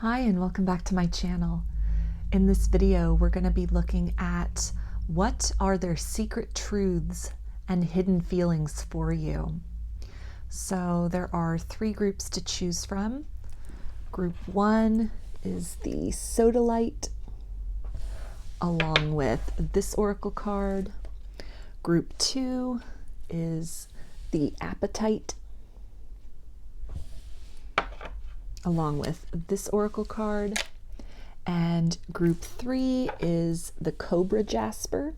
Hi and welcome back to my channel. In this video we're going to be looking at what are their secret truths and hidden feelings for you. So there are three groups to choose from. Group 1 is the Sodalite along with this oracle card. Group 2 is the Apatite along with this oracle card, and group 3 is the Cobra Jasper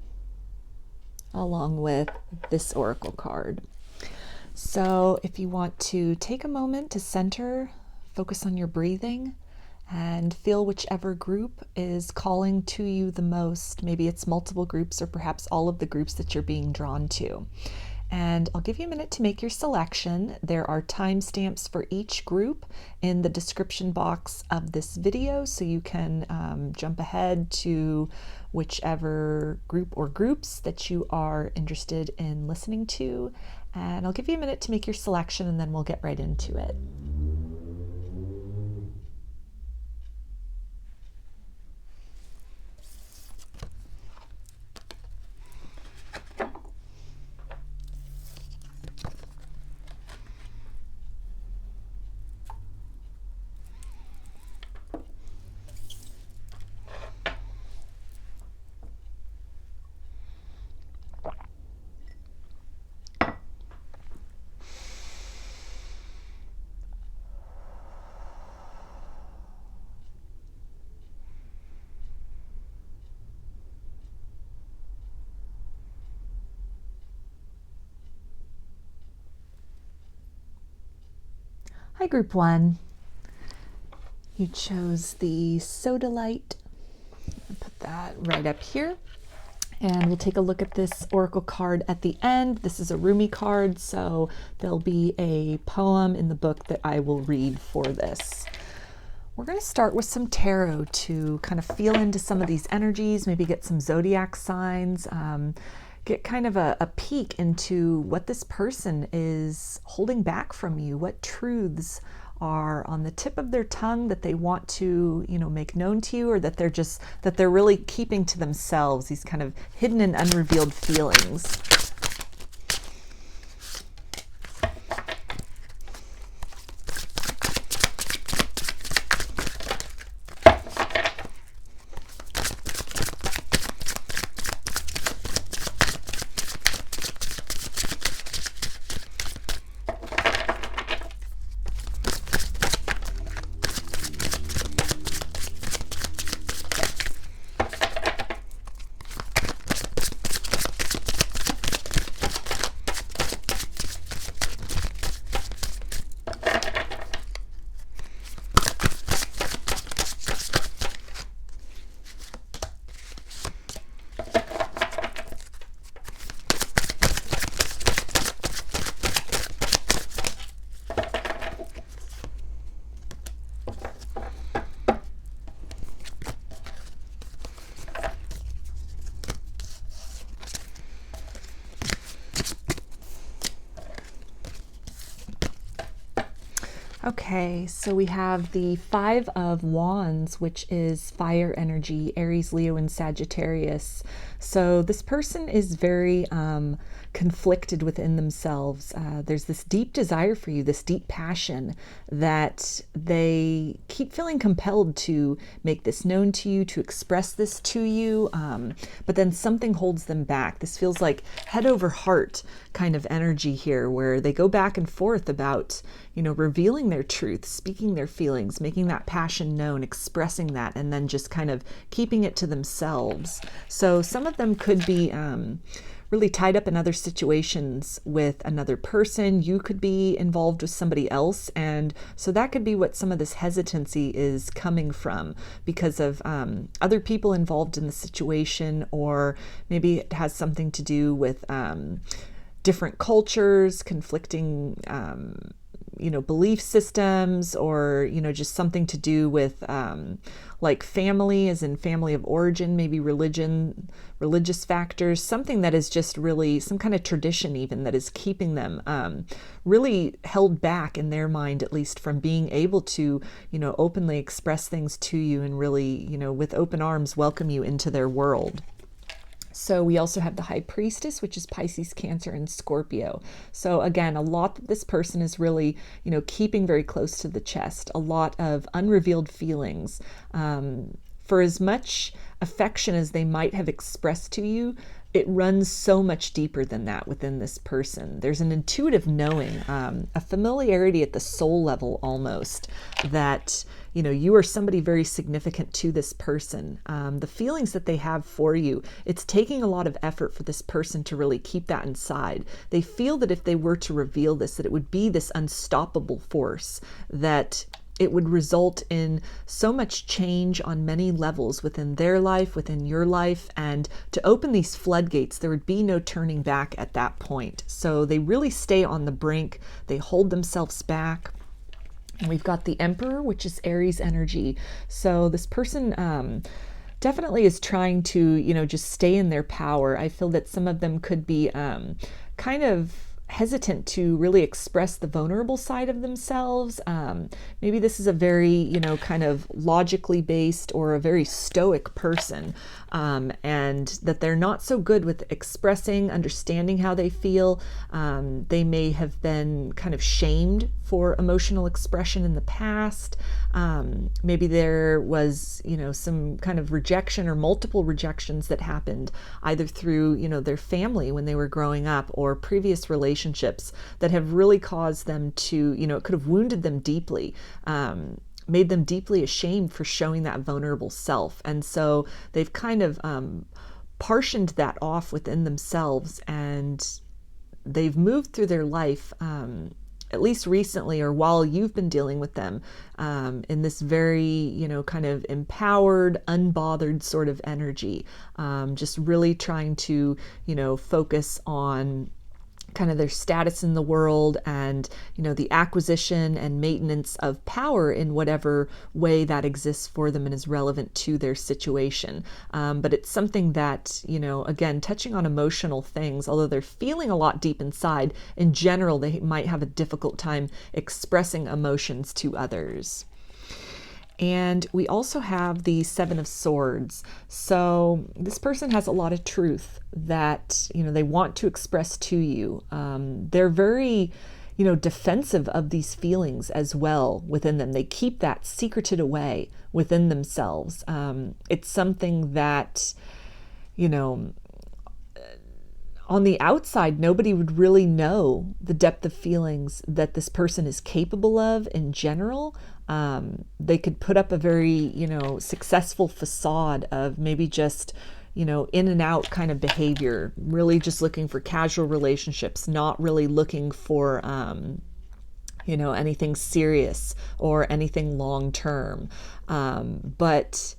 along with this oracle card. So if you want to take a moment to center, focus on your breathing, and feel whichever group is calling to you the most. Maybe it's multiple groups or perhaps all of the groups that you're being drawn to. And I'll give you a minute to make your selection. There are timestamps for each group in the description box of this video, so you can jump ahead to whichever group or groups that you are interested in listening to. And I'll give you a minute to make your selection and then we'll get right into it. Hi, Group 1. You chose the Sodalite. I'll put that right up here. And we'll take a look at this oracle card at the end. This is a Runic card, so there'll be a poem in the book that I will read for this. We're going to start with some tarot to kind of feel into some of these energies, maybe get some zodiac signs, get kind of a peek into what this person is holding back from you, what truths are on the tip of their tongue that they want to, make known to you, or that they're really keeping to themselves, these kind of hidden and unrevealed feelings. Okay, so we have the Five of Wands, which is fire energy, Aries, Leo, and Sagittarius. So this person is very conflicted within themselves. There's this deep desire for you, this deep passion that they keep feeling compelled to make this known to you, to express this to you, but then something holds them back. This feels like head over heart kind of energy here, where they go back and forth about, revealing their truth, speaking their feelings, making that passion known, expressing that, and then just kind of keeping it to themselves. So some of them could be really tied up in other situations with another person. You could be involved with somebody else, and so that could be what some of this hesitancy is coming from, because of other people involved in the situation, or maybe it has something to do with different cultures, conflicting belief systems, or, just something to do with like family, as in family of origin, maybe religion, religious factors, something that is just really some kind of tradition even that is keeping them really held back in their mind, at least, from being able to, openly express things to you and really, with open arms welcome you into their world. So we also have the High Priestess, which is Pisces, Cancer, and Scorpio. So again, a lot that this person is really, keeping very close to the chest, a lot of unrevealed feelings. For as much affection as they might have expressed to you, it runs so much deeper than that within this person. There's an intuitive knowing, a familiarity at the soul level almost, that you are somebody very significant to this person. The feelings that they have for you, it's taking a lot of effort for this person to really keep that inside. They feel that if they were to reveal this, that it would be this unstoppable force, that it would result in so much change on many levels within their life, within your life, and to open these floodgates, there would be no turning back at that point. So they really stay on the brink. They hold themselves back. And we've got the Emperor, which is Aries energy. So this person definitely is trying to, just stay in their power. I feel that some of them could be kind of hesitant to really express the vulnerable side of themselves. Maybe this is a very, kind of logically based or a very stoic person, and that they're not so good with expressing, understanding how they feel. They may have been kind of shamed for emotional expression in the past. Maybe there was, some kind of rejection or multiple rejections that happened either through, their family when they were growing up, or previous relationships that have really caused them to, it could have wounded them deeply, made them deeply ashamed for showing that vulnerable self. And so they've kind of partitioned that off within themselves, and they've moved through their life, at least recently, or while you've been dealing with them, in this very, kind of empowered, unbothered sort of energy, just really trying to, focus on kind of their status in the world, and the acquisition and maintenance of power in whatever way that exists for them and is relevant to their situation. But it's something that, again, touching on emotional things, although they're feeling a lot deep inside, in general they might have a difficult time expressing emotions to others. And we also have the Seven of Swords. So this person has a lot of truth that, they want to express to you. They're very, defensive of these feelings as well within them. They keep that secreted away within themselves. It's something that, on the outside, nobody would really know the depth of feelings that this person is capable of in general. They could put up a very, successful facade of maybe just, in and out kind of behavior, really just looking for casual relationships, not really looking for, anything serious or anything long term. But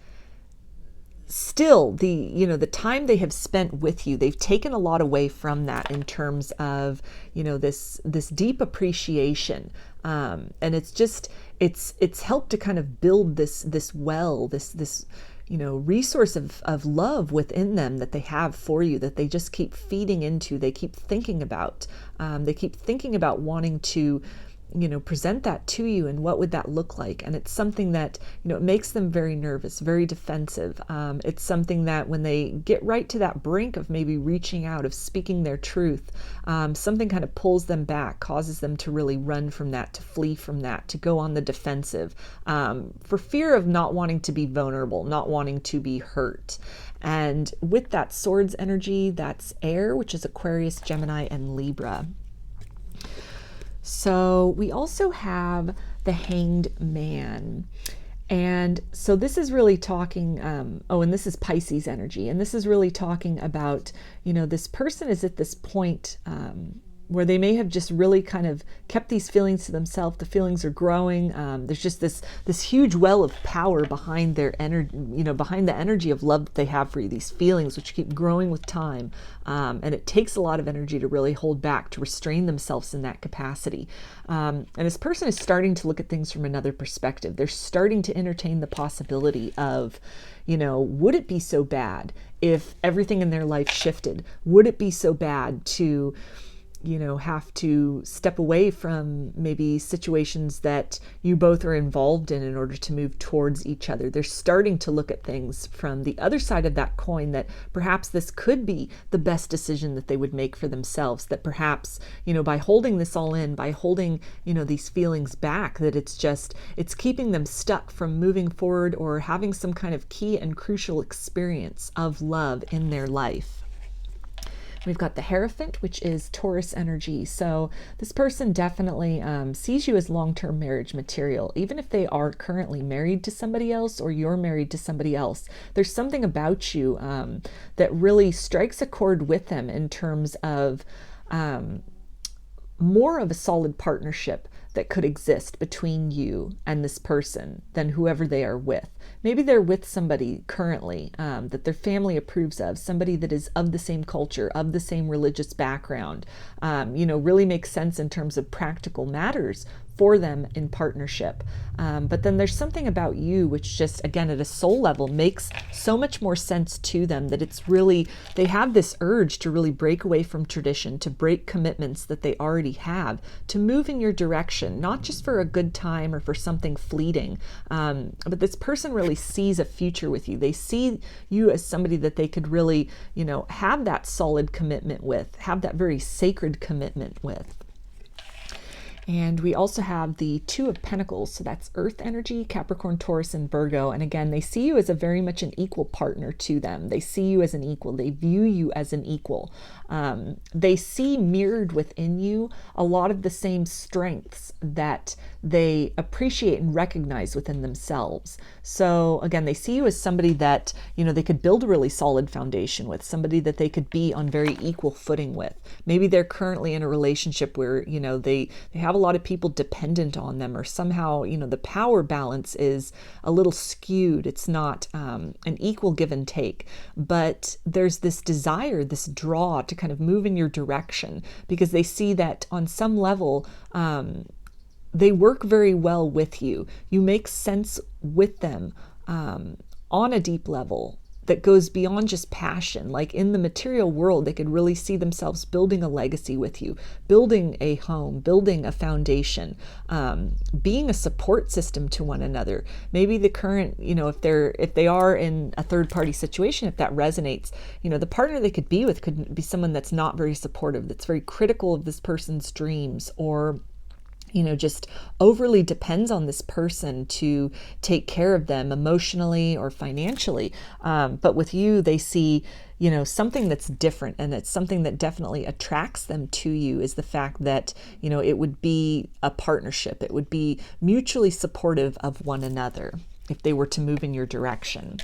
still, the time they have spent with you, they've taken a lot away from that in terms of, this deep appreciation. And it's helped to kind of build this well, this resource of love within them that they have for you, that they just keep feeding into, they keep thinking about, wanting to, present that to you, and what would that look like. And it's something that, it makes them very nervous, very defensive. It's something that when they get right to that brink of maybe reaching out, of speaking their truth, something kind of pulls them back, causes them to really run from that, to flee from that, to go on the defensive, for fear of not wanting to be vulnerable, not wanting to be hurt. And with that swords energy, that's air, which is Aquarius, Gemini, and Libra. So we also have the Hanged Man. And so this is really talking, and this is Pisces energy. And this is really talking about, this person is at this point where they may have just really kind of kept these feelings to themselves. The feelings are growing. There's just this huge well of power behind their energy, behind the energy of love that they have for you. These feelings, which keep growing with time, and it takes a lot of energy to really hold back, to restrain themselves in that capacity. And this person is starting to look at things from another perspective. They're starting to entertain the possibility of, would it be so bad if everything in their life shifted? Would it be so bad to have to step away from maybe situations that you both are involved in order to move towards each other? They're starting to look at things from the other side of that coin, that perhaps this could be the best decision that they would make for themselves, that perhaps, by holding this all in, by holding, these feelings back, that it's keeping them stuck from moving forward or having some kind of key and crucial experience of love in their life. We've got the Hierophant, which is Taurus energy. So this person definitely sees you as long-term marriage material. Even if they are currently married to somebody else or you're married to somebody else, there's something about you that really strikes a chord with them in terms of more of a solid partnership that could exist between you and this person than whoever they are with. Maybe they're with somebody currently that their family approves of, somebody that is of the same culture, of the same religious background, really makes sense in terms of practical matters for them in partnership. But then there's something about you which just, again, at a soul level makes so much more sense to them, that it's really, they have this urge to really break away from tradition, to break commitments that they already have, to move in your direction, not just for a good time or for something fleeting. But this person really sees a future with you. They see you as somebody that they could really, have that solid commitment with, have that very sacred commitment with. And we also have the Two of Pentacles. So that's Earth energy, Capricorn, Taurus, and Virgo. And again, they see you as a very much an equal partner to them. They see you as an equal. They view you as an equal. They see mirrored within you a lot of the same strengths that they appreciate and recognize within themselves. So again, they see you as somebody that, they could build a really solid foundation with, somebody that they could be on very equal footing with. Maybe they're currently in a relationship where, they have a lot of people dependent on them, or somehow, the power balance is a little skewed. It's not an equal give and take, but there's this desire, this draw to kind of move in your direction, because they see that on some level, they work very well with you. You make sense with them on a deep level that goes beyond just passion. Like in the material world, they could really see themselves building a legacy with you, building a home, building a foundation, being a support system to one another. Maybe the current, if they are in a third party situation, if that resonates, the partner they could be with could be someone that's not very supportive, that's very critical of this person's dreams, or just overly depends on this person to take care of them emotionally or financially. But with you, they see, something that's different, and it's something that definitely attracts them to you, is the fact that, it would be a partnership. It would be mutually supportive of one another if they were to move in your direction.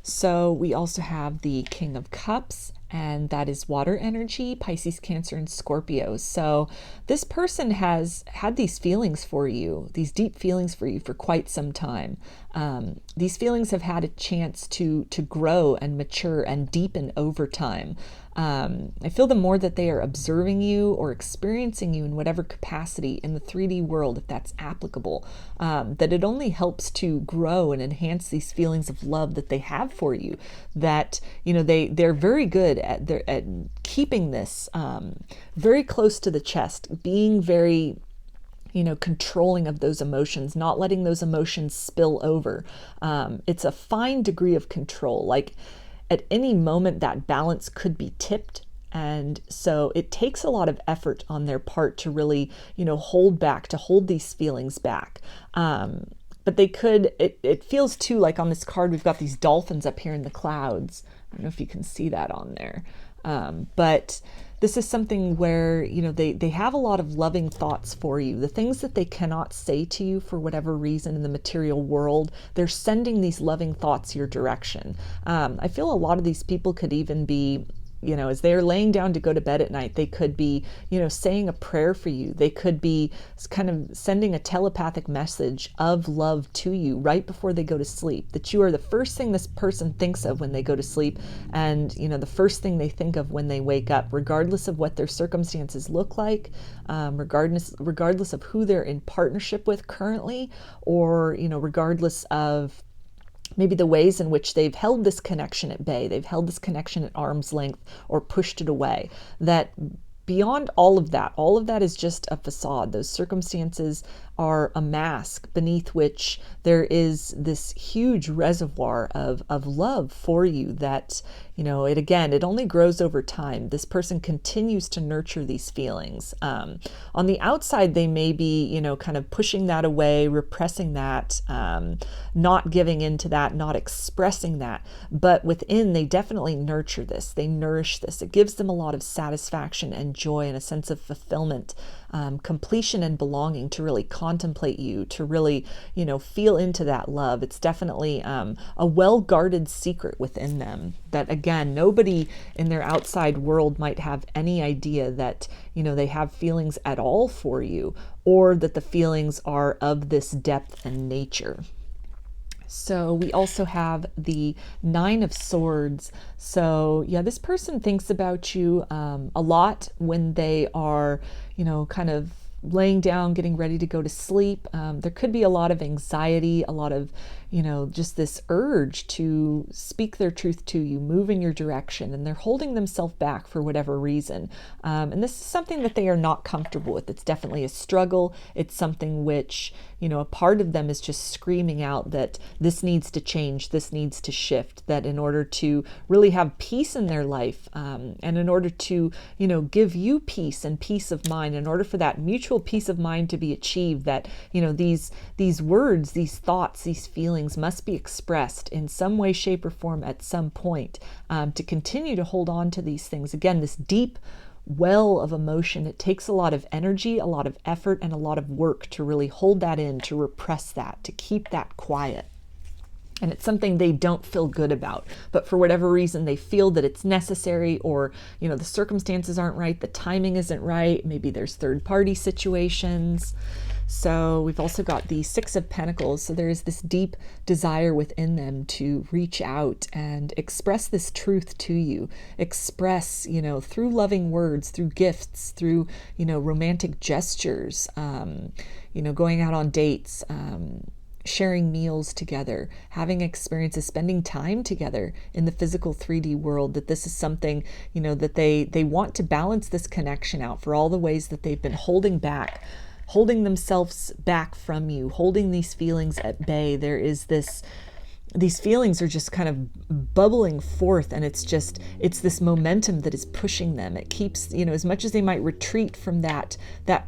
So we also have the King of Cups, and that is water energy, Pisces, Cancer, and Scorpio. So this person has had these feelings for you, these deep feelings for you for quite some time. These feelings have had a chance to grow and mature and deepen over time. I feel the more that they are observing you or experiencing you in whatever capacity in the 3D world, if that's applicable, that it only helps to grow and enhance these feelings of love that they have for you, that, they're very good at keeping this very close to the chest, being very controlling of those emotions, not letting those emotions spill over. It's a fine degree of control. Like at any moment that balance could be tipped. And so it takes a lot of effort on their part to really, hold back, to hold these feelings back. But they could, it feels too like on this card, we've got these dolphins up here in the clouds. I don't know if you can see that on there. But this is something where, they have a lot of loving thoughts for you. The things that they cannot say to you for whatever reason in the material world, they're sending these loving thoughts your direction. I feel a lot of these people could even be as they're laying down to go to bed at night, they could be, saying a prayer for you. They could be kind of sending a telepathic message of love to you right before they go to sleep, that you are the first thing this person thinks of when they go to sleep, and, the first thing they think of when they wake up, regardless of what their circumstances look like, regardless of who they're in partnership with currently, or, regardless of maybe the ways in which they've held this connection at bay, they've held this connection at arm's length or pushed it away. That beyond all of that is just a facade. Those circumstances are a mask beneath which there is this huge reservoir of love for you that, it only grows over time. This person continues to nurture these feelings. On the outside, they may be, kind of pushing that away, repressing that, not giving into that, not expressing that. But within, they definitely nurture this. They nourish this. It gives them a lot of satisfaction and joy and a sense of fulfillment, completion and belonging, to really contemplate you, to really, feel into that love. It's definitely a well-guarded secret within them that, again, nobody in their outside world might have any idea that, they have feelings at all for you, or that the feelings are of this depth and nature. So we also have the Nine of Swords. So yeah, this person thinks about you a lot when they are, kind of laying down, getting ready to go to sleep. There could be a lot of anxiety, a lot of, just this urge to speak their truth to you, move in your direction, and they're holding themselves back for whatever reason. And this is something that they are not comfortable with. It's definitely a struggle. It's something which, a part of them is just screaming out that this needs to change, this needs to shift, that in order to really have peace in their life, and in order to, give you peace and peace of mind, in order for that mutual peace of mind to be achieved, that, these words, these thoughts, these feelings must be expressed in some way, shape, or form at some point, to continue to hold on to these things. Again, this deep well of emotion, it takes a lot of energy, a lot of effort, and a lot of work to really hold that in, to repress that, to keep that quiet. And it's something they don't feel good about, but for whatever reason, they feel that it's necessary, or, the circumstances aren't right, the timing isn't right, maybe there's third-party situations. So we've also got the Six of Pentacles. So there is this deep desire within them to reach out and express this truth to you, express, through loving words, through gifts, through, romantic gestures, going out on dates, sharing meals together, having experiences, spending time together in the physical 3D world, that this is something, that they want to balance this connection out for all the ways that they've been holding themselves back from you, holding these feelings at bay. There is these feelings are just kind of bubbling forth, and it's this momentum that is pushing them. It keeps, as much as they might retreat from that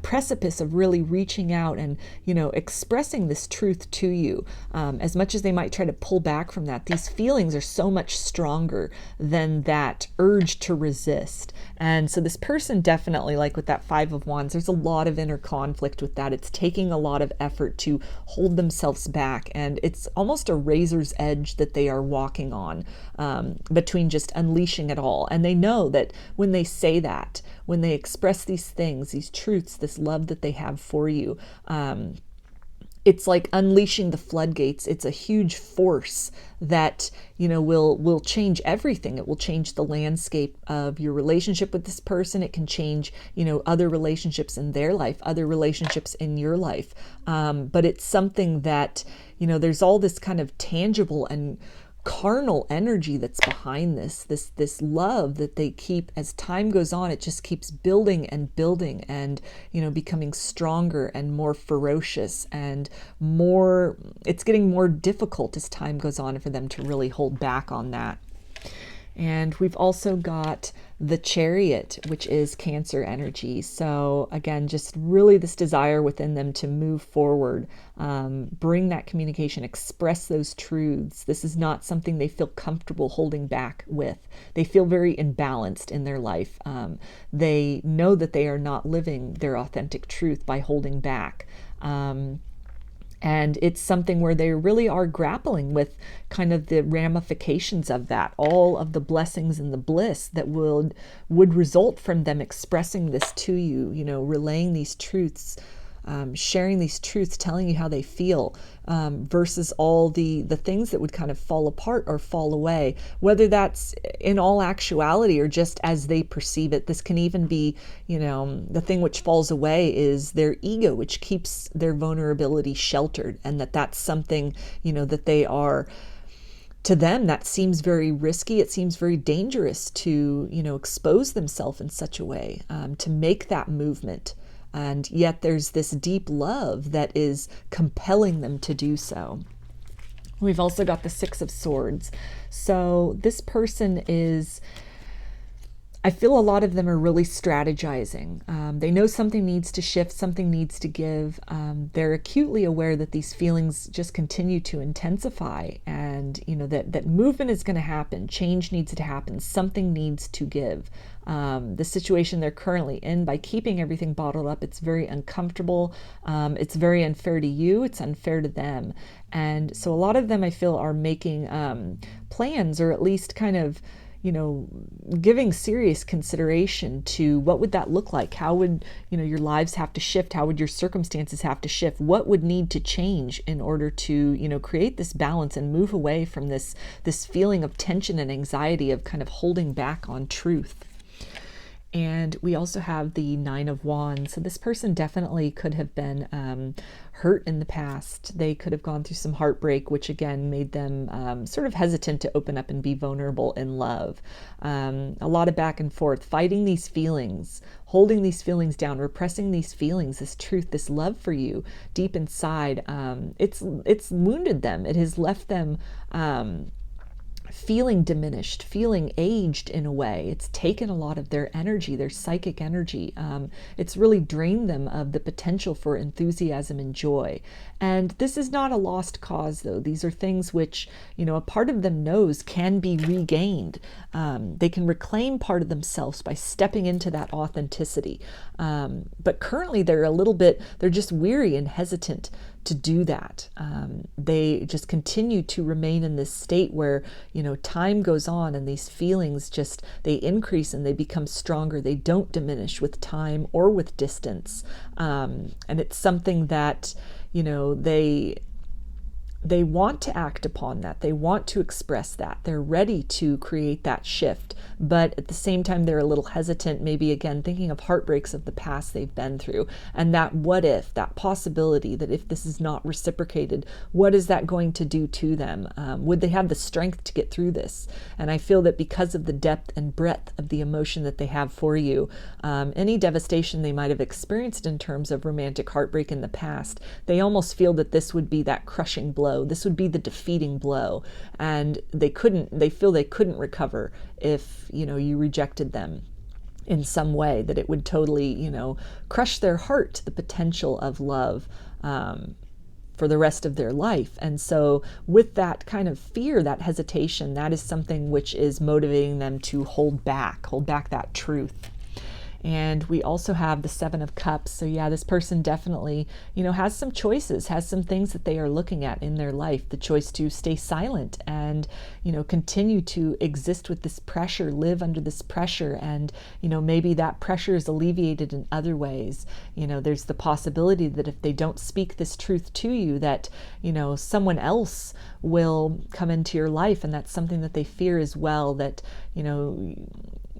precipice of really reaching out and, expressing this truth to you, as much as they might try to pull back from that, these feelings are so much stronger than that urge to resist. And so this person definitely, like with that Five of Wands, there's a lot of inner conflict with that. It's taking a lot of effort to hold themselves back, and it's almost a razor's edge that they are walking on, between just unleashing it all. And they know that when they say that, when they express these things, these truths, this love that they have for you, it's like unleashing the floodgates. It's a huge force that, will change everything. It will change the landscape of your relationship with this person. It can change, other relationships in their life, other relationships in your life. But it's something that, there's all this kind of tangible and carnal energy that's behind this love that they keep. As time goes on, it just keeps building and building, and becoming stronger and more ferocious, and it's getting more difficult as time goes on for them to really hold back on that. And we've also got the Chariot, which is Cancer energy. So again, just really this desire within them to move forward, bring that communication, express those truths. This is not something they feel comfortable holding back with. They feel very imbalanced in their life. They know that they are not living their authentic truth by holding back. And it's something where they really are grappling with kind of the ramifications of that, all of the blessings and the bliss that would result from them expressing this to you, relaying these truths, sharing these truths, telling you how they feel, versus all the things that would kind of fall apart or fall away, whether that's in all actuality or just as they perceive it. This can even be, the thing which falls away is their ego, which keeps their vulnerability sheltered, and that's something, that they are, to them, that seems very risky. It seems very dangerous to, expose themselves in such a way, to make that movement. And yet there's this deep love that is compelling them to do so. We've also got the Six of Swords. So this person is, I feel a lot of them are really strategizing. They know something needs to shift, something needs to give. They're acutely aware that these feelings just continue to intensify, and that movement is going to happen, change needs to happen, something needs to give. The situation they're currently in, by keeping everything bottled up, it's very uncomfortable. It's very unfair to you. It's unfair to them. And so a lot of them, I feel, are making plans, or at least kind of, giving serious consideration to what would that look like? How would, your lives have to shift? How would your circumstances have to shift? What would need to change in order to, create this balance and move away from this feeling of tension and anxiety of kind of holding back on truth? And we also have the Nine of Wands. So this person definitely could have been hurt in the past. They could have gone through some heartbreak, which again made them sort of hesitant to open up and be vulnerable in love. A lot of back and forth, fighting these feelings, holding these feelings down, repressing these feelings, this truth, this love for you deep inside. It's wounded them. It has left them feeling diminished, feeling aged in a way. It's taken a lot of their energy, their psychic energy. It's really drained them of the potential for enthusiasm and joy. And this is not a lost cause, though. These are things which, a part of them knows can be regained. They can reclaim part of themselves by stepping into that authenticity. But currently they're just weary and hesitant to do that. They just continue to remain in this state where, time goes on and these feelings they increase and they become stronger. They don't diminish with time or with distance. And it's something that, they want to act upon that. They want to express that. They're ready to create that shift. But at the same time, they're a little hesitant, maybe again, thinking of heartbreaks of the past they've been through. And that what if, that possibility that if this is not reciprocated, what is that going to do to them? Would they have the strength to get through this? And I feel that because of the depth and breadth of the emotion that they have for you, any devastation they might have experienced in terms of romantic heartbreak in the past, they almost feel that this would be that crushing blow. This would be the defeating blow, and they feel they couldn't recover if, you rejected them in some way, that it would totally, crush their heart to the potential of love, for the rest of their life. And so with that kind of fear, that hesitation, that is something which is motivating them to hold back that truth. And we also have the Seven of Cups. So yeah, this person definitely, has some choices, has some things that they are looking at in their life. The choice to stay silent and, continue to exist with this pressure, live under this pressure. And, maybe that pressure is alleviated in other ways. There's the possibility that if they don't speak this truth to you, that, someone else will come into your life. And that's something that they fear as well, that,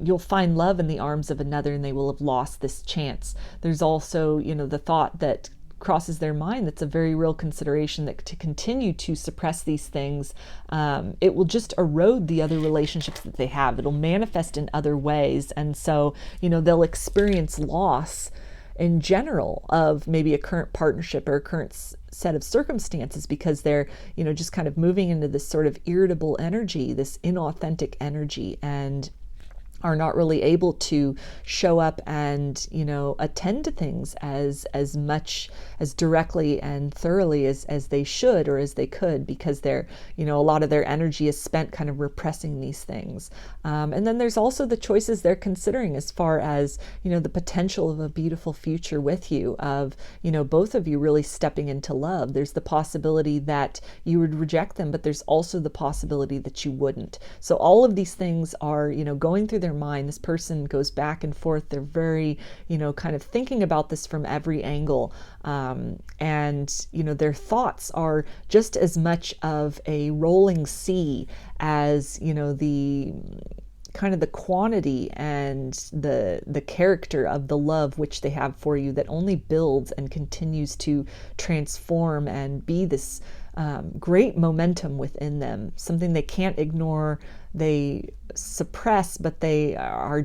you'll find love in the arms of another and they will have lost this chance. There's also, the thought that crosses their mind that's a very real consideration, that to continue to suppress these things, it will just erode the other relationships that they have. It'll manifest in other ways. And so, they'll experience loss in general of maybe a current partnership or a current set of circumstances, because they're, just kind of moving into this sort of irritable energy, this inauthentic energy. And are not really able to show up and, attend to things as much as directly and thoroughly as they should or as they could, because they're, a lot of their energy is spent kind of repressing these things. And then there's also the choices they're considering as far as, the potential of a beautiful future with you, of, both of you really stepping into love. There's the possibility that you would reject them, but there's also the possibility that you wouldn't. So all of these things are, going through their mind. This person goes back and forth. They're very, kind of thinking about this from every angle. And, their thoughts are just as much of a rolling sea as, the kind of the quantity and the character of the love which they have for you, that only builds and continues to transform and be this great momentum within them, something they can't ignore, they suppress, but they are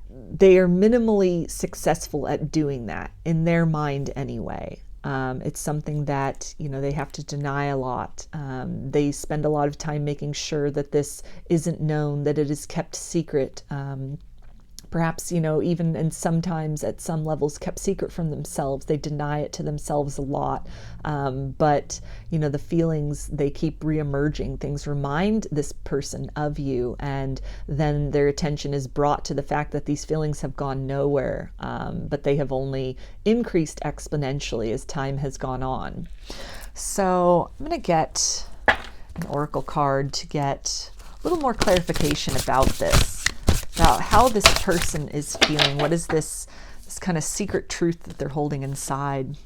minimally successful at doing that, in their mind anyway. It's something that, they have to deny a lot. They spend a lot of time making sure that this isn't known, that it is kept secret. Perhaps, even and sometimes at some levels kept secret from themselves. They deny it to themselves a lot. But, the feelings, they keep reemerging. Things remind this person of you, and then their attention is brought to the fact that these feelings have gone nowhere, but they have only increased exponentially as time has gone on. So I'm going to get an oracle card to get a little more clarification about this, about how this person is feeling. What is this kind of secret truth that they're holding inside?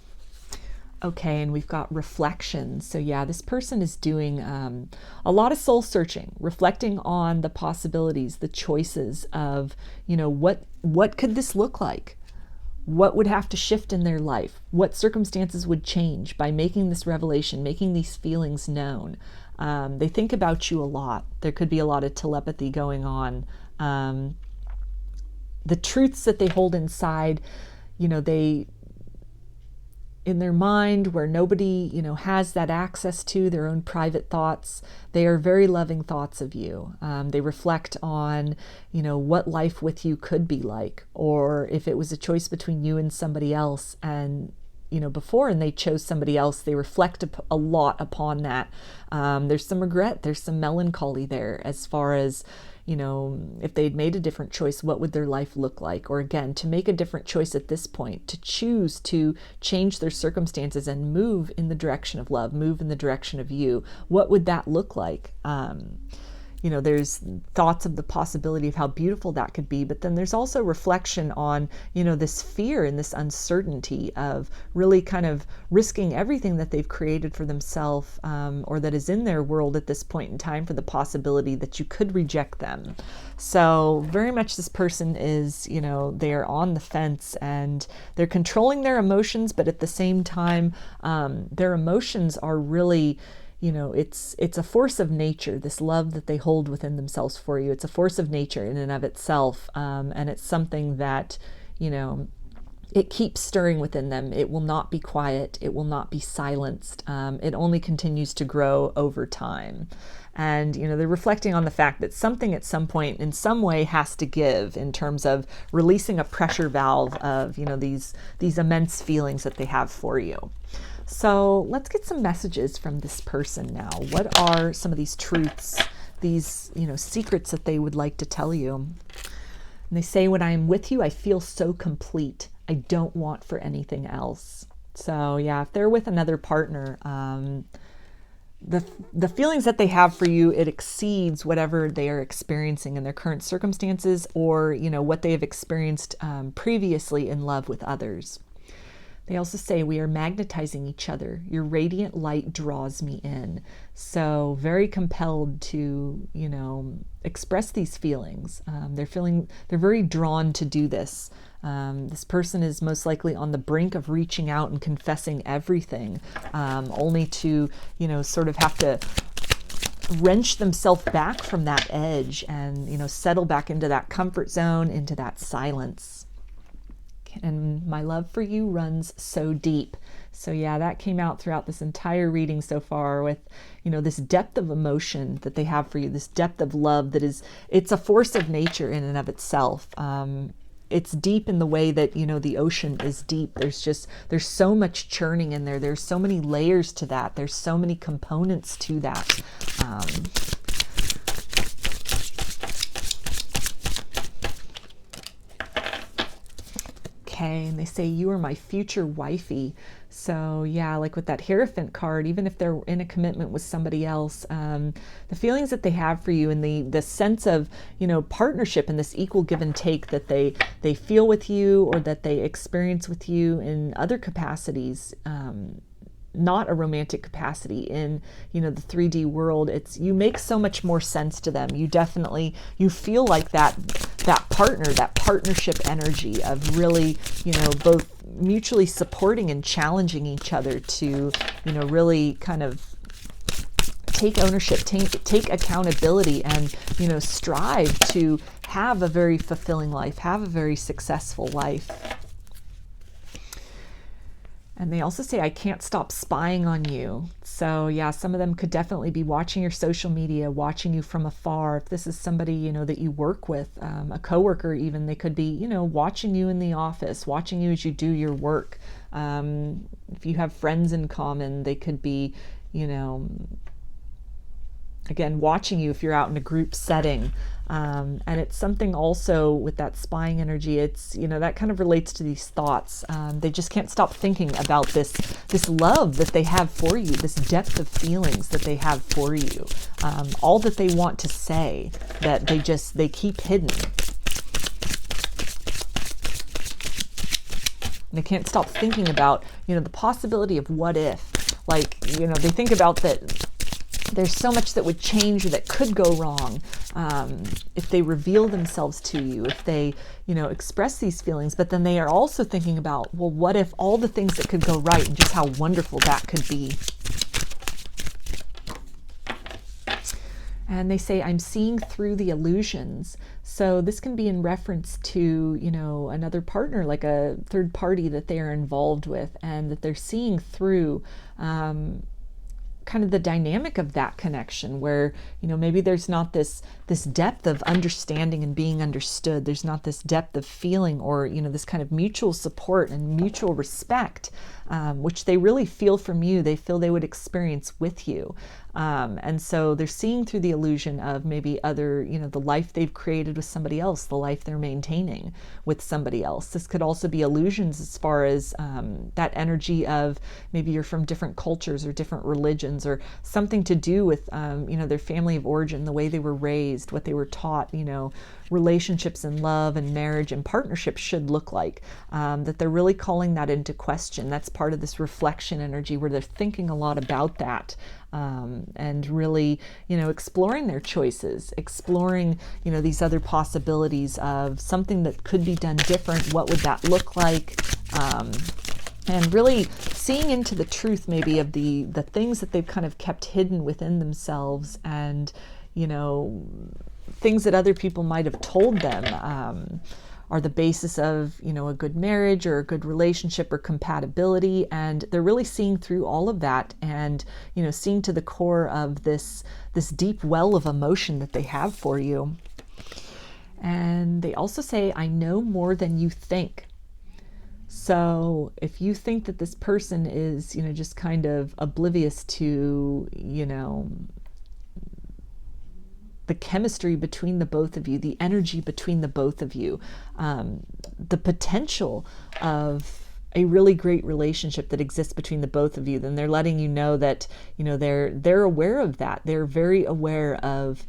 Okay, and we've got reflection. So yeah, this person is doing a lot of soul searching, reflecting on the possibilities, the choices of, what could this look like? What would have to shift in their life? What circumstances would change by making this revelation, making these feelings known? They think about you a lot. There could be a lot of telepathy going on. The truths that they hold inside, they, in their mind, where nobody, has that access to their own private thoughts, they are very loving thoughts of you. They reflect on, what life with you could be like, or if it was a choice between you and somebody else, and before, and they chose somebody else, they reflect a lot upon that. There's some regret, there's some melancholy there, as far as, if they'd made a different choice, what would their life look like? Or again, to make a different choice at this point, to choose to change their circumstances and move in the direction of love, move in the direction of you. What would that look like? There's thoughts of the possibility of how beautiful that could be, but then there's also reflection on, this fear and this uncertainty of really kind of risking everything that they've created for themselves, or that is in their world at this point in time, for the possibility that you could reject them. So very much this person is, they're on the fence, and they're controlling their emotions, but at the same time, their emotions are really, it's a force of nature, this love that they hold within themselves for you. It's a force of nature in and of itself. And it's something that, it keeps stirring within them. It will not be quiet. It will not be silenced. It only continues to grow over time. And, they're reflecting on the fact that something at some point in some way has to give, in terms of releasing a pressure valve of, these immense feelings that they have for you. So let's get some messages from this person now. What are some of these truths, these, secrets that they would like to tell you? And they say, when I am with you, I feel so complete. I don't want for anything else. So yeah, if they're with another partner, the feelings that they have for you, it exceeds whatever they are experiencing in their current circumstances, or, what they have experienced previously in love with others. They also say, we are magnetizing each other. Your radiant light draws me in. So very compelled to, express these feelings. They're very drawn to do this. This person is most likely on the brink of reaching out and confessing everything, only to, sort of have to wrench themselves back from that edge and, settle back into that comfort zone, into that silence. And my love for you runs so deep. So yeah, that came out throughout this entire reading so far with, this depth of emotion that they have for you, this depth of love that is, it's a force of nature in and of itself. It's deep in the way that, the ocean is deep. There's so much churning in there. There's so many layers to that. There's so many components to that. Okay, and they say, you are my future wifey. So yeah, like with that Hierophant card, even if they're in a commitment with somebody else, the feelings that they have for you and the sense of, partnership and this equal give and take that they feel with you or that they experience with you in other capacities, not a romantic capacity in, the 3D world, you make so much more sense to them. You feel like that partner, that partnership energy of really, both mutually supporting and challenging each other to, really kind of take ownership, take accountability, and, strive to have a very fulfilling life, have a very successful life. And they also say, I can't stop spying on you. So yeah, some of them could definitely be watching your social media, watching you from afar. If this is somebody, that you work with, a coworker even, they could be, watching you in the office, watching you as you do your work. If you have friends in common, they could be, again, watching you if you're out in a group setting. And it's something also with that spying energy, it's, that kind of relates to these thoughts. They just can't stop thinking about this love that they have for you, this depth of feelings that they have for you, all that they want to say that they keep hidden. They can't stop thinking about, the possibility of what if, they think about that. There's so much that would change or that could go wrong if they reveal themselves to you, if they, express these feelings. But then they are also thinking about, well, what if all the things that could go right and just how wonderful that could be. And they say, I'm seeing through the illusions. So this can be in reference to, another partner, like a third party that they are involved with, and that they're seeing through kind of the dynamic of that connection where, maybe there's not this depth of understanding and being understood. There's not this depth of feeling or, this kind of mutual support and mutual respect, which they really feel from you. They feel they would experience with you. And so they're seeing through the illusion of maybe other, the life they've created with somebody else, the life they're maintaining with somebody else. This could also be illusions as far as that energy of maybe you're from different cultures or different religions or something to do with, their family of origin, the way they were raised, what they were taught, relationships and love and marriage and partnership should look like, that they're really calling that into question. That's part of this reflection energy where they're thinking a lot about that. And really, exploring their choices, exploring, these other possibilities of something that could be done different. What would that look like? And really seeing into the truth maybe of the things that they've kind of kept hidden within themselves and, things that other people might have told them, are the basis of, a good marriage or a good relationship or compatibility. And they're really seeing through all of that and, seeing to the core of this deep well of emotion that they have for you. And they also say, I know more than you think. So if you think that this person is, just kind of oblivious to, the chemistry between the both of you, the energy between the both of you, the potential of a really great relationship that exists between the both of you, then they're letting you know that, they're aware of that. They're very aware of,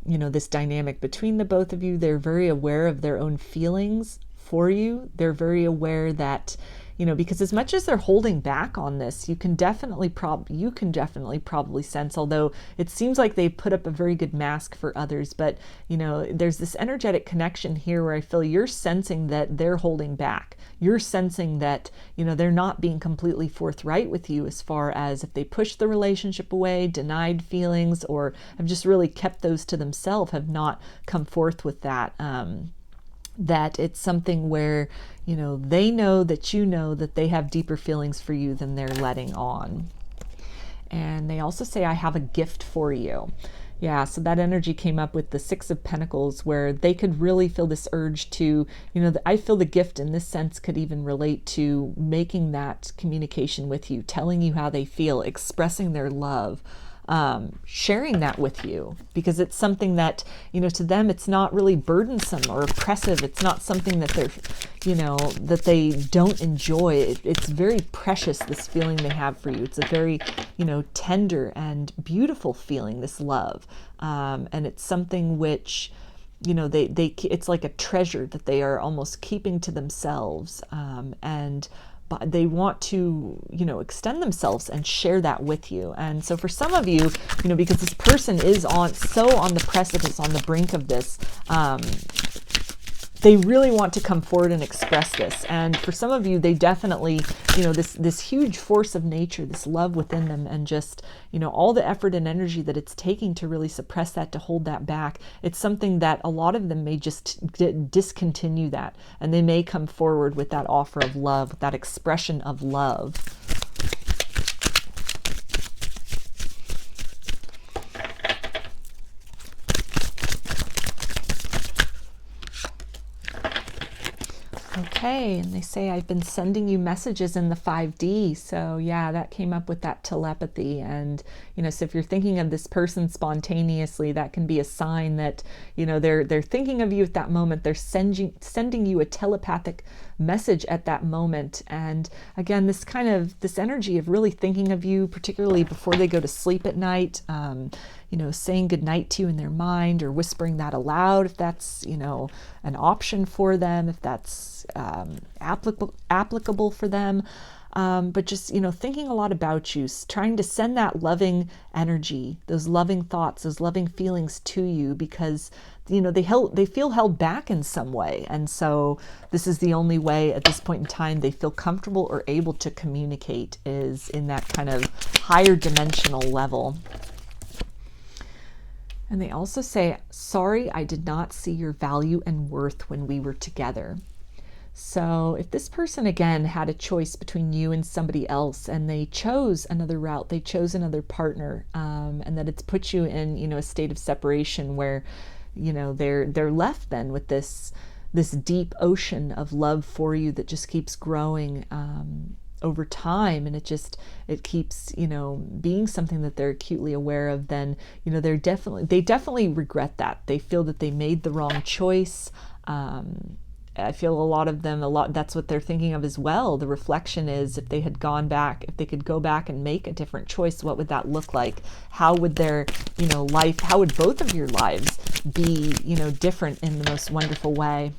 this dynamic between the both of you. They're very aware of their own feelings for you. They're very aware that, because as much as they're holding back on this, you can definitely probably sense, although it seems like they put up a very good mask for others, but there's this energetic connection here where I feel you're sensing that they're holding back. You're sensing that, they're not being completely forthright with you as far as if they push the relationship away, denied feelings, or have just really kept those to themselves, have not come forth with that. that it's something where, they know that they have deeper feelings for you than they're letting on. And they also say, I have a gift for you. Yeah, so that energy came up with the Six of Pentacles, where they could really feel this urge to, I feel the gift in this sense could even relate to making that communication with you, telling you how they feel, expressing their love, sharing that with you, because it's something that, to them, it's not really burdensome or oppressive. It's not something that they're, that they don't enjoy. It's very precious, this feeling they have for you. It's a very, tender and beautiful feeling, this love. And it's something which, it's like a treasure that they are almost keeping to themselves. And they want to, extend themselves and share that with you. And so for some of you, because this person is on the precipice, on the brink of this, they really want to come forward and express this. And for some of you, they definitely, this huge force of nature, this love within them, and just, all the effort and energy that it's taking to really suppress that, to hold that back. It's something that a lot of them may just discontinue that, and they may come forward with that offer of love, with that expression of love. Okay, and they say, I've been sending you messages in the 5D. So yeah, that came up with that telepathy. And, so if you're thinking of this person spontaneously, that can be a sign that, they're thinking of you at that moment. They're sending you a telepathic message at that moment. And again, this energy of really thinking of you, particularly before they go to sleep at night, saying goodnight to you in their mind, or whispering that aloud if that's, an option for them, if that's applicable for them. But just, thinking a lot about you, trying to send that loving energy, those loving thoughts, those loving feelings to you, because, they feel held back in some way. And so this is the only way at this point in time they feel comfortable or able to communicate, is in that kind of higher dimensional level. And they also say, sorry, I did not see your value and worth when we were together. So if this person, again, had a choice between you and somebody else, and they chose another route, they chose another partner, and that it's put you in, a state of separation where, they're left then with this deep ocean of love for you that just keeps growing, over time, and it keeps, being something that they're acutely aware of, then, they definitely regret that. They feel that they made the wrong choice. I feel a lot of them, that's what they're thinking of as well. The reflection is, if they could go back and make a different choice, what would that look like? How would their, life, how would both of your lives be, different in the most wonderful way?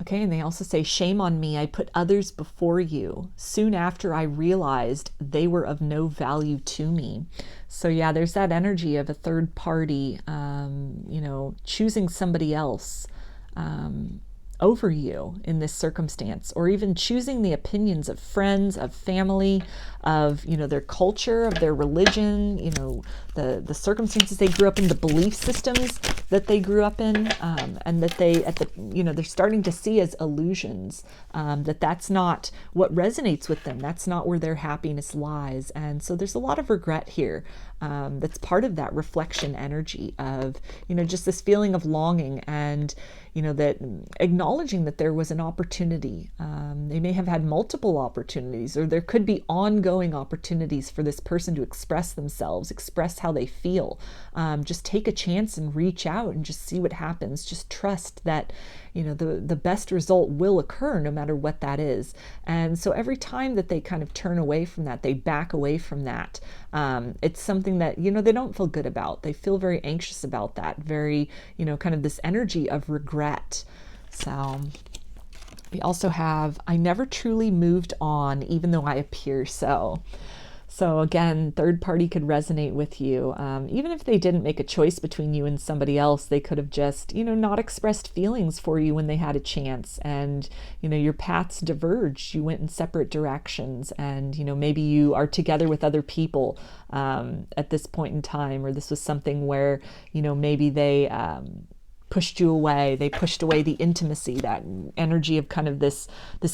Okay, and they also say, shame on me, I put others before you. Soon after I realized they were of no value to me. So yeah, there's that energy of a third party, choosing somebody else over you in this circumstance, or even choosing the opinions of friends, of family, of, their culture, of their religion, the circumstances they grew up in, the belief systems that they grew up in, and that they're starting to see as illusions, that's not what resonates with them. That's not where their happiness lies. And so there's a lot of regret here. That's part of that reflection energy of, just this feeling of longing, and, that acknowledging that there was an opportunity. They may have had multiple opportunities, or there could be ongoing opportunities for this person to express themselves, express how they feel. Just take a chance and reach out and just see what happens. Just trust that, the best result will occur no matter what that is. And so every time that they kind of turn away from that, they back away from that, it's something that, they don't feel good about. They feel very anxious about that, very, kind of this energy of regret. So we also have, I never truly moved on, even though I appear so. So again, third party could resonate with you. Even if they didn't make a choice between you and somebody else, they could have just, not expressed feelings for you when they had a chance. And, your paths diverged. You went in separate directions. And, maybe you are together with other people at this point in time, or this was something where, maybe they pushed you away. They pushed away the intimacy, that energy of kind of this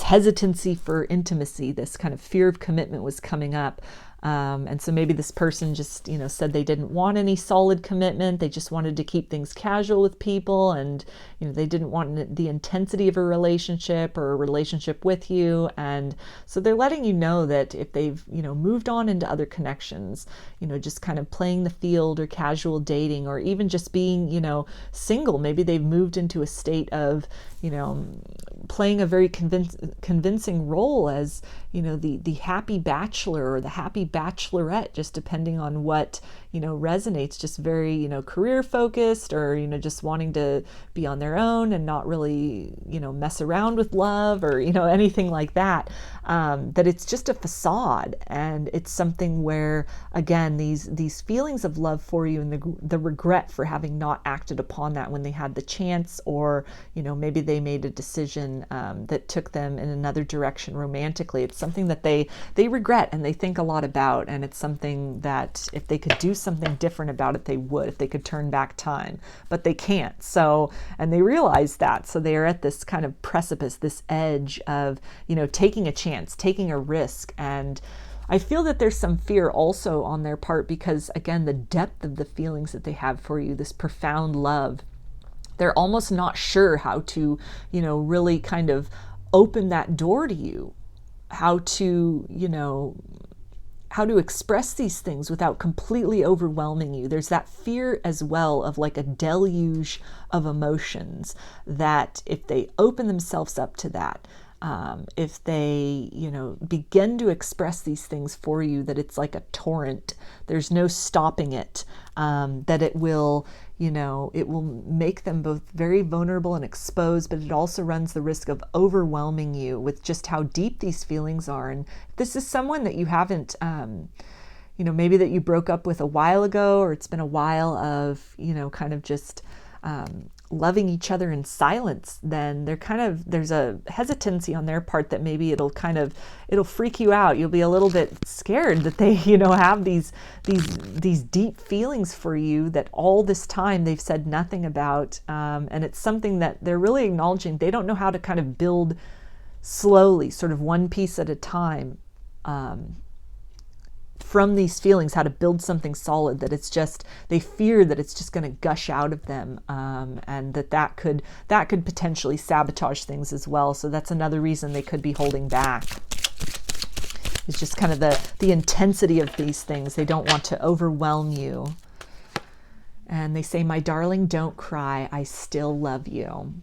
hesitancy for intimacy, this kind of fear of commitment was coming up. And so maybe this person just, said they didn't want any solid commitment. They just wanted to keep things casual with people. And, they didn't want the intensity of a relationship or a relationship with you. And so they're letting you know that if they've, moved on into other connections, just kind of playing the field or casual dating, or even just being, single, maybe they've moved into a state of, playing a very convincing role as, the happy bachelor or the happy bachelorette, just depending on what, resonates, just very, career focused, or, just wanting to be on their own and not really, mess around with love or, anything like that. That it's just a facade, and it's something where, again, these feelings of love for you and the regret for having not acted upon that when they had the chance, or, maybe they made a decision that took them in another direction romantically. It's something that they regret and they think a lot about, and it's something that if they could do something different about it, they would, if they could turn back time, but they can't. So, and they realize that, so they are at this kind of precipice, this edge of, taking a chance, taking a risk. And I feel that there's some fear also on their part, because again, the depth of the feelings that they have for you, this profound love, they're almost not sure how to, really kind of open that door to you, how to express these things without completely overwhelming you. There's that fear as well of like a deluge of emotions, that if they open themselves up to that, if they, begin to express these things for you, that it's like a torrent, there's no stopping it, that it will, it will make them both very vulnerable and exposed, but it also runs the risk of overwhelming you with just how deep these feelings are. And if this is someone that you haven't, maybe that you broke up with a while ago, or it's been a while of, kind of just, loving each other in silence, then there's a hesitancy on their part that maybe it'll freak you out. You'll be a little bit scared that they, have these deep feelings for you that all this time they've said nothing about. And it's something that they're really acknowledging. They don't know how to kind of build slowly, sort of one piece at a time, from these feelings, how to build something solid, that it's just, they fear that it's just going to gush out of them, and that could potentially sabotage things as well. So that's another reason they could be holding back. It's just kind of the intensity of these things. They don't want to overwhelm you. And they say, "My darling, don't cry. I still love you."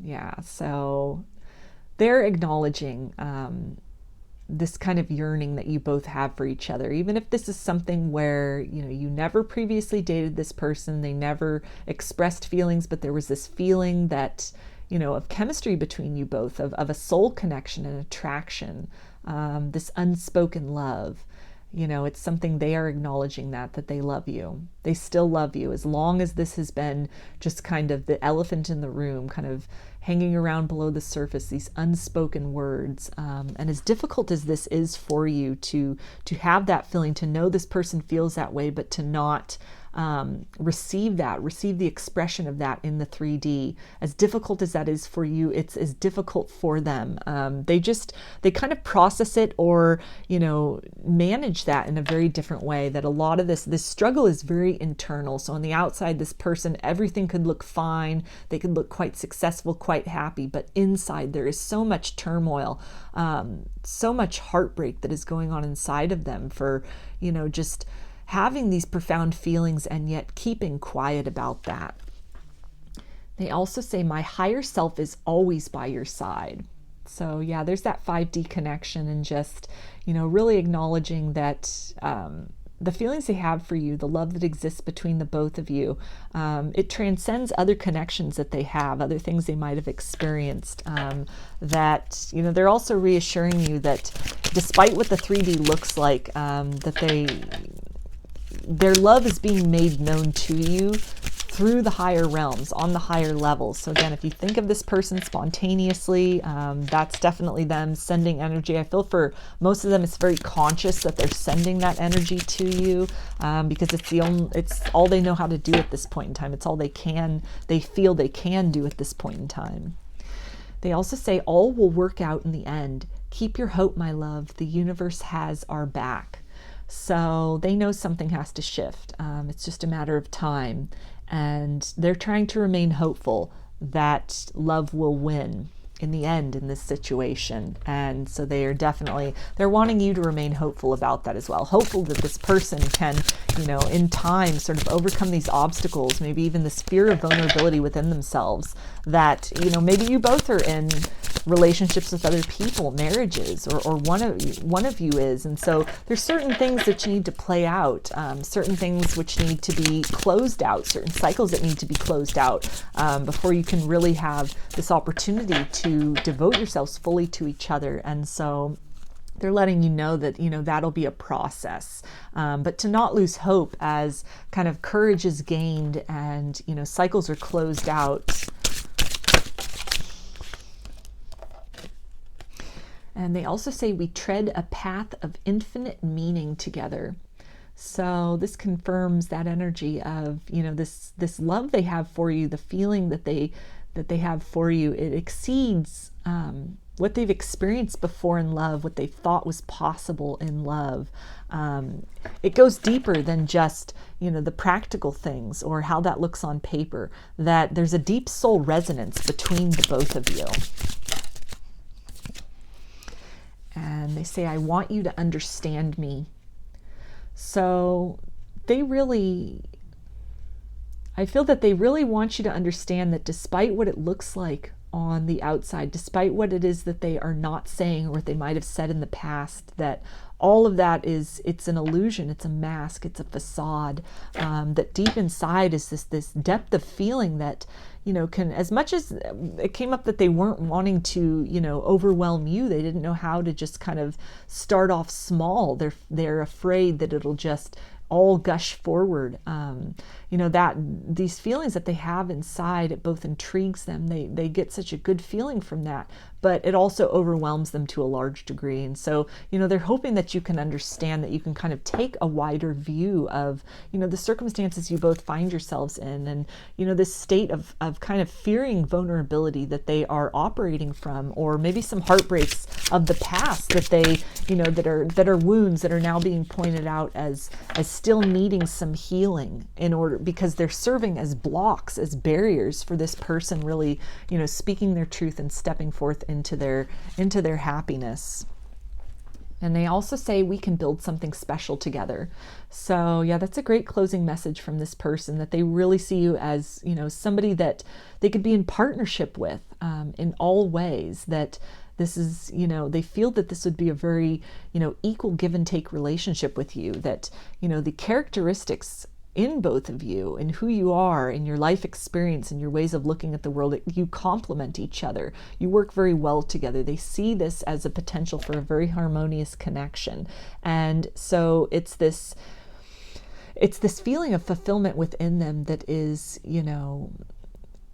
Yeah, so they're acknowledging this kind of yearning that you both have for each other. Even if this is something where, you never previously dated this person, they never expressed feelings, but there was this feeling that, of chemistry between you both, of a soul connection and attraction, this unspoken love. It's something they are acknowledging that they love you. They still love you, as long as this has been just kind of the elephant in the room, kind of hanging around below the surface, these unspoken words. And as difficult as this is for you to have that feeling, to know this person feels that way, but to not receive the expression of that in the 3D, as difficult as that is for you, it's as difficult for them. They kind of process it, or, manage that in a very different way. That a lot of this struggle is very internal. So on the outside, this person, everything could look fine. They could look quite successful, quite happy, but inside there is so much turmoil, so much heartbreak that is going on inside of them for, just having these profound feelings and yet keeping quiet about that. They also say, "My higher self is always by your side." So yeah, there's that 5D connection, and just, really acknowledging that the feelings they have for you, the love that exists between the both of you, it transcends other connections that they have, other things they might have experienced, that, they're also reassuring you that despite what the 3D looks like, that their love is being made known to you through the higher realms, on the higher levels. So again, if you think of this person spontaneously, that's definitely them sending energy. I feel for most of them, it's very conscious that they're sending that energy to you, because it's all they know how to do at this point in time. It's all they feel they can do at this point in time. They also say, all will work out in the end. Keep your hope, my love. The universe has our back. So they know something has to shift. It's just a matter of time. And they're trying to remain hopeful that love will win in the end in this situation. And so they're wanting you to remain hopeful about that as well. Hopeful that this person can, in time sort of overcome these obstacles, maybe even this fear of vulnerability within themselves, that, maybe you both are in relationships with other people, marriages, or one of you is. And so there's certain things that you need to play out, certain things which need to be closed out, certain cycles that need to be closed out, before you can really have this opportunity to devote yourselves fully to each other. And so they're letting you know that, that'll be a process, but to not lose hope as kind of courage is gained and, cycles are closed out. And they also say we tread a path of infinite meaning together. So this confirms that energy of, this love they have for you, the feeling that they have for you. It exceeds what they've experienced before in love, what they thought was possible in love. It goes deeper than just, the practical things or how that looks on paper, that there's a deep soul resonance between the both of you. And they say, I want you to understand me. So I feel that they really want you to understand that despite what it looks like on the outside, despite what it is that they are not saying or what they might have said in the past, that all of that it's an illusion, it's a mask, it's a facade, that deep inside is this depth of feeling that, can, as much as it came up that they weren't wanting to, overwhelm you, they didn't know how to just kind of start off small. They're afraid that it'll just all gush forward. That these feelings that they have inside, it both intrigues them. They get such a good feeling from that, but it also overwhelms them to a large degree. And so, they're hoping that you can understand, that you can kind of take a wider view of, the circumstances you both find yourselves in, and, this state of kind of fearing vulnerability that they are operating from, or maybe some heartbreaks of the past that they, that are wounds that are now being pointed out as still needing some healing, in order, because they're serving as blocks, as barriers for this person really, speaking their truth and stepping forth into their happiness. And they also say we can build something special together. So yeah, that's a great closing message from this person, that they really see you as, somebody that they could be in partnership with, in all ways, that this is, they feel that this would be a very, equal give and take relationship with you, that, the characteristics in both of you and who you are in your life experience and your ways of looking at the world, you complement each other. You work very well together. They see this as a potential for a very harmonious connection. And so it's this feeling of fulfillment within them that is,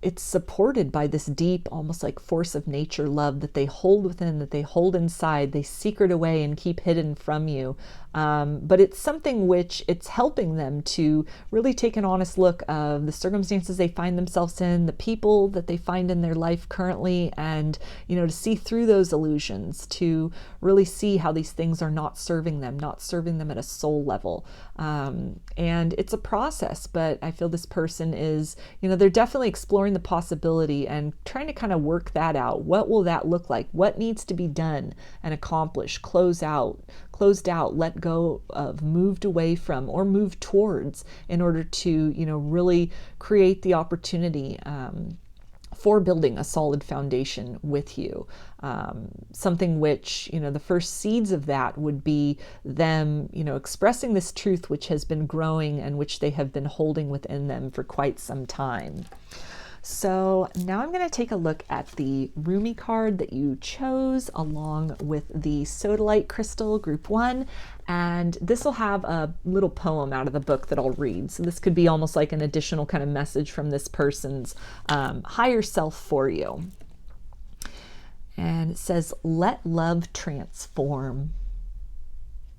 it's supported by this deep, almost like force of nature love that they hold within, that they hold inside, they secret away and keep hidden from you. But it's something which it's helping them to really take an honest look of the circumstances they find themselves in, the people that they find in their life currently, and, to see through those illusions, to really see how these things are not serving them at a soul level. And it's a process, but I feel this person is, they're definitely exploring the possibility and trying to kind of work that out. What will that look like? What needs to be done and accomplished, closed out, let go of, moved away from, or moved towards, in order to, really create the opportunity for building a solid foundation with you. Something which, the first seeds of that would be them, expressing this truth which has been growing and which they have been holding within them for quite some time. So now I'm going to take a look at the Rumi card that you chose along with the Sodalite crystal group 1, and this will have a little poem out of the book that I'll read. So this could be almost like an additional kind of message from this person's higher self for you. And it says, let love transform.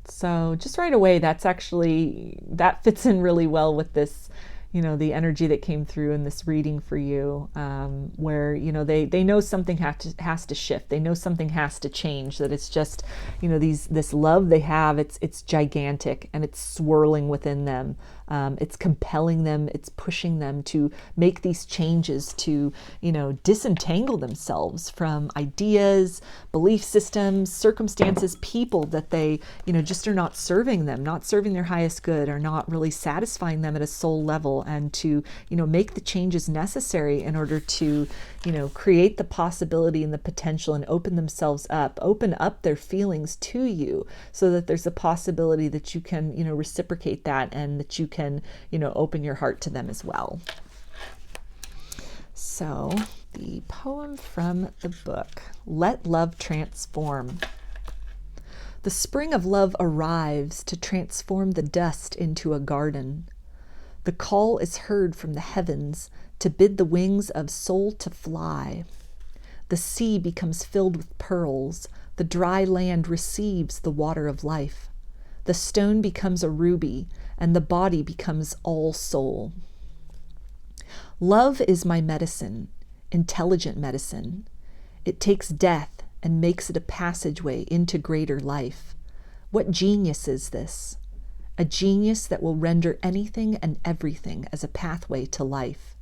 So just right away, that fits in really well with this, the energy that came through in this reading for you, where, they know something has to shift. They know something has to change, that it's just, this love they have, it's gigantic and it's swirling within them. It's compelling them, it's pushing them to make these changes, to, disentangle themselves from ideas, belief systems, circumstances, people that they, just are not serving them, not serving their highest good, or not really satisfying them at a soul level, and to, make the changes necessary in order to, create the possibility and the potential and open themselves up, open up their feelings to you, so that there's a possibility that you can, reciprocate that, and that you can, open your heart to them as well. So the poem from the book, Let Love Transform. The spring of love arrives to transform the dust into a garden. The call is heard from the heavens to bid the wings of soul to fly. The sea becomes filled with pearls. The dry land receives the water of life. The stone becomes a ruby, and the body becomes all soul. Love is my medicine, intelligent medicine. It takes death and makes it a passageway into greater life. What genius is this? A genius that will render anything and everything as a pathway to life.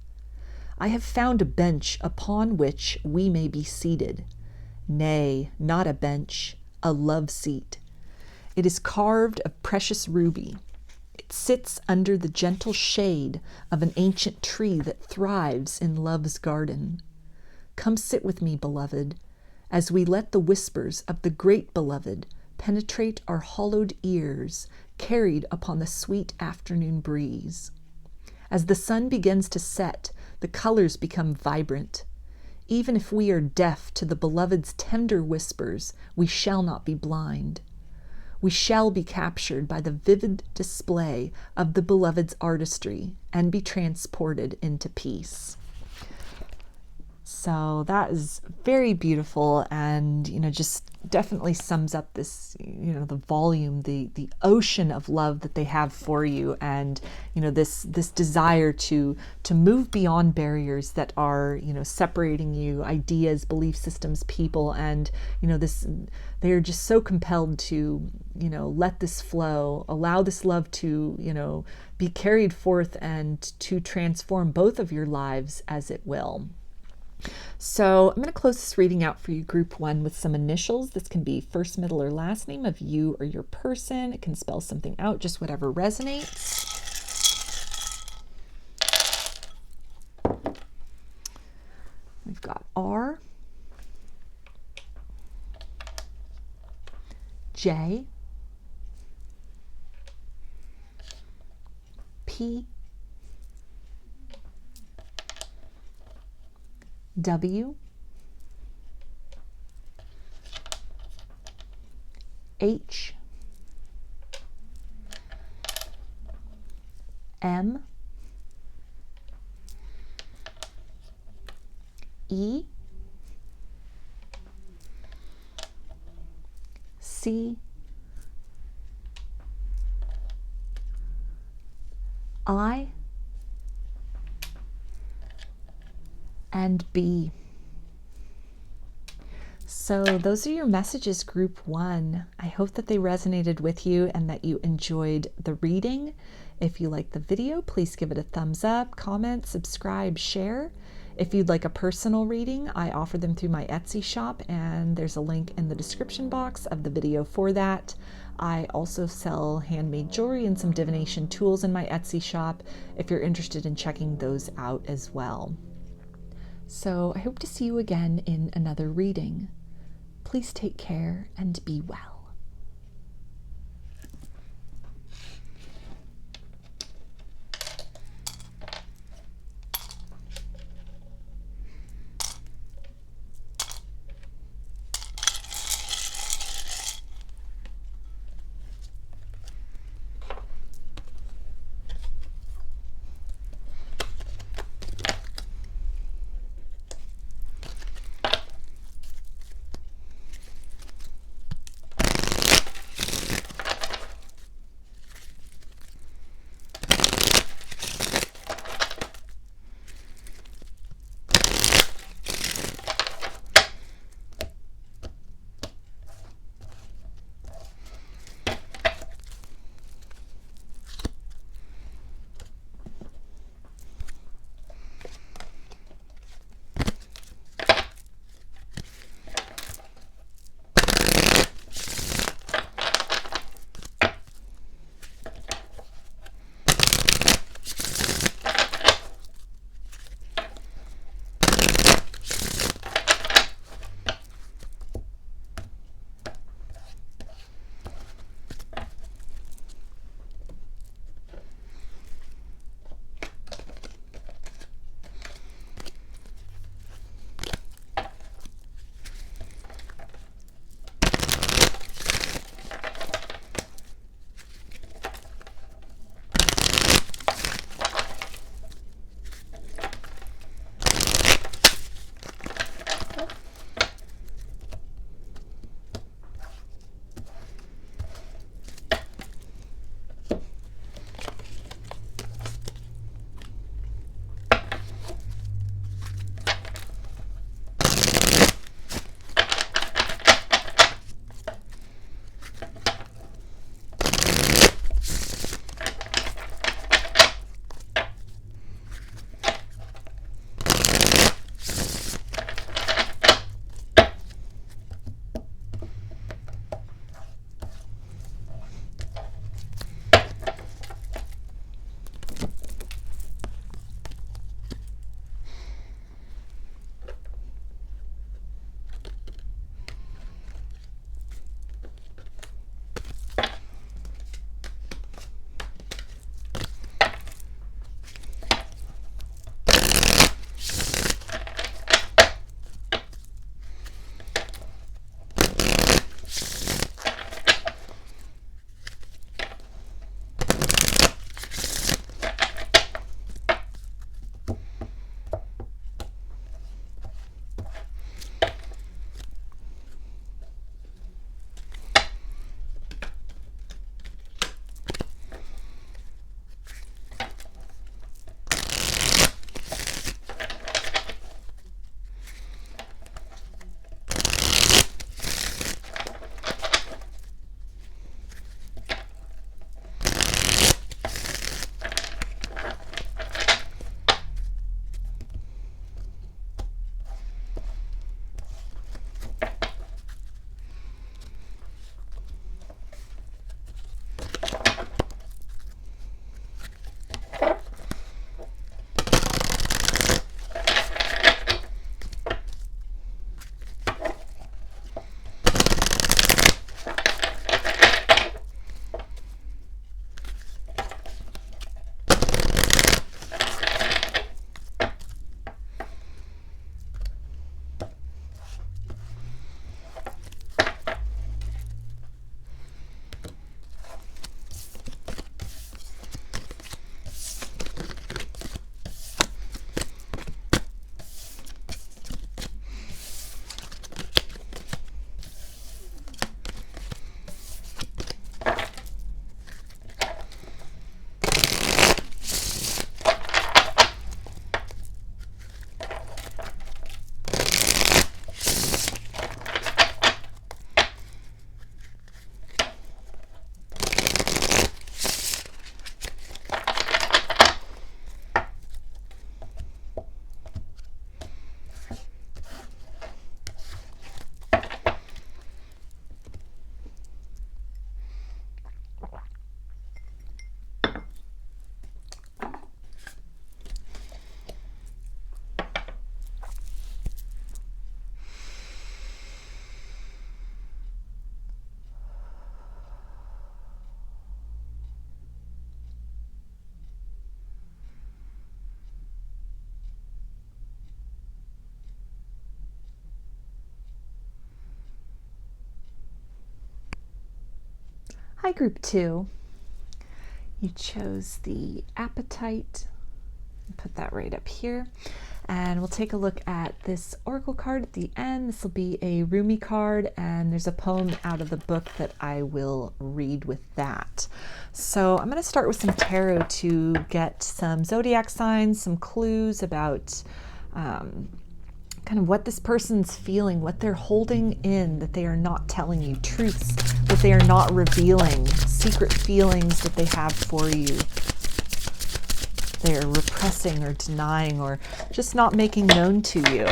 I have found a bench upon which we may be seated. Nay, not a bench, a love seat. It is carved of precious ruby. It sits under the gentle shade of an ancient tree that thrives in love's garden. Come sit with me, beloved, as we let the whispers of the great beloved penetrate our hollowed ears, carried upon the sweet afternoon breeze. As the sun begins to set, the colors become vibrant. Even if we are deaf to the beloved's tender whispers, we shall not be blind. We shall be captured by the vivid display of the beloved's artistry and be transported into peace. So that is very beautiful, and just definitely sums up this, the volume, the ocean of love that they have for you, and this desire to move beyond barriers that are separating you, ideas, belief systems, people, and they are just so compelled to let this flow, allow this love to be carried forth and to transform both of your lives as it will. So I'm going to close this reading out for you, group 1, with some initials. This can be first, middle, or last name of you or your person. It can spell something out, just whatever resonates. We've got R, J, P, W, H, M, E, C, I, and B. So those are your messages, group 1. I hope that they resonated with you and that you enjoyed the reading. If you liked the video, please give it a thumbs up, comment, subscribe, share. If you'd like a personal reading, I offer them through my Etsy shop, and there's a link in the description box of the video for that. I also sell handmade jewelry and some divination tools in my Etsy shop if you're interested in checking those out as well. So I hope to see you again in another reading. Please take care and be well. Hi, group 2. You chose the Apatite. Put that right up here. And we'll take a look at this oracle card at the end. This will be a Rumi card, and there's a poem out of the book that I will read with that. So I'm going to start with some tarot to get some zodiac signs, some clues about kind of what this person's feeling, what they're holding in that they are not telling you, truths that they are not revealing, secret feelings that they have for you. They're repressing or denying or just not making known to you.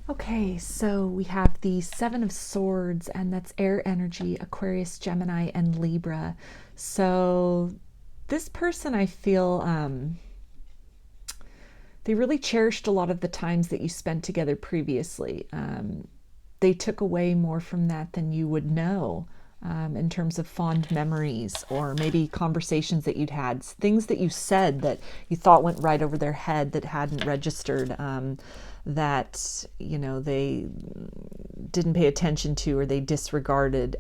Okay, so we have the Seven of Swords, and that's air energy, Aquarius, Gemini, and Libra. So this person, I feel, they really cherished a lot of the times that you spent together previously. They took away more from that than you would know. In terms of fond memories or maybe conversations that you'd had, things that you said that you thought went right over their head that hadn't registered, that, you know, they didn't pay attention to or they disregarded.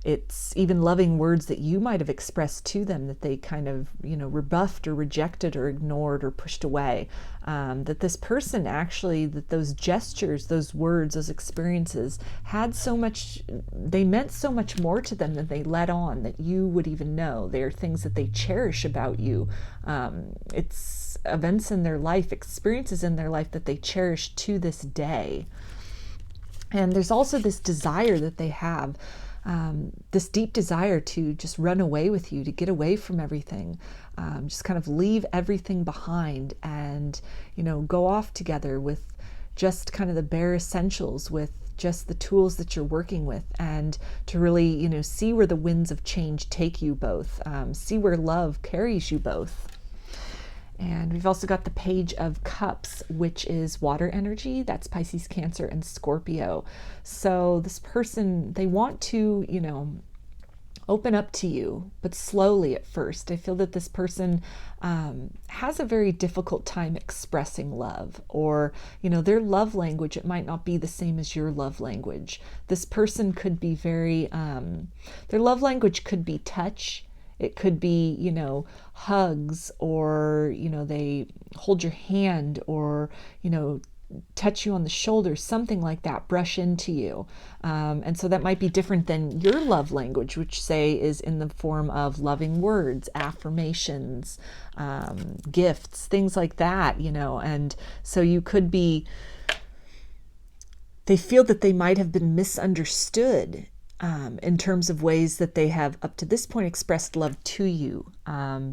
It's even loving words that you might have expressed to them that they kind of, you know, rebuffed or rejected or ignored or pushed away. That this person actually, that those gestures, those words, those experiences had so much, they meant so much more to them than they let on that you would even know. They are things that they cherish about you. It's events in their life, experiences in their life that they cherish to this day. And there's also this desire that they have, this deep desire to just run away with you, to get away from everything, just kind of leave everything behind and, you know, go off together with just kind of the bare essentials, with just the tools that you're working with, and to really, you know, see where the winds of change take you both, see where love carries you both. And we've also got the Page of Cups, which is water energy. That's Pisces, Cancer, and Scorpio. So this person, they want to, you know, open up to you, but slowly at first. I feel that this person has a very difficult time expressing love, or, you know, their love language, it might not be the same as your love language. This person could be very, their love language could be touch. It could be, you know, hugs, or, you know, they hold your hand, or, you know, touch you on the shoulder, something like that, brush into you. And so that might be different than your love language, which, say, is in the form of loving words, affirmations, gifts, things like that, you know. And so you could be, they feel that they might have been misunderstood in terms of ways that they have up to this point expressed love to you,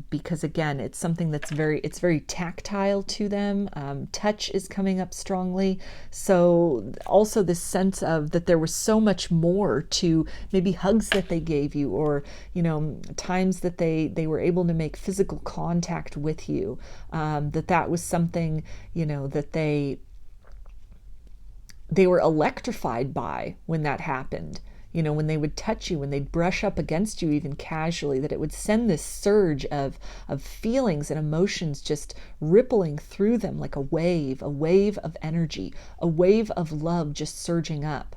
because again, it's something that's it's very tactile to them. Touch is coming up strongly. So also this sense of that there was so much more to maybe hugs that they gave you, or, you know, times that they were able to make physical contact with you, that was something, you know, that they they were electrified by when that happened. When they would touch you, when they'd brush up against you even casually, that it would send this surge of feelings and emotions just rippling through them like a wave of energy, a wave of love just surging up.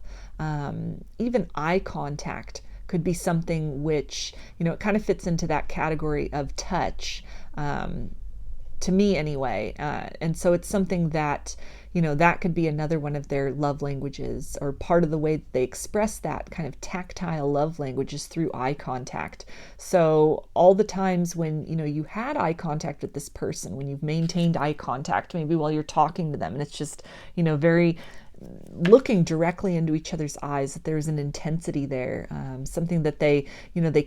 Even eye contact could be something which, it kind of fits into that category of touch, to me anyway. And so it's something that, that could be another one of their love languages, or part of the way that they express that kind of tactile love language is through eye contact. So all the times when, you had eye contact with this person, when you've maintained eye contact, maybe while you're talking to them, and it's just, very looking directly into each other's eyes, that there's an intensity there, something that they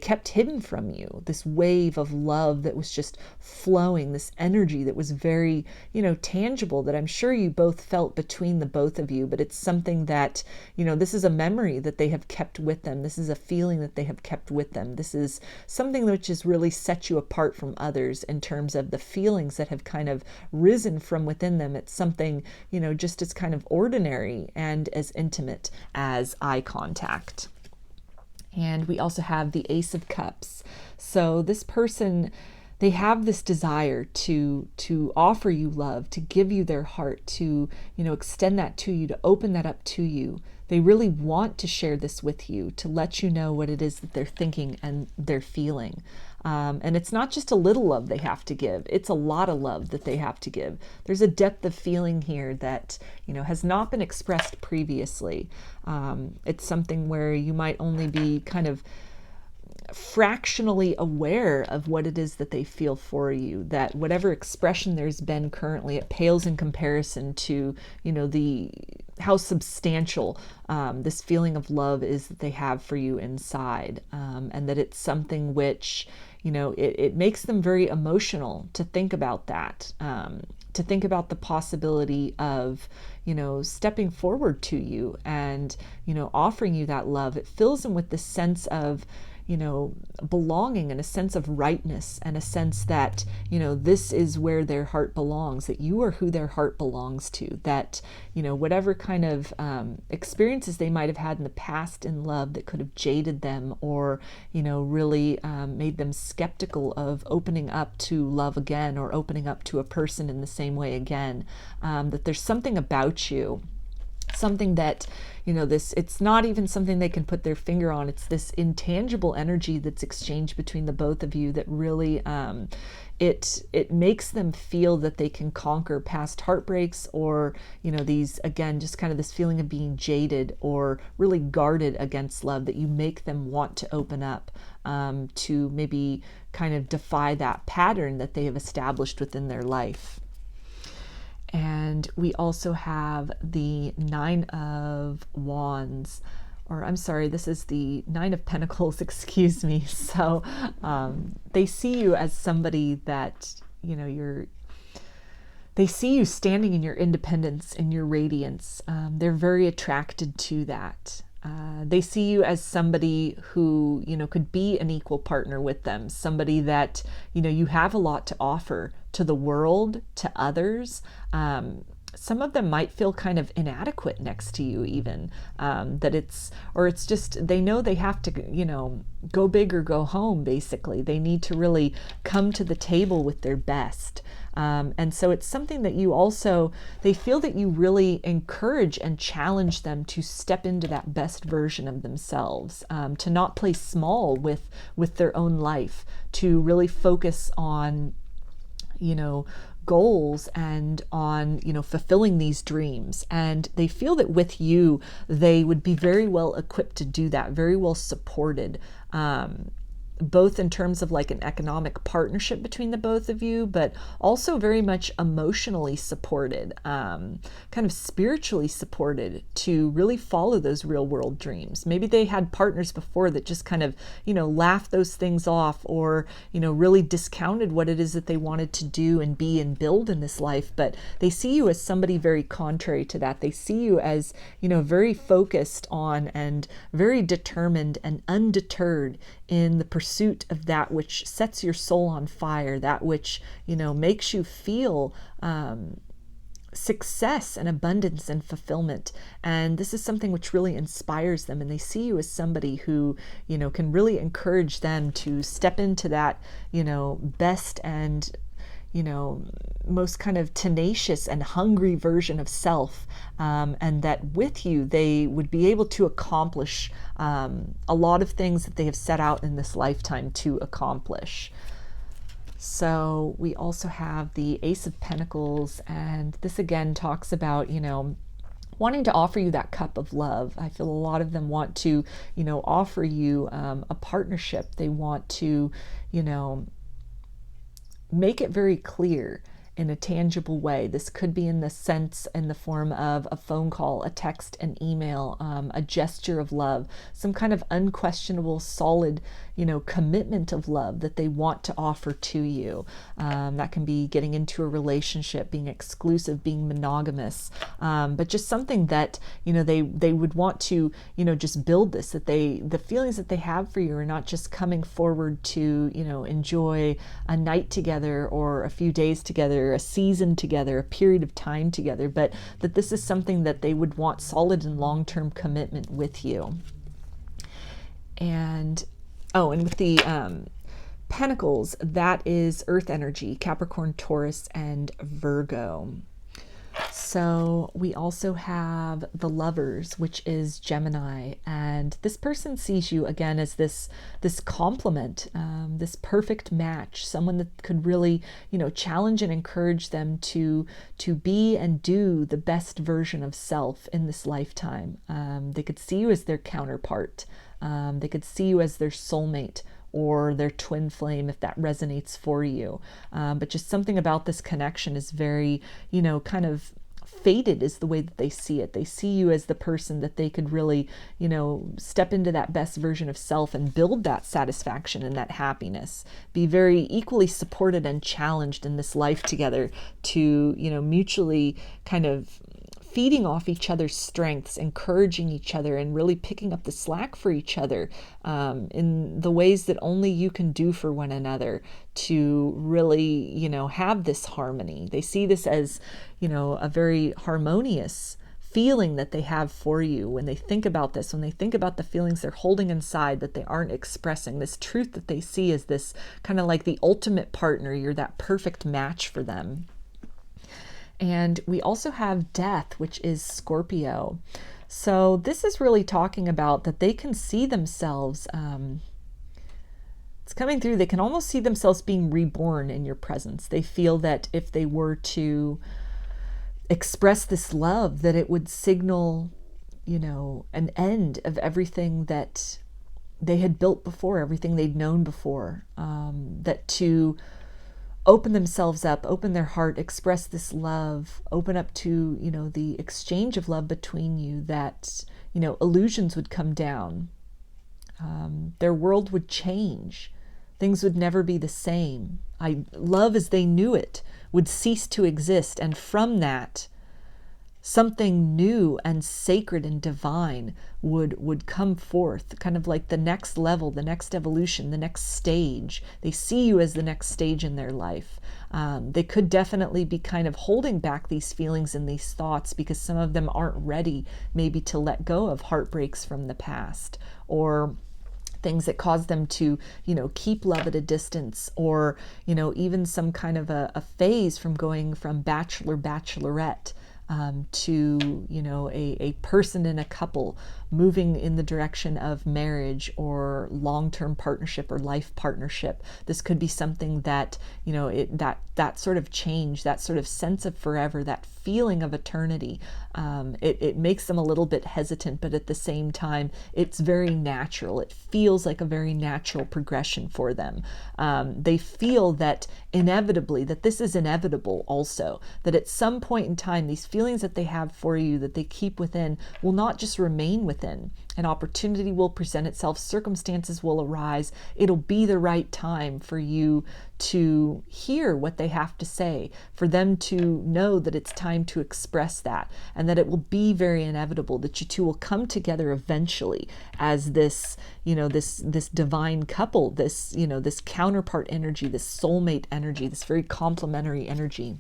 kept hidden from you, this wave of love that was just flowing, this energy that was very, tangible, that I'm sure you both felt between the both of you. But it's something that, this is a memory that they have kept with them. This is a feeling that they have kept with them. This is something which has really set you apart from others in terms of the feelings that have kind of risen from within them. It's something, just as kind of ordinary and as intimate as eye contact. And we also have the Ace of Cups. So this person, they have this desire to offer you love, to give you their heart, to, extend that to you, to open that up to you. They really want to share this with you, to let you know what it is that they're thinking and they're feeling. And it's not just a little love they have to give. It's a lot of love that they have to give. There's a depth of feeling here that, has not been expressed previously. It's something where you might only be kind of fractionally aware of what it is that they feel for you, that whatever expression there's been currently, it pales in comparison to, how substantial this feeling of love is that they have for you inside, and that it's something which, it makes them very emotional to think about that, to think about the possibility of, stepping forward to you and, offering you that love. It fills them with this sense of, belonging, and a sense of rightness, and a sense that, this is where their heart belongs, that you are who their heart belongs to, that, whatever kind of experiences they might have had in the past in love that could have jaded them, or, really made them skeptical of opening up to love again, or opening up to a person in the same way again, that there's something about you, something that, it's not even something they can put their finger on. It's this intangible energy that's exchanged between the both of you that really, it makes them feel that they can conquer past heartbreaks, or, these, again, just kind of this feeling of being jaded or really guarded against love, that you make them want to open up, to maybe kind of defy that pattern that they have established within their life. And we also have the Nine of Wands, or I'm sorry, this is the Nine of Pentacles, excuse me. So they see you as somebody that, they see you standing in your independence, in your radiance. They're very attracted to that. They see you as somebody who, could be an equal partner with them, somebody that, you have a lot to offer to the world, to others. Some of them might feel kind of inadequate next to you even, that it's just, they know they have to, go big or go home, basically. They need to really come to the table with their best. And so it's something that you also, they feel that you really encourage and challenge them to step into that best version of themselves, to not play small with their own life, to really focus on, goals and on, fulfilling these dreams. And they feel that with you, they would be very well equipped to do that, very well supported, both in terms of like an economic partnership between the both of you, but also very much emotionally supported, kind of spiritually supported to really follow those real world dreams. Maybe they had partners before that just kind of, laughed those things off, or, really discounted what it is that they wanted to do and be and build in this life. But they see you as somebody very contrary to that. They see you as, very focused on and very determined and undeterred in the pursuit of that which sets your soul on fire, that which, makes you feel success and abundance and fulfillment. And this is something which really inspires them. And they see you as somebody who, can really encourage them to step into that, best and, most kind of tenacious and hungry version of self. And that with you, they would be able to accomplish a lot of things that they have set out in this lifetime to accomplish. So we also have the Ace of Pentacles, and this again talks about, wanting to offer you that cup of love. I feel a lot of them want to, offer you a partnership. They want to, make it very clear in a tangible way. This could be in the form of a phone call, a text, an email, a gesture of love, some kind of unquestionable, solid, commitment of love that they want to offer to you. That can be getting into a relationship, being exclusive, being monogamous, but just something that, they would want to, just build this, that the feelings that they have for you are not just coming forward to, enjoy a night together or a few days together, a season together, a period of time together, but that this is something that they would want solid and long-term commitment with you. And with the Pentacles, that is Earth energy, Capricorn, Taurus, and Virgo. So we also have the Lovers, which is Gemini, and this person sees you again as this complement, this perfect match, someone that could really, challenge and encourage them to be and do the best version of self in this lifetime. They could see you as their counterpart. They could see you as their soulmate or their twin flame, if that resonates for you. But just something about this connection is very, kind of fated is the way that they see it. They see you as the person that they could really, step into that best version of self and build that satisfaction and that happiness. Be very equally supported and challenged in this life together to, mutually kind of feeding off each other's strengths, encouraging each other, and really picking up the slack for each other in the ways that only you can do for one another to really, have this harmony. They see this as, a very harmonious feeling that they have for you when they think about this, when they think about the feelings they're holding inside that they aren't expressing, this truth that they see as this kind of like the ultimate partner. You're that perfect match for them. And we also have Death, which is Scorpio. So this is really talking about that they can see themselves, it's coming through, they can almost see themselves being reborn in your presence. They feel that if they were to express this love, that it would signal, an end of everything that they had built before, everything they'd known before, that to open themselves up, open their heart, express this love, open up to, the exchange of love between you, that, illusions would come down. Their world would change. Things would never be the same. Love as they knew it would cease to exist. And from that, something new and sacred and divine would come forth, kind of like the next level, the next evolution, the next stage. They see you as the next stage in their life. They could definitely be kind of holding back these feelings and these thoughts because some of them aren't ready maybe to let go of heartbreaks from the past, or things that cause them to, keep love at a distance, or, even some kind of a phase from going from bachelorette to, a person in a couple moving in the direction of marriage or long-term partnership or life partnership. This could be something that, that sort of change, that sort of sense of forever, that feeling of eternity, it makes them a little bit hesitant, but at the same time, it's very natural. It feels like a very natural progression for them. They feel that inevitably, that this is inevitable also, that at some point in time, these feelings that they have for you, that they keep within, will not just remain within. An opportunity will present itself, circumstances will arise, it'll be the right time for you to hear what they have to say, for them to know that it's time to express that, and that it will be very inevitable, that you two will come together eventually as this, this divine couple, this, this counterpart energy, this soulmate energy, this very complementary energy.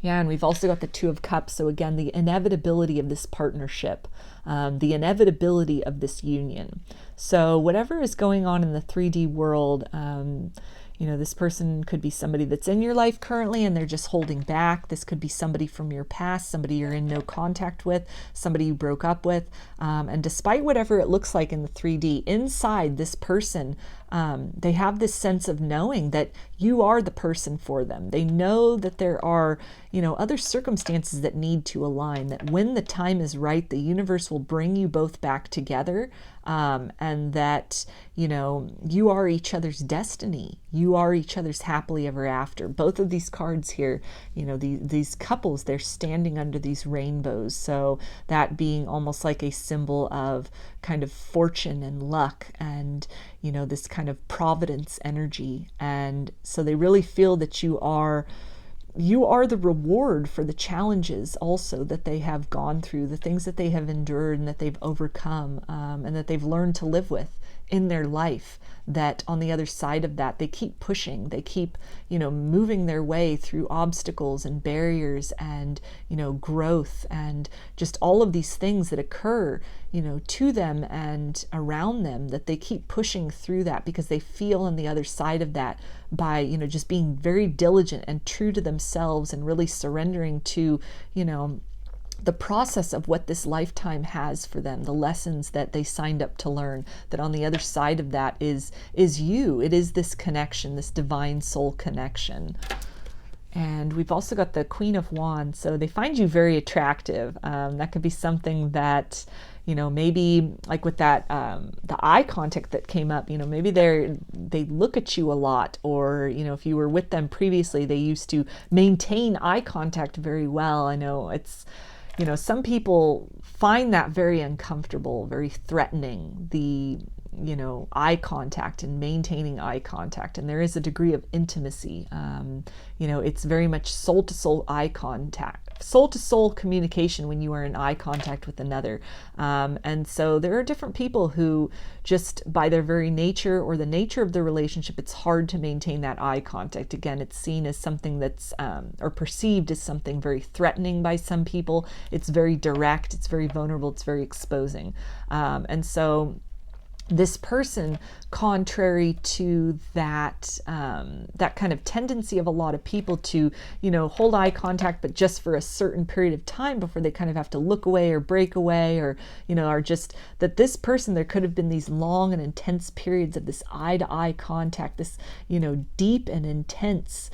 Yeah, and we've also got the Two of Cups. So again, the inevitability of this partnership, the inevitability of this union. So whatever is going on in the 3D world, this person could be somebody that's in your life currently and they're just holding back. This could be somebody from your past, somebody you're in no contact with, somebody you broke up with. And despite whatever it looks like in the 3D, inside this person, they have this sense of knowing that you are the person for them. They know that there are, other circumstances that need to align, that when the time is right, the universe will bring you both back together. And that, you are each other's destiny. You are each other's happily ever after. Both of these cards here, these couples, they're standing under these rainbows. So that being almost like a symbol of kind of fortune and luck and, this kind of providence energy. And so they really feel that you are the reward for the challenges also that they have gone through, the things that they have endured and that they've overcome, and that they've learned to live with in their life. That on the other side of that, they keep pushing, they keep, moving their way through obstacles and barriers and, growth and just all of these things that occur, to them and around them, that they keep pushing through that because they feel on the other side of that by, just being very diligent and true to themselves and really surrendering to, the process of what this lifetime has for them, the lessons that they signed up to learn, that on the other side of that is you. It is this connection, this divine soul connection. And we've also got the Queen of Wands. So they find you very attractive. That could be something that, maybe like with that, the eye contact that came up, maybe they look at you a lot, or, if you were with them previously, they used to maintain eye contact very well. I know it's, some people find that very uncomfortable, very threatening, the, eye contact and maintaining eye contact. And there is a degree of intimacy. It's very much soul to soul eye contact, soul to soul communication when you are in eye contact with another. And so there are different people who just by their very nature or the nature of the relationship, it's hard to maintain that eye contact. Again, it's seen as something that's, or perceived as something very threatening by some people. It's very direct, it's very vulnerable, it's very exposing. And so this person, contrary to that that kind of tendency of a lot of people to, hold eye contact, but just for a certain period of time before they kind of have to look away or break away, or, are just that this person, there could have been these long and intense periods of this eye-to-eye contact, this, deep and intense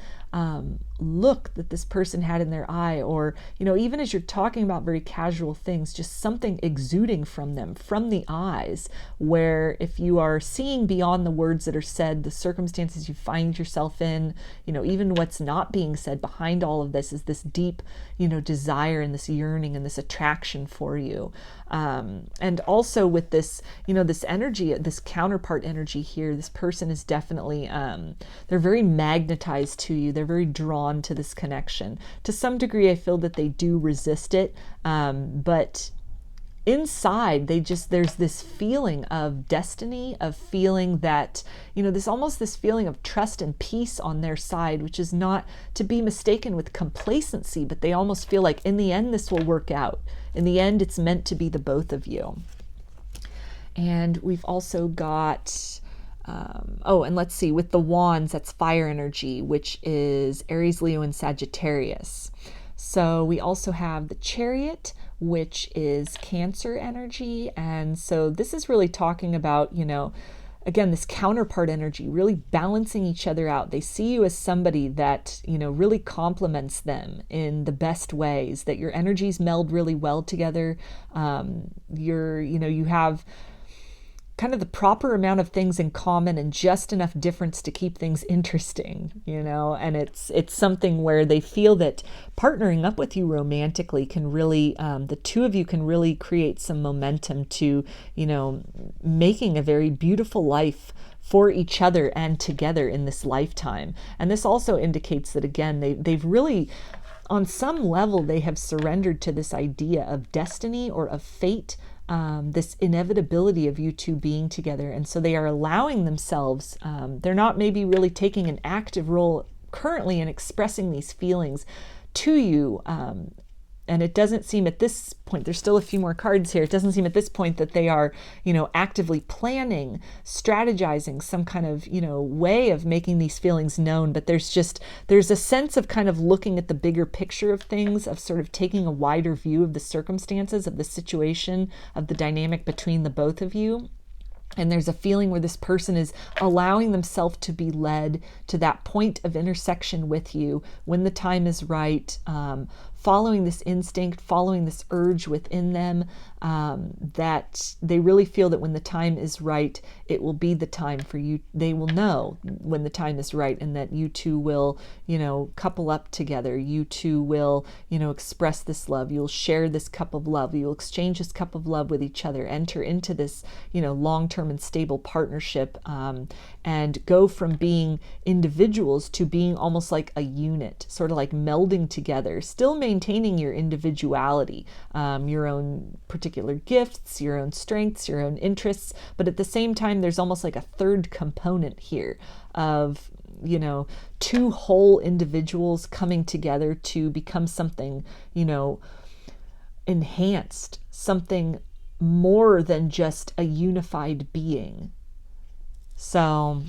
look that this person had in their eye, or, even as you're talking about very casual things, just something exuding from them, from the eyes, where if you are seeing beyond the words that are said, the circumstances you find yourself in, even what's not being said, behind all of this is this deep, desire and this yearning and this attraction for you. And also with this, this energy, this counterpart energy here, this person is definitely, they're very magnetized to you. They're very drawn to this connection. To some degree, I feel that they do resist it. But inside, there's this feeling of destiny, of feeling that, this feeling of trust and peace on their side, which is not to be mistaken with complacency, but they almost feel like in the end, this will work out. In the end, it's meant to be the both of you. And we've also got, and let's see, with the wands, that's fire energy, which is Aries, Leo, and Sagittarius. So we also have the Chariot, which is Cancer energy. And so this is really talking about, again, this counterpart energy, really balancing each other out. They see you as somebody that, really complements them in the best ways, that your energies meld really well together. You have kind of the proper amount of things in common and just enough difference to keep things interesting, and it's something where they feel that partnering up with you romantically can really, the two of you can really create some momentum to, making a very beautiful life for each other and together in this lifetime. And this also indicates that, again, they've really, on some level, they have surrendered to this idea of destiny or of fate, this inevitability of you two being together. And so they are allowing themselves, they're not maybe really taking an active role currently in expressing these feelings to you. And it doesn't seem at this point, there's still a few more cards here. It doesn't seem at this point that they are, actively planning, strategizing some kind of, way of making these feelings known. But there's a sense of kind of looking at the bigger picture of things, of sort of taking a wider view of the circumstances, of the situation, of the dynamic between the both of you. And there's a feeling where this person is allowing themselves to be led to that point of intersection with you when the time is right, following this instinct, following this urge within them, that they really feel that when the time is right, it will be the time for you. They will know when the time is right, and that you two will, couple up together. You two will, express this love. You'll share this cup of love. You'll exchange this cup of love with each other, enter into this, long-term and stable partnership, and go from being individuals to being almost like a unit, sort of like melding together, still maintaining your individuality, your own particular gifts, your own strengths, your own interests. But at the same time, there's almost like a third component here of, two whole individuals coming together to become something, enhanced, something more than just a unified being. So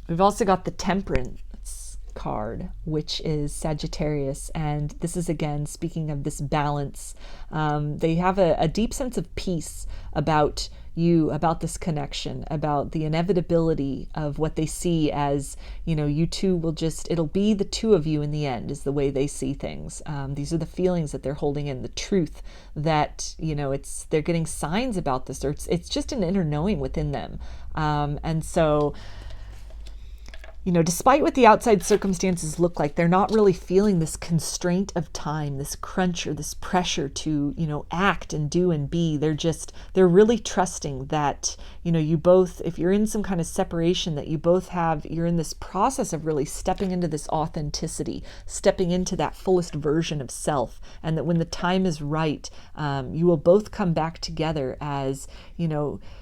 we've also got the Temperance card, which is Sagittarius, and this is again speaking of this balance. They have a deep sense of peace about you, about this connection, about the inevitability of what they see as, you two will it'll be the two of you in the end, is the way they see things. These are the feelings that they're holding in, the truth that, they're getting signs about this, or it's just an inner knowing within them. And so, despite what the outside circumstances look like, they're not really feeling this constraint of time, this crunch or this pressure to, act and do and be. They're really trusting that, you both, if you're in some kind of separation, that you're in this process of really stepping into this authenticity, stepping into that fullest version of self. And that when the time is right, you will both come back together as,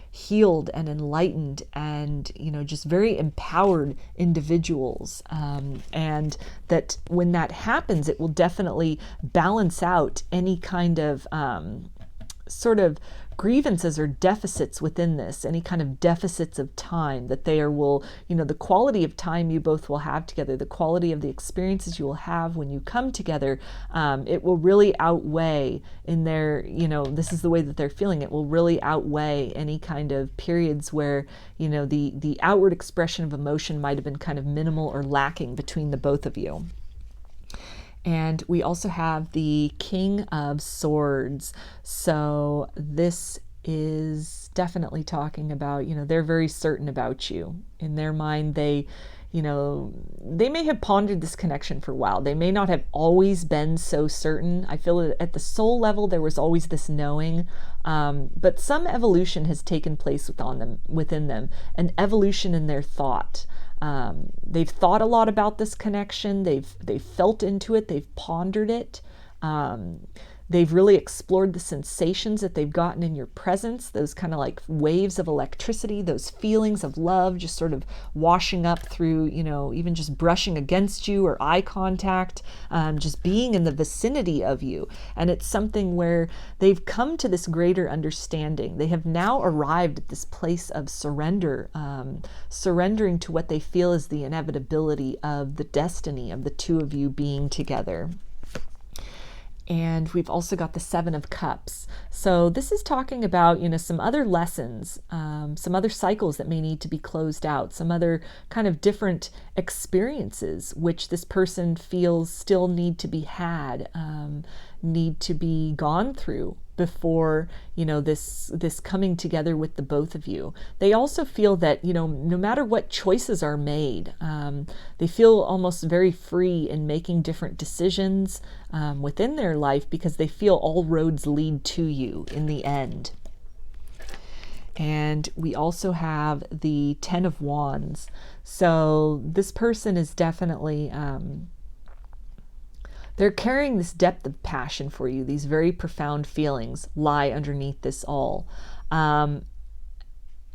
healed and enlightened and, just very empowered individuals. And that when that happens, it will definitely balance out any kind of sort of grievances or deficits within this, any kind of deficits of time, that the quality of time you both will have together, the quality of the experiences you will have when you come together, it will really outweigh in their, this is the way that they're feeling, it will really outweigh any kind of periods where, the outward expression of emotion might have been kind of minimal or lacking between the both of you. And we also have the King of Swords. So this is definitely talking about, they're very certain about you. In their mind, they may have pondered this connection for a while. They may not have always been so certain. I feel that at the soul level, there was always this knowing, but some evolution has taken place within them, an evolution in their thought. They've thought a lot about this connection. They've felt into it. They've pondered it. They've really explored the sensations that they've gotten in your presence, those kind of like waves of electricity, those feelings of love just sort of washing up through, even just brushing against you or eye contact, just being in the vicinity of you. And it's something where they've come to this greater understanding. They have now arrived at this place of surrender, surrendering to what they feel is the inevitability of the destiny of the two of you being together. And we've also got the Seven of Cups. So this is talking about, some other lessons, some other cycles that may need to be closed out, some other kind of different experiences which this person feels still need to be had, need to be gone through before, this coming together with the both of you. They also feel that, no matter what choices are made, they feel almost very free in making different decisions within their life, because they feel all roads lead to you in the end. And we also have the Ten of Wands. So this person is definitely they're carrying this depth of passion for you. These very profound feelings lie underneath this all.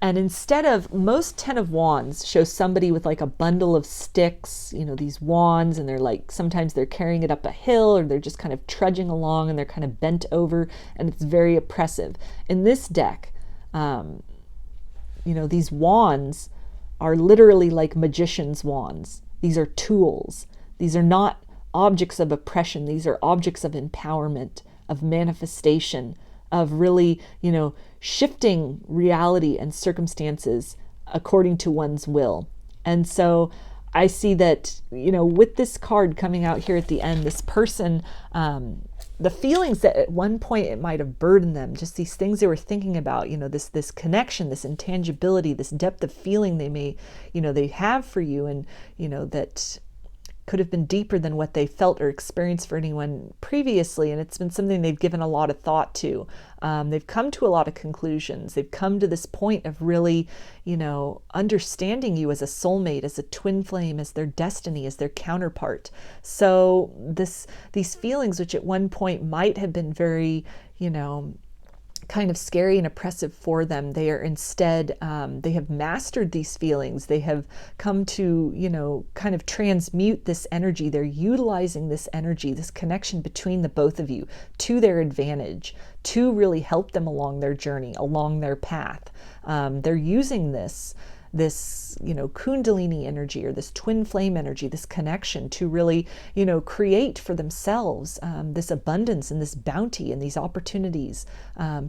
And instead of, most 10 of Wands show somebody with like a bundle of sticks, you know, these wands, and they're like, sometimes they're carrying it up a hill, or they're just kind of trudging along and they're kind of bent over, and it's very oppressive. In this deck, you know, these wands are literally like magician's wands. These are tools. These are not objects of oppression. These are objects of empowerment, of manifestation, of really, you know, shifting reality and circumstances according to one's will. And so I see that, you know, with this card coming out here at the end, this person, the feelings that at one point it might have burdened them, just these things they were thinking about, you know, this connection, this intangibility, this depth of feeling they may, you know, they have for you, and, you know, that could have been deeper than what they felt or experienced for anyone previously. And it's been something they've given a lot of thought to. They've come to a lot of conclusions. They've come to this point of really, you know, understanding you as a soulmate, as a twin flame, as their destiny, as their counterpart. So these feelings, which at one point might have been very, you know, kind of scary and oppressive for them, they are instead, they have mastered these feelings. They have come to, you know, kind of transmute this energy. They're utilizing this energy, this connection between the both of you to their advantage, to really help them along their journey, along their path. They're using this, you know, kundalini energy, or this twin flame energy, this connection to really, you know, create for themselves this abundance and this bounty and these opportunities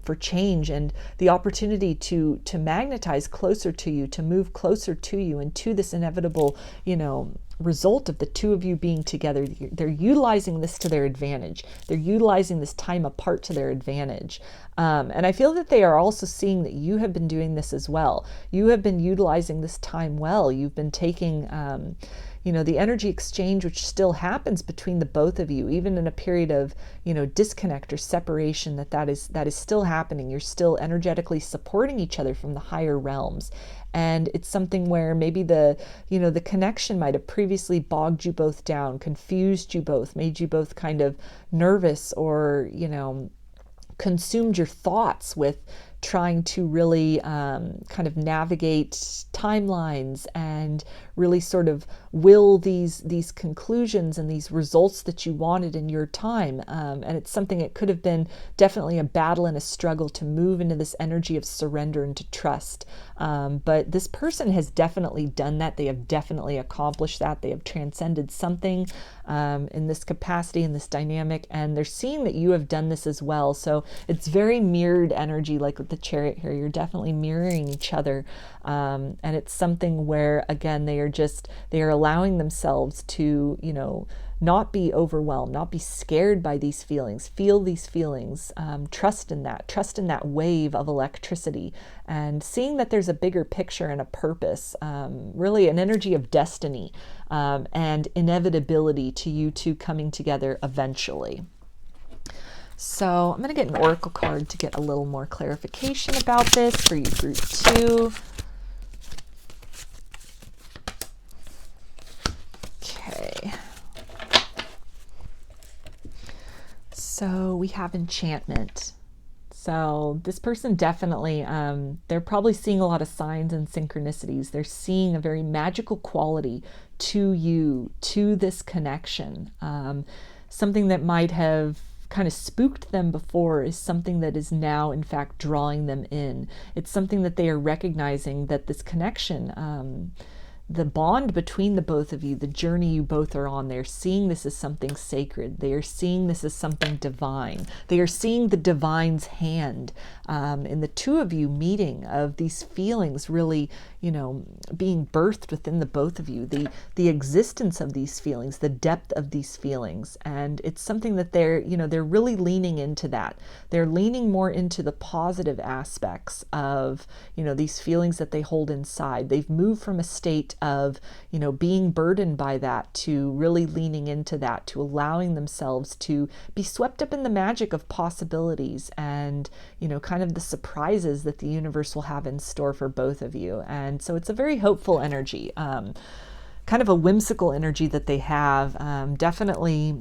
for change, and the opportunity to magnetize closer to you, to move closer to you, and to this inevitable, you know, result of the two of you being together. They're utilizing this to their advantage. They're utilizing this time apart to their advantage. And I feel that they are also seeing that you have been doing this as well. You have been utilizing this time well. You've been taking, you know, the energy exchange, which still happens between the both of you, even in a period of, you know, disconnect or separation, that is still happening. You're still energetically supporting each other from the higher realms. And it's something where maybe the, you know, the connection might have previously bogged you both down, confused you both, made you both kind of nervous, or, you know, consumed your thoughts with trying to really kind of navigate timelines and really sort of will these conclusions and these results that you wanted in your time. And it's something, it could have been definitely a battle and a struggle to move into this energy of surrender and to trust. But this person has definitely done that. They have definitely accomplished that. They have transcended something in this capacity, in this dynamic, and they're seeing that you have done this as well. So it's very mirrored energy, like with the Chariot here. You're definitely mirroring each other. And it's something where, again, they are allowing themselves to, you know, not be overwhelmed, not be scared by these feelings, feel these feelings, trust in that wave of electricity, and seeing that there's a bigger picture and a purpose, really an energy of destiny and inevitability to you two coming together eventually. So I'm going to get an oracle card to get a little more clarification about this for you, group 2. Okay. So we have enchantment. So this person definitely, they're probably seeing a lot of signs and synchronicities. They're seeing a very magical quality to you, to this connection. Something that might have kind of spooked them before is something that is now, in fact, drawing them in. It's something that they are recognizing, that this connection, the bond between the both of you, the journey you both are on, they're seeing this as something sacred. They are seeing this as something divine. They are seeing the divine's hand in the two of you meeting, of these feelings really, you know, being birthed within the both of you, the existence of these feelings, the depth of these feelings. And it's something that they're, you know, they're really leaning into that. They're leaning more into the positive aspects of, you know, these feelings that they hold inside. They've moved from a state of, you know, being burdened by that to really leaning into that, to allowing themselves to be swept up in the magic of possibilities and, you know, kind of the surprises that the universe will have in store for both of you. And so it's a very hopeful energy, kind of a whimsical energy that they have. Definitely,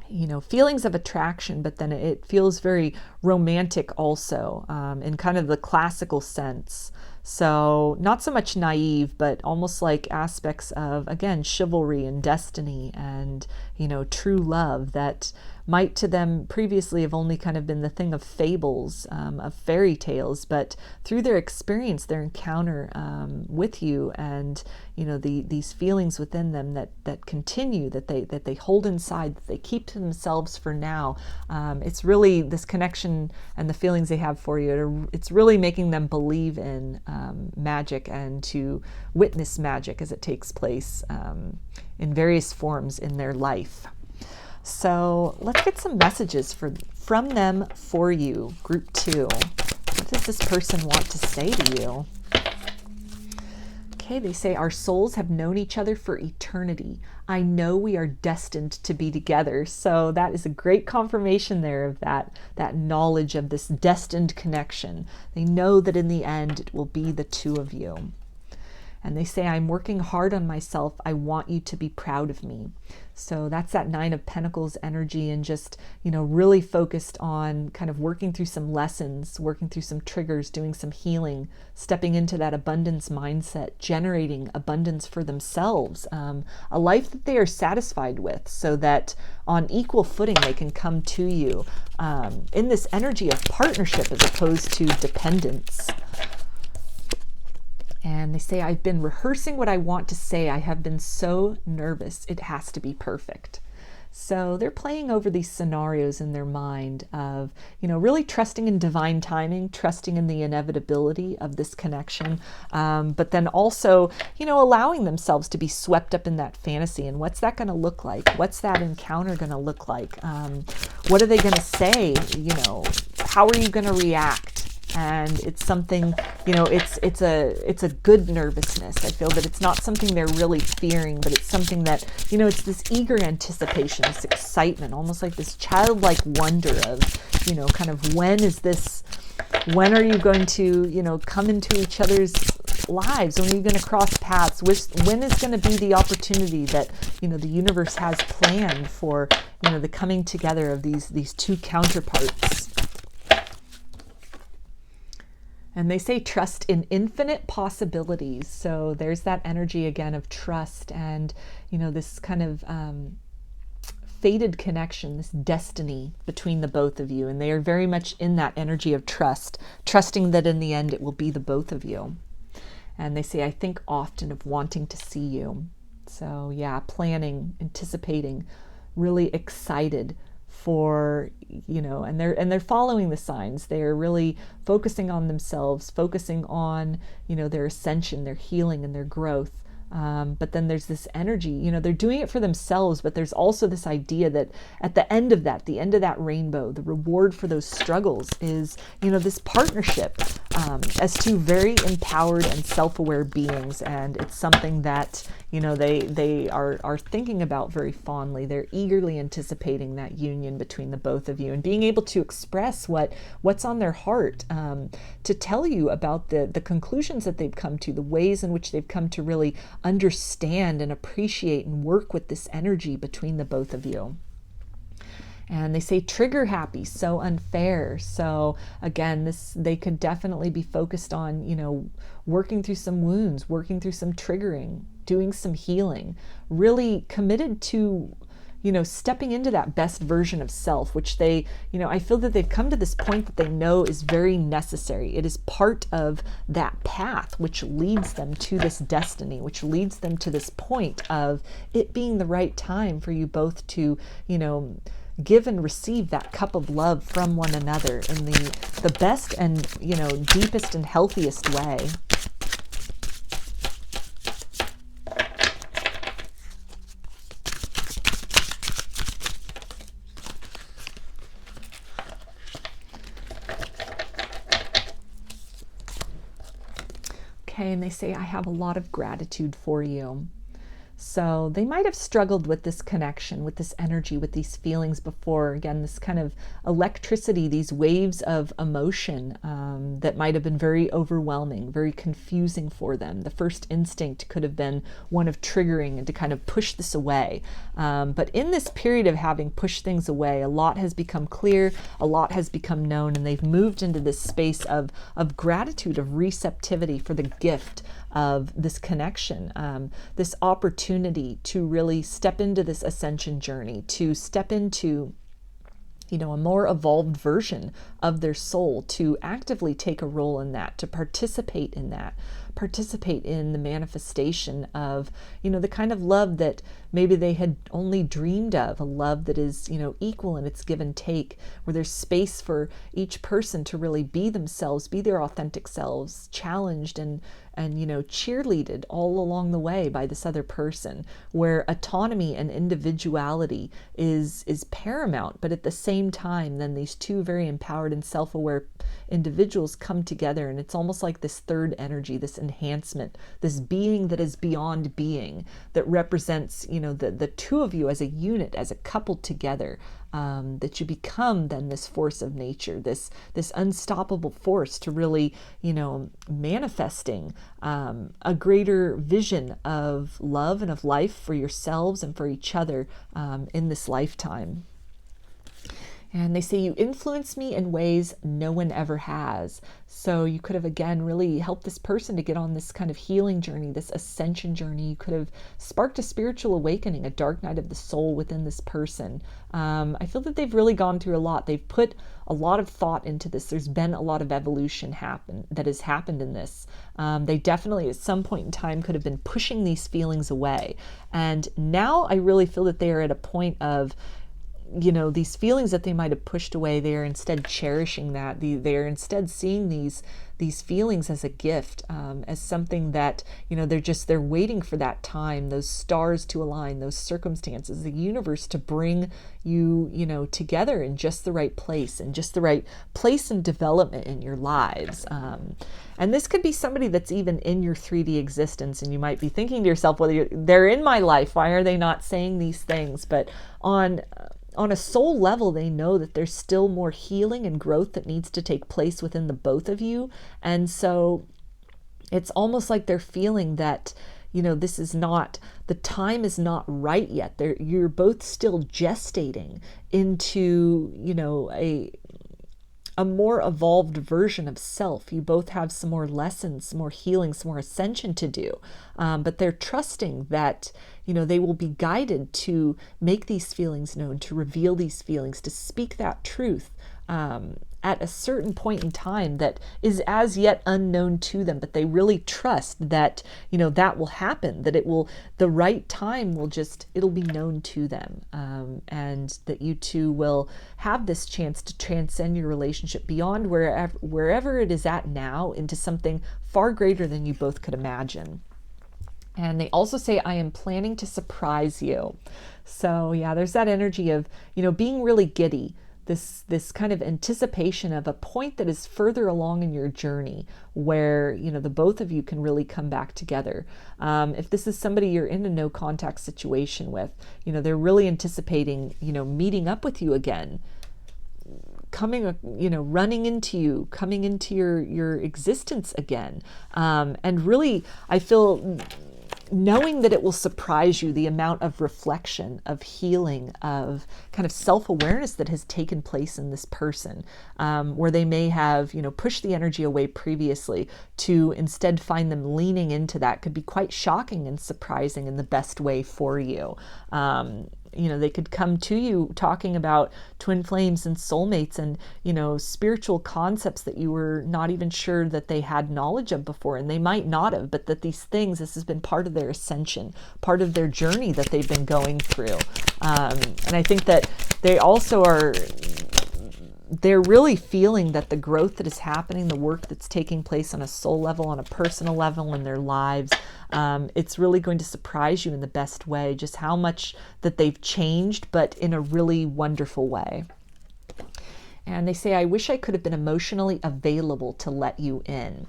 you know, feelings of attraction, but then it feels very romantic also, in kind of the classical sense. So not so much naive, but almost like aspects of, again, chivalry and destiny and, true love that might to them previously have only kind of been the thing of fables, of fairy tales, but through their experience, their encounter with you, and these feelings within them that continue, that they hold inside, that they keep to themselves for now. It's really this connection and the feelings they have for you. It's really making them believe in magic and to witness magic as it takes place in various forms in their life. So let's get some messages from them for you, group 2. What does this person want to say to you? Okay, they say, our souls have known each other for eternity. I know we are destined to be together. So that is a great confirmation there of that knowledge of this destined connection. They know that in the end it will be the two of you. And they say, I'm working hard on myself. I want you to be proud of me. So that's that 9 of Pentacles energy, and just, really focused on kind of working through some lessons, working through some triggers, doing some healing, stepping into that abundance mindset, generating abundance for themselves, a life that they are satisfied with, so that on equal footing they can come to you in this energy of partnership as opposed to dependence. And they say, I've been rehearsing what I want to say. I have been so nervous. It has to be perfect. So they're playing over these scenarios in their mind of, really trusting in divine timing, trusting in the inevitability of this connection, but then also, allowing themselves to be swept up in that fantasy. And what's that going to look like? What's that encounter going to look like? What are they going to say? How are you going to react? And it's something, it's a good nervousness. I feel that it's not something they're really fearing, but it's something that, it's this eager anticipation, this excitement, almost like this childlike wonder of, kind of when are you going to, come into each other's lives? When are you going to cross paths? When is going to be the opportunity that, the universe has planned for, the coming together of these two counterparts? And they say trust in infinite possibilities. So there's that energy again of trust and, this kind of fated connection, this destiny between the both of you. And they are very much in that energy of trust, trusting that in the end it will be the both of you. And they say, I think often of wanting to see you. So yeah, planning, anticipating, really excited for, and they're following the signs. They're really focusing on themselves, focusing on, their ascension, their healing, and their growth. But then there's this energy, they're doing it for themselves, but there's also this idea that at the end of that rainbow, the reward for those struggles is, this partnership as two very empowered and self-aware beings. And it's something that, they are thinking about very fondly. They're eagerly anticipating that union between the both of you and being able to express what's on their heart, to tell you about the conclusions that they've come to, the ways in which they've come to really understand and appreciate and work with this energy between the both of you. And they say trigger happy, so unfair. So again, they could definitely be focused on, working through some wounds, working through some triggering, doing some healing, really committed to, stepping into that best version of self, which they, I feel that they've come to this point that they know is very necessary. It is part of that path which leads them to this destiny, which leads them to this point of it being the right time for you both to, give and receive that cup of love from one another in the best and, deepest and healthiest way. Okay, and they say, I have a lot of gratitude for you. So they might have struggled with this connection, with this energy, with these feelings before. Again, this kind of electricity, these waves of emotion that might have been very overwhelming, very confusing for them. The first instinct could have been one of triggering and to kind of push this away. But in this period of having pushed things away, a lot has become clear, a lot has become known, and they've moved into this space of gratitude, of receptivity for the gift of this connection, this opportunity to really step into this ascension journey, to step into a more evolved version of their soul, to actively take a role in that, to participate in that, participate in the manifestation of, the kind of love that maybe they had only dreamed of, a love that is, equal in its give and take, where there's space for each person to really be themselves, be their authentic selves, challenged and cheerleaded all along the way by this other person, where autonomy and individuality is paramount. But at the same time, then these two very empowered and self-aware individuals come together, and it's almost like this third energy, this enhancement, this being that is beyond being, that represents, the two of you as a unit, as a couple together. That you become then this force of nature, this unstoppable force to really, manifesting a greater vision of love and of life for yourselves and for each other in this lifetime. And they say, you influence me in ways no one ever has. So you could have, again, really helped this person to get on this kind of healing journey, this ascension journey. You could have sparked a spiritual awakening, a dark night of the soul within this person. I feel that they've really gone through a lot. They've put a lot of thought into this. There's been a lot of evolution that has happened in this. They definitely at some point in time could have been pushing these feelings away. And now I really feel that they are at a point of, these feelings that they might have pushed away, they are instead cherishing that. They are instead seeing these feelings as a gift, as something that, they're waiting for that time, those stars to align, those circumstances, the universe to bring you, together in just the right place, and just the right place and development in your lives. And this could be somebody that's even in your 3D existence, and you might be thinking to yourself, well, they're in my life, why are they not saying these things? But on a soul level, they know that there's still more healing and growth that needs to take place within the both of you. And so it's almost like they're feeling that, this is not, the time is not right yet. You're both still gestating into, a more evolved version of self. You both have some more lessons, some more healing, some more ascension to do. But they're trusting that, they will be guided to make these feelings known, to reveal these feelings, to speak that truth at a certain point in time that is as yet unknown to them. But they really trust that, that will happen, that the right time it'll be known to them. And that you two will have this chance to transcend your relationship beyond wherever it is at now into something far greater than you both could imagine. And they also say, I am planning to surprise you. So yeah, there's that energy of, being really giddy, this kind of anticipation of a point that is further along in your journey where, the both of you can really come back together. If this is somebody you're in a no contact situation with, they're really anticipating, meeting up with you again, coming, running into you, coming into your existence again. And really, I feel, knowing that it will surprise you, the amount of reflection, of healing, of kind of self-awareness that has taken place in this person, where they may have, pushed the energy away previously, to instead find them leaning into that could be quite shocking and surprising in the best way for you. They could come to you talking about twin flames and soulmates and, spiritual concepts that you were not even sure that they had knowledge of before, and they might not have, but that this has been part of their ascension, part of their journey that they've been going through. And I think that they also they're really feeling that the growth that is happening, the work that's taking place on a soul level, on a personal level in their lives, it's really going to surprise you in the best way, just how much that they've changed, but in a really wonderful way. And they say, I wish I could have been emotionally available to let you in.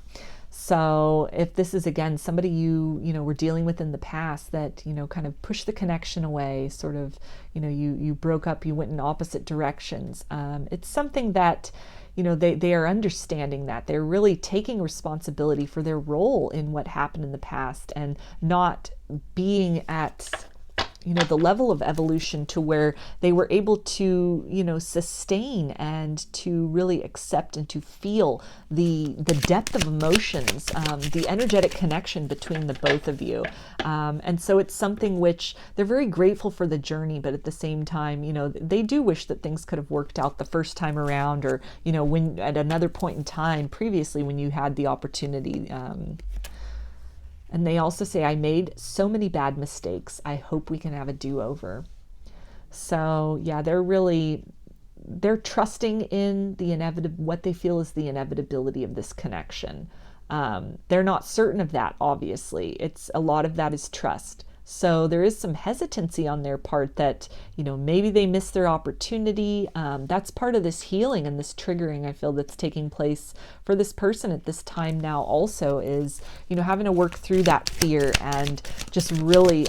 So if this is, again, somebody you know, were dealing with in the past that, you know, kind of pushed the connection away, sort of, you know, you broke up, you went in opposite directions. It's something that, you know, they are understanding that they're really taking responsibility for their role in what happened in the past, and not being at, you know, the level of evolution to where they were able to, you know, sustain and to really accept and to feel the depth of emotions, the energetic connection between the both of you. And so it's something which they're very grateful for the journey, but at the same time, you know, they do wish that things could have worked out the first time around, or, you know, when at another point in time previously when you had the opportunity. And they also say, I made so many bad mistakes. I hope we can have a do-over. So yeah, they're trusting in the what they feel is the inevitability of this connection. They're not certain of that, obviously. A lot of that is trust. So there is some hesitancy on their part that, you know, maybe they missed their opportunity. That's part of this healing and this triggering, I feel, that's taking place for this person at this time now also, is, you know, having to work through that fear and just really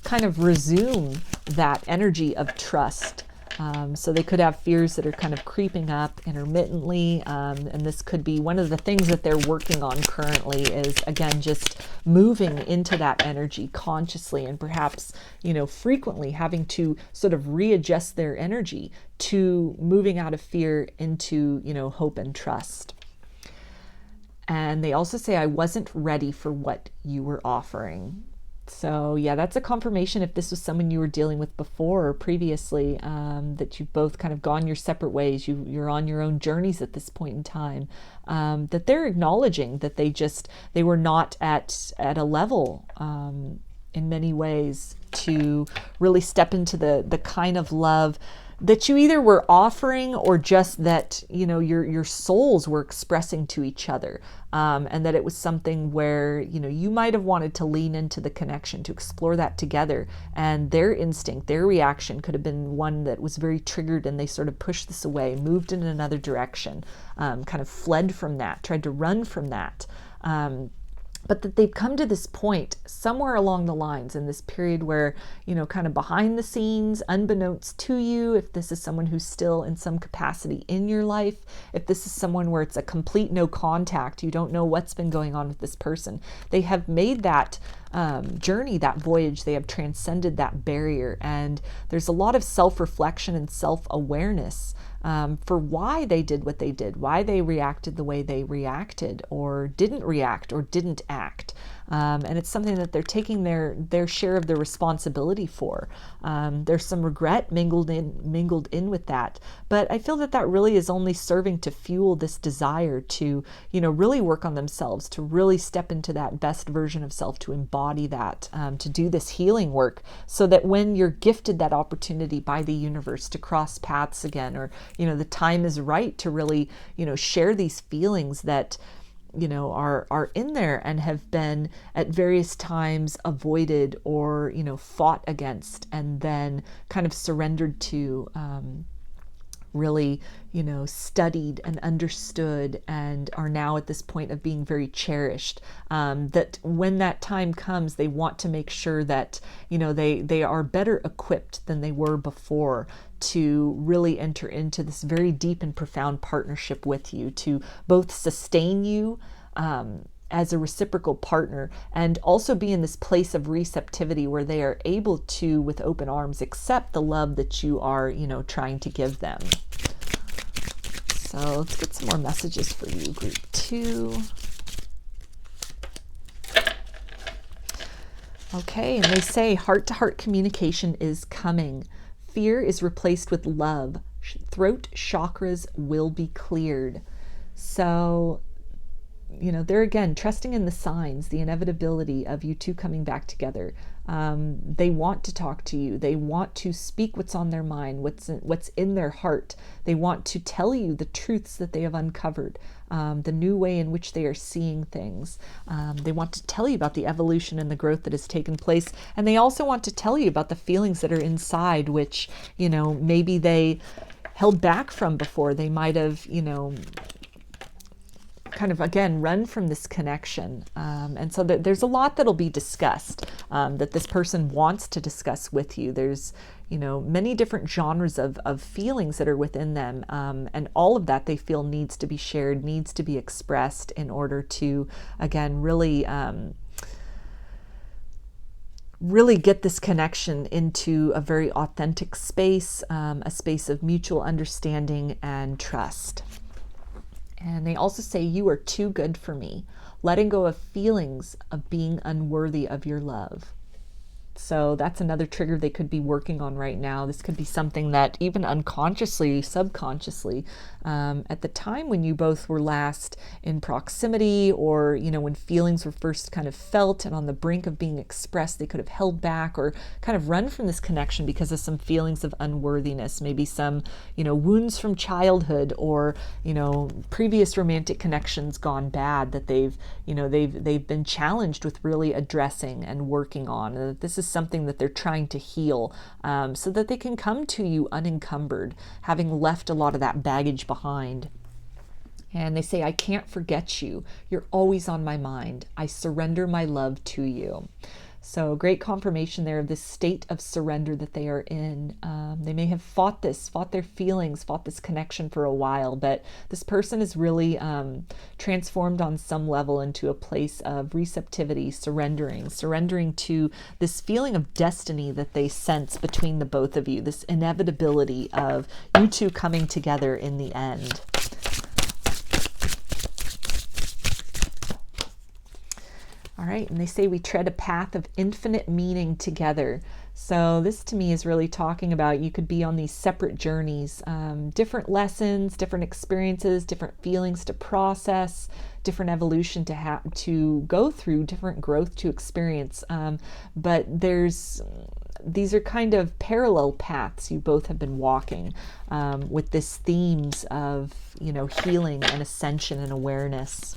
kind of resume that energy of trust. So they could have fears that are kind of creeping up intermittently, and this could be one of the things that they're working on currently, is, again, just moving into that energy consciously, and perhaps, you know, frequently having to sort of readjust their energy to moving out of fear into, you know, hope and trust. And they also say, I wasn't ready for what you were offering. So yeah, that's a confirmation, if this was someone you were dealing with before or previously, that you've both kind of gone your separate ways, you're on your own journeys at this point in time, that they're acknowledging that they were not at a level in many ways to really step into the kind of love that you either were offering, or just that, you know, your souls were expressing to each other. And that it was something where, you know, you might have wanted to lean into the connection, to explore that together. And their instinct, their reaction could have been one that was very triggered, and they sort of pushed this away, moved in another direction, kind of fled from that, tried to run from that. But that they've come to this point somewhere along the lines in this period where, you know, kind of behind the scenes, unbeknownst to you, if this is someone who's still in some capacity in your life, if this is someone where it's a complete no contact, you don't know what's been going on with this person, they have made that journey, that voyage, they have transcended that barrier. And there's a lot of self-reflection and self-awareness for why they did what they did, why they reacted the way they reacted, or didn't react, or didn't act. And it's something that they're taking their share of the responsibility for. There's some regret mingled in with that, but I feel that really is only serving to fuel this desire to, you know, really work on themselves, to really step into that best version of self, to embody that, to do this healing work, so that when you're gifted that opportunity by the universe to cross paths again, or, you know, the time is right to really, you know, share these feelings that, you know, are in there and have been at various times avoided, or, you know, fought against, and then kind of surrendered to, really, you know, studied and understood, and are now at this point of being very cherished. That when that time comes, they want to make sure that, you know, they are better equipped than they were before to really enter into this very deep and profound partnership with you, to both sustain you as a reciprocal partner, and also be in this place of receptivity where they are able to, with open arms, accept the love that you are, you know, trying to give them. So let's get some more messages for you, group 2. Okay, and they say heart-to-heart communication is coming. Fear is replaced with love. Throat chakras will be cleared. So, you know, they're again trusting in the signs, the inevitability of you two coming back together. They want to talk to you. They want to speak what's on their mind, what's in their heart. They want to tell you the truths that they have uncovered, the new way in which they are seeing things. They want to tell you about the evolution and the growth that has taken place. And they also want to tell you about the feelings that are inside, which, you know, maybe they held back from before. They might have, you know, kind of, again, run from this connection. And so there's a lot that'll be discussed that this person wants to discuss with you. There's, many different genres of feelings that are within them. And all of that they feel needs to be shared, needs to be expressed in order to, again, really get this connection into a very authentic space, a space of mutual understanding and trust. And they also say, you are too good for me, letting go of feelings of being unworthy of your love. So that's another trigger they could be working on right now. This could be something that even unconsciously, subconsciously, at the time when you both were last in proximity, or, when feelings were first kind of felt and on the brink of being expressed, they could have held back or kind of run from this connection because of some feelings of unworthiness, maybe some, wounds from childhood, or, previous romantic connections gone bad that they've been challenged with really addressing and working on. And that this is something that they're trying to heal, so that they can come to you unencumbered, having left a lot of that baggage behind. And they say, I can't forget you. You're always on my mind. I surrender my love to you. So great confirmation there of this state of surrender that they are in. They may have fought their feelings, fought this connection for a while, but this person is really transformed on some level into a place of receptivity, surrendering to this feeling of destiny that they sense between the both of you, this inevitability of you two coming together in the end. All right, and they say we tread a path of infinite meaning together. So this to me is really talking about you could be on these separate journeys, different lessons, different experiences, different feelings to process, different evolution to go through, different growth to experience. But these are kind of parallel paths you both have been walking, with this themes of, healing and ascension and awareness.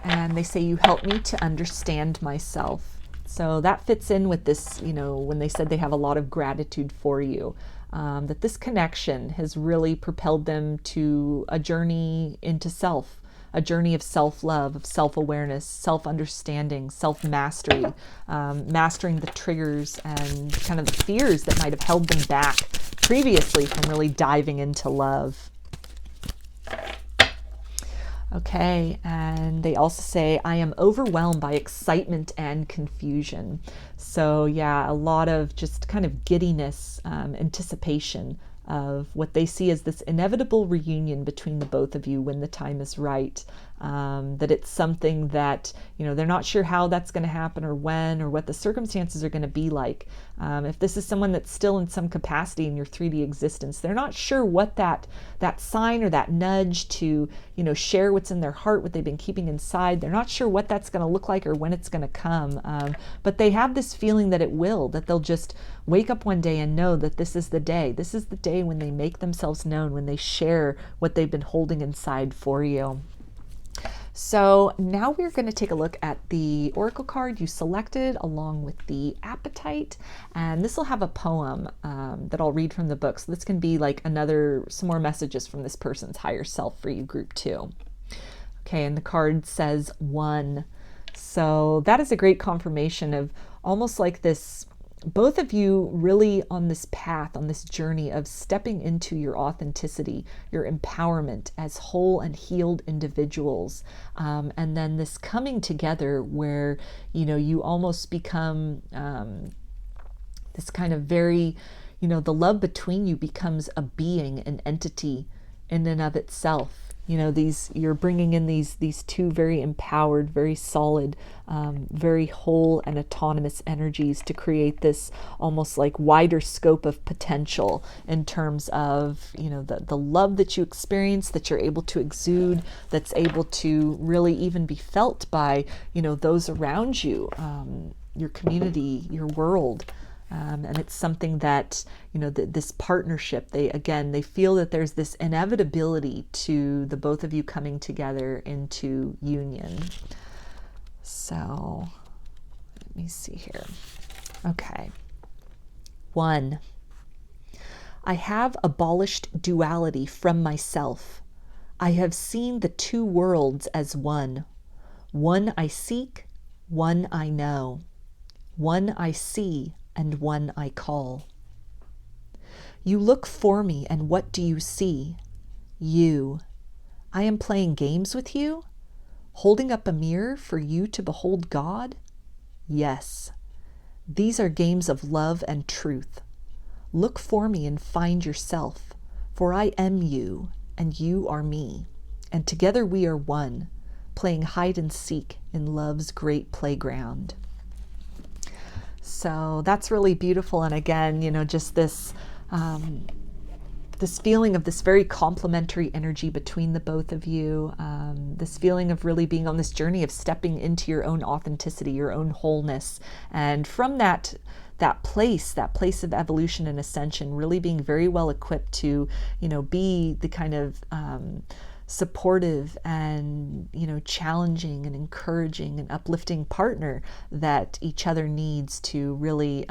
And they say, you help me to understand myself. So that fits in with this, when they said they have a lot of gratitude for you, that this connection has really propelled them to a journey into self, a journey of self-love, of self-awareness, self-understanding, self-mastery, mastering the triggers and kind of the fears that might have held them back previously from really diving into love. Okay, and they also say, I am overwhelmed by excitement and confusion. So yeah, a lot of just kind of giddiness, anticipation of what they see as this inevitable reunion between the both of you when the time is right. That it's something that, they're not sure how that's going to happen or when or what the circumstances are going to be like. If this is someone that's still in some capacity in your 3D existence, they're not sure what that sign or that nudge to, share what's in their heart, what they've been keeping inside. They're not sure what that's going to look like or when it's going to come. But they have this feeling that it will, that they'll just wake up one day and know that this is the day. This is the day when they make themselves known, when they share what they've been holding inside for you. So now we're going to take a look at the oracle card you selected along with the Apatite, and this will have a poem that I'll read from the book. So this can be like some more messages from this person's higher self for you, group 2. Okay, and the card says 1. So that is a great confirmation of almost like this, both of you really on this path, on this journey of stepping into your authenticity, your empowerment as whole and healed individuals. And then this coming together where, you almost become this kind of very, the love between you becomes a being, an entity in and of itself. You're bringing in these two very empowered, very solid, very whole and autonomous energies to create this almost like wider scope of potential in terms of, the love that you experience, that you're able to exude, that's able to really even be felt by, those around you, your community, your world. And it's something that, this partnership, they feel that there's this inevitability to the both of you coming together into union. So let me see here. Okay. 1. I have abolished duality from myself. I have seen the two worlds as one. One I seek, one I know. One I see, and one I call. You look for me, and what do you see? You. I am playing games with you? Holding up a mirror for you to behold God? Yes. These are games of love and truth. Look for me and find yourself, for I am you, and you are me, and together we are one, playing hide and seek in love's great playground. So that's really beautiful. And again, just this this feeling of this very complementary energy between the both of you, this feeling of really being on this journey of stepping into your own authenticity, your own wholeness, and from that place of evolution and ascension, really being very well equipped to, be the kind of supportive and, challenging and encouraging and uplifting partner that each other needs to really,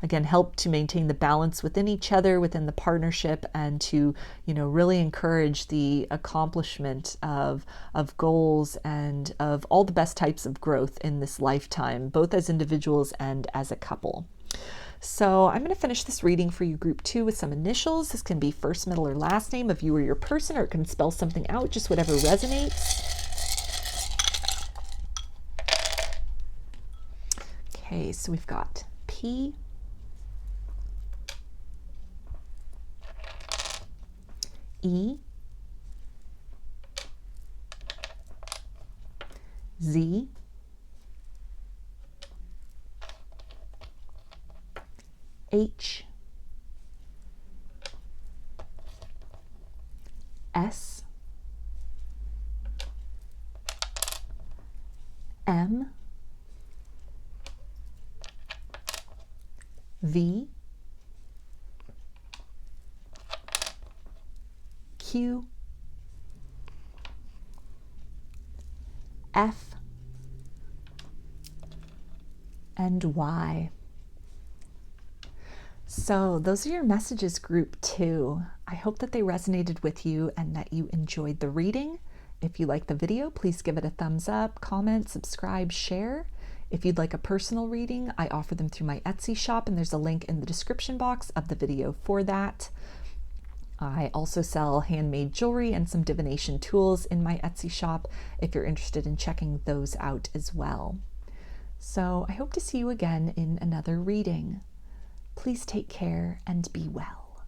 again, help to maintain the balance within each other, within the partnership, and to, really encourage the accomplishment of goals and of all the best types of growth in this lifetime, both as individuals and as a couple. So I'm going to finish this reading for you, group 2, with some initials. This can be first, middle, or last name of you or your person, or it can spell something out, just whatever resonates. Okay, so we've got P, E, Z, H, S, M, V, Q, F, and Y. So those are your messages, group 2. I hope that they resonated with you and that you enjoyed the reading. If you like the video, please give it a thumbs up, comment, subscribe, share. If you'd like a personal reading, I offer them through my Etsy shop, and there's a link in the description box of the video for that. I also sell handmade jewelry and some divination tools in my Etsy shop if you're interested in checking those out as well. So I hope to see you again in another reading. Please take care and be well.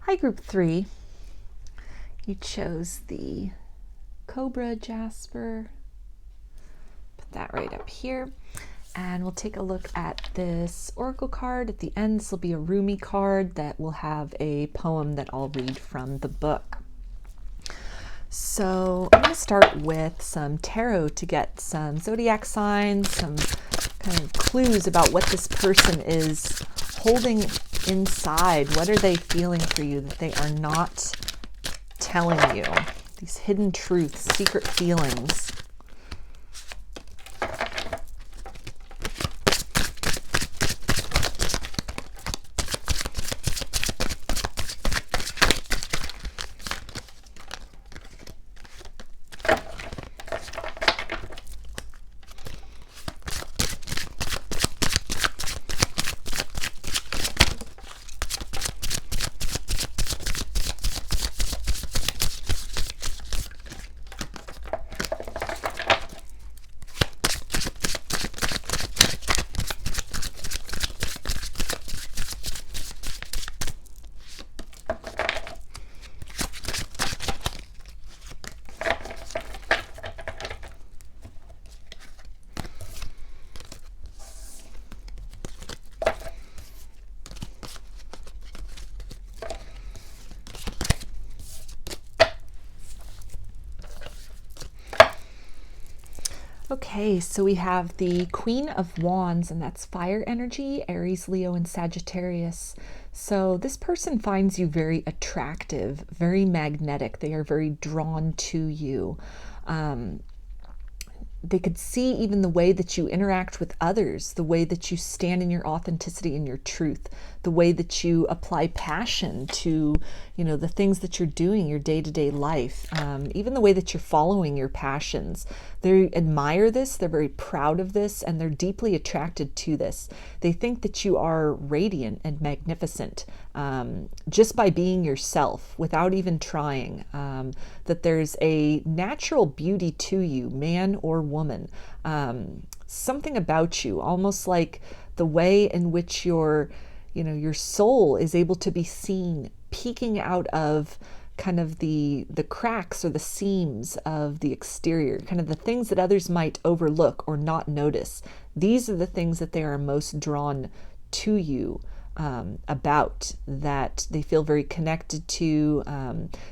Hi, group 3. You chose the Cobra, Jasper. Put that right up here. And we'll take a look at this oracle card. At the end, this will be a Rumi card that will have a poem that I'll read from the book. So I'm going to start with some tarot to get some zodiac signs, some kind of clues about what this person is holding inside. What are they feeling for you that they are not telling you? These hidden truths, secret feelings. Okay, so we have the Queen of Wands, and that's fire energy, Aries, Leo, and Sagittarius. So this person finds you very attractive, very magnetic. They are very drawn to you. They could see even the way that you interact with others, the way that you stand in your authenticity and your truth, the way that you apply passion to, the things that you're doing, your day-to-day life, even the way that you're following your passions. They admire this, they're very proud of this, and they're deeply attracted to this. They think that you are radiant and magnificent just by being yourself without even trying, that there's a natural beauty to you, man or woman, something about you, almost like the way in which your soul is able to be seen peeking out of kind of the cracks or the seams of the exterior, kind of the things that others might overlook or not notice. These are the things that they are most drawn to you about, that they feel very connected to.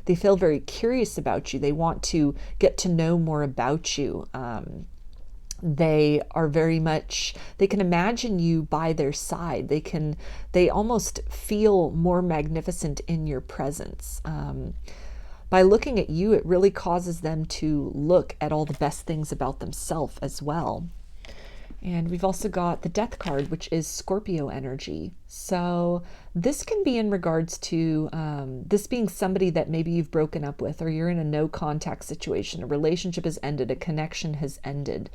They feel very curious about you. They want to get to know more about you. They are very much, they can imagine you by their side. They almost feel more magnificent in your presence. By looking at you, it really causes them to look at all the best things about themselves as well. And we've also got the Death card, which is Scorpio energy. So this can be in regards to this being somebody that maybe you've broken up with, or you're in a no contact situation. A relationship has ended, a connection has ended.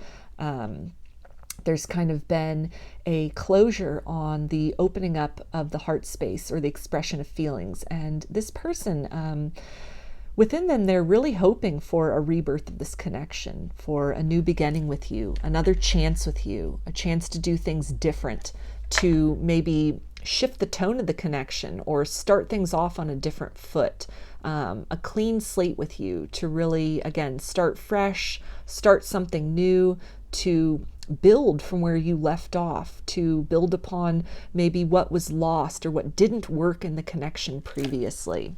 There's kind of been a closure on the opening up of the heart space or the expression of feelings. And this person, within them, they're really hoping for a rebirth of this connection, for a new beginning with you, another chance with you, a chance to do things different, to maybe shift the tone of the connection or start things off on a different foot, a clean slate with you, to really, again, start fresh, start something new, to build from where you left off, to build upon maybe what was lost or what didn't work in the connection previously.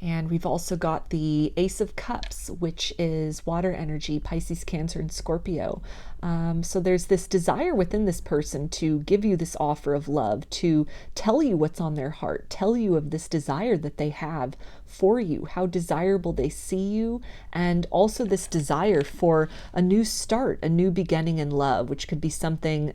And we've also got the Ace of Cups, which is water energy, Pisces, Cancer, and Scorpio. So there's this desire within this person to give you this offer of love, to tell you what's on their heart, tell you of this desire that they have for you, how desirable they see you, and also this desire for a new start, a new beginning in love, which could be something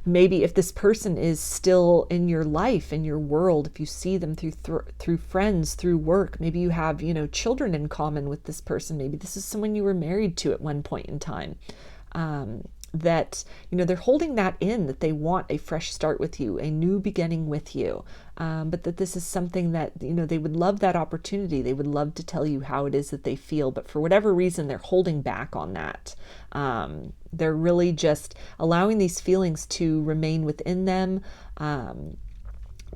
maybe if this person is still in your life, in your world, if you see them through friends, through work, maybe you have, children in common with this person. Maybe this is someone you were married to at one point in time. That, they're holding that in, that they want a fresh start with you, a new beginning with you. But that this is something that, they would love that opportunity. They would love to tell you how it is that they feel, but for whatever reason, they're holding back on that. They're really just allowing these feelings to remain within them,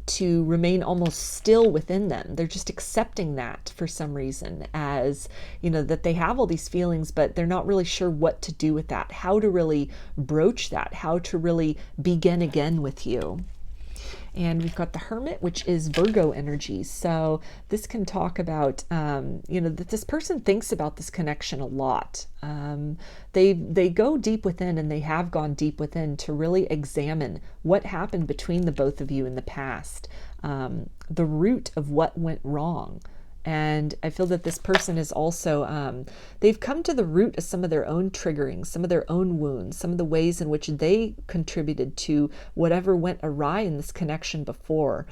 to remain almost still within them. They're just accepting that for some reason, as, that they have all these feelings, but they're not really sure what to do with that, how to really broach that, how to really begin again with you. And we've got the Hermit, which is Virgo energy. So this can talk about, that this person thinks about this connection a lot. They go deep within, and they have gone deep within to really examine what happened between the both of you in the past, the root of what went wrong. And I feel that this person is also, they've come to the root of some of their own triggering, some of their own wounds, some of the ways in which they contributed to whatever went awry in this connection before.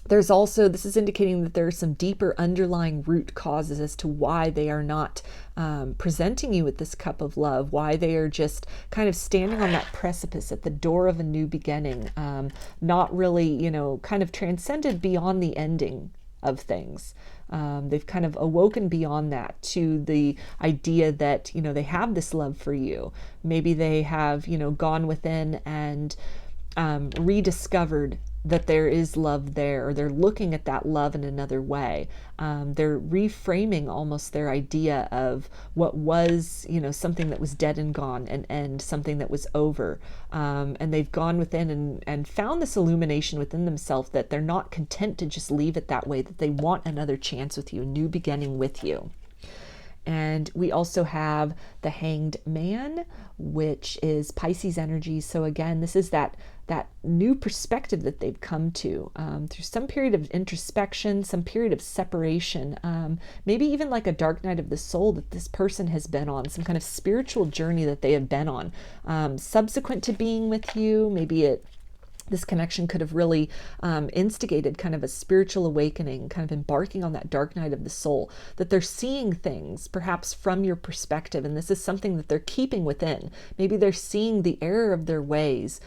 There's also, this is indicating that there are some deeper underlying root causes as to why they are not presenting you with this cup of love, why they are just kind of standing on that precipice at the door of a new beginning, not really, kind of transcended beyond the ending of things. They've kind of awoken beyond that to the idea that, they have this love for you. Maybe they have, gone within and rediscovered that there is love there, or they're looking at that love in another way. They're reframing almost their idea of what was, something that was dead and gone, and something that was over. And they've gone within and found this illumination within themselves that they're not content to just leave it that way, that they want another chance with you, a new beginning with you. And we also have the Hanged Man, which is Pisces energy. So again, this is that new perspective that they've come to through some period of introspection, some period of separation, maybe even like a dark night of the soul that this person has been on, some kind of spiritual journey that they have been on. Subsequent to being with you, maybe this connection could have really instigated kind of a spiritual awakening, kind of embarking on that dark night of the soul, that they're seeing things perhaps from your perspective, and this is something that they're keeping within. Maybe they're seeing the error of their ways.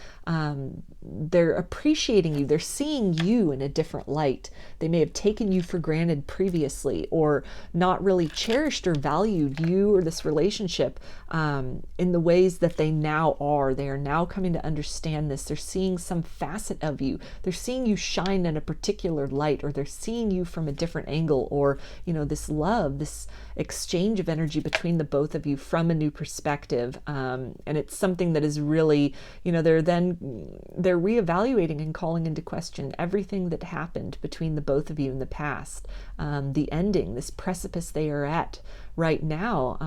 They're appreciating you. They're seeing you in a different light. They may have taken you for granted previously, or not really cherished or valued you or this relationship in the ways that they now are. They are now coming to understand this. They're seeing some facet of you. They're seeing you shine in a particular light, or they're seeing you from a different angle, or, this love, this exchange of energy between the both of you from a new perspective. And it's something that is really, they're reevaluating and calling into question everything that happened between the both of you in the past. The ending, this precipice they are at right now,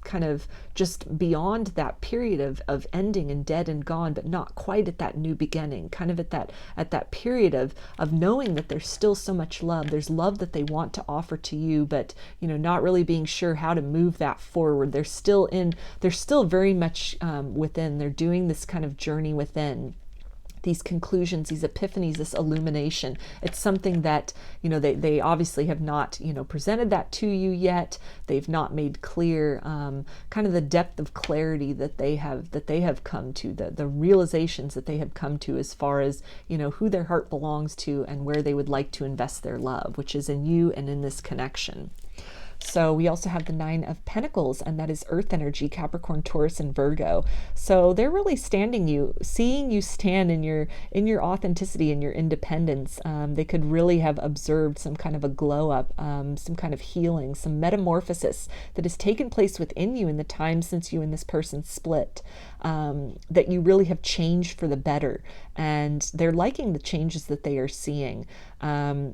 kind of just beyond that period of ending and dead and gone, but not quite at that new beginning, kind of at that period of knowing that there's still so much love. There's love that they want to offer to you, but not really being sure how to move that forward. They're still very much within. They're doing this kind of journey within. These conclusions, these epiphanies, this illumination. It's something that, they obviously have not, presented that to you yet. They've not made clear kind of the depth of clarity that they have come to, the realizations that they have come to as far as, who their heart belongs to and where they would like to invest their love, which is in you and in this connection. So we also have the 9 of Pentacles, and that is Earth energy, Capricorn, Taurus, and Virgo. So they're really seeing you stand in your authenticity and your independence. They could really have observed some kind of a glow up, some kind of healing, some metamorphosis that has taken place within you in the time since you and this person split. That you really have changed for the better, and they're liking the changes that they are seeing.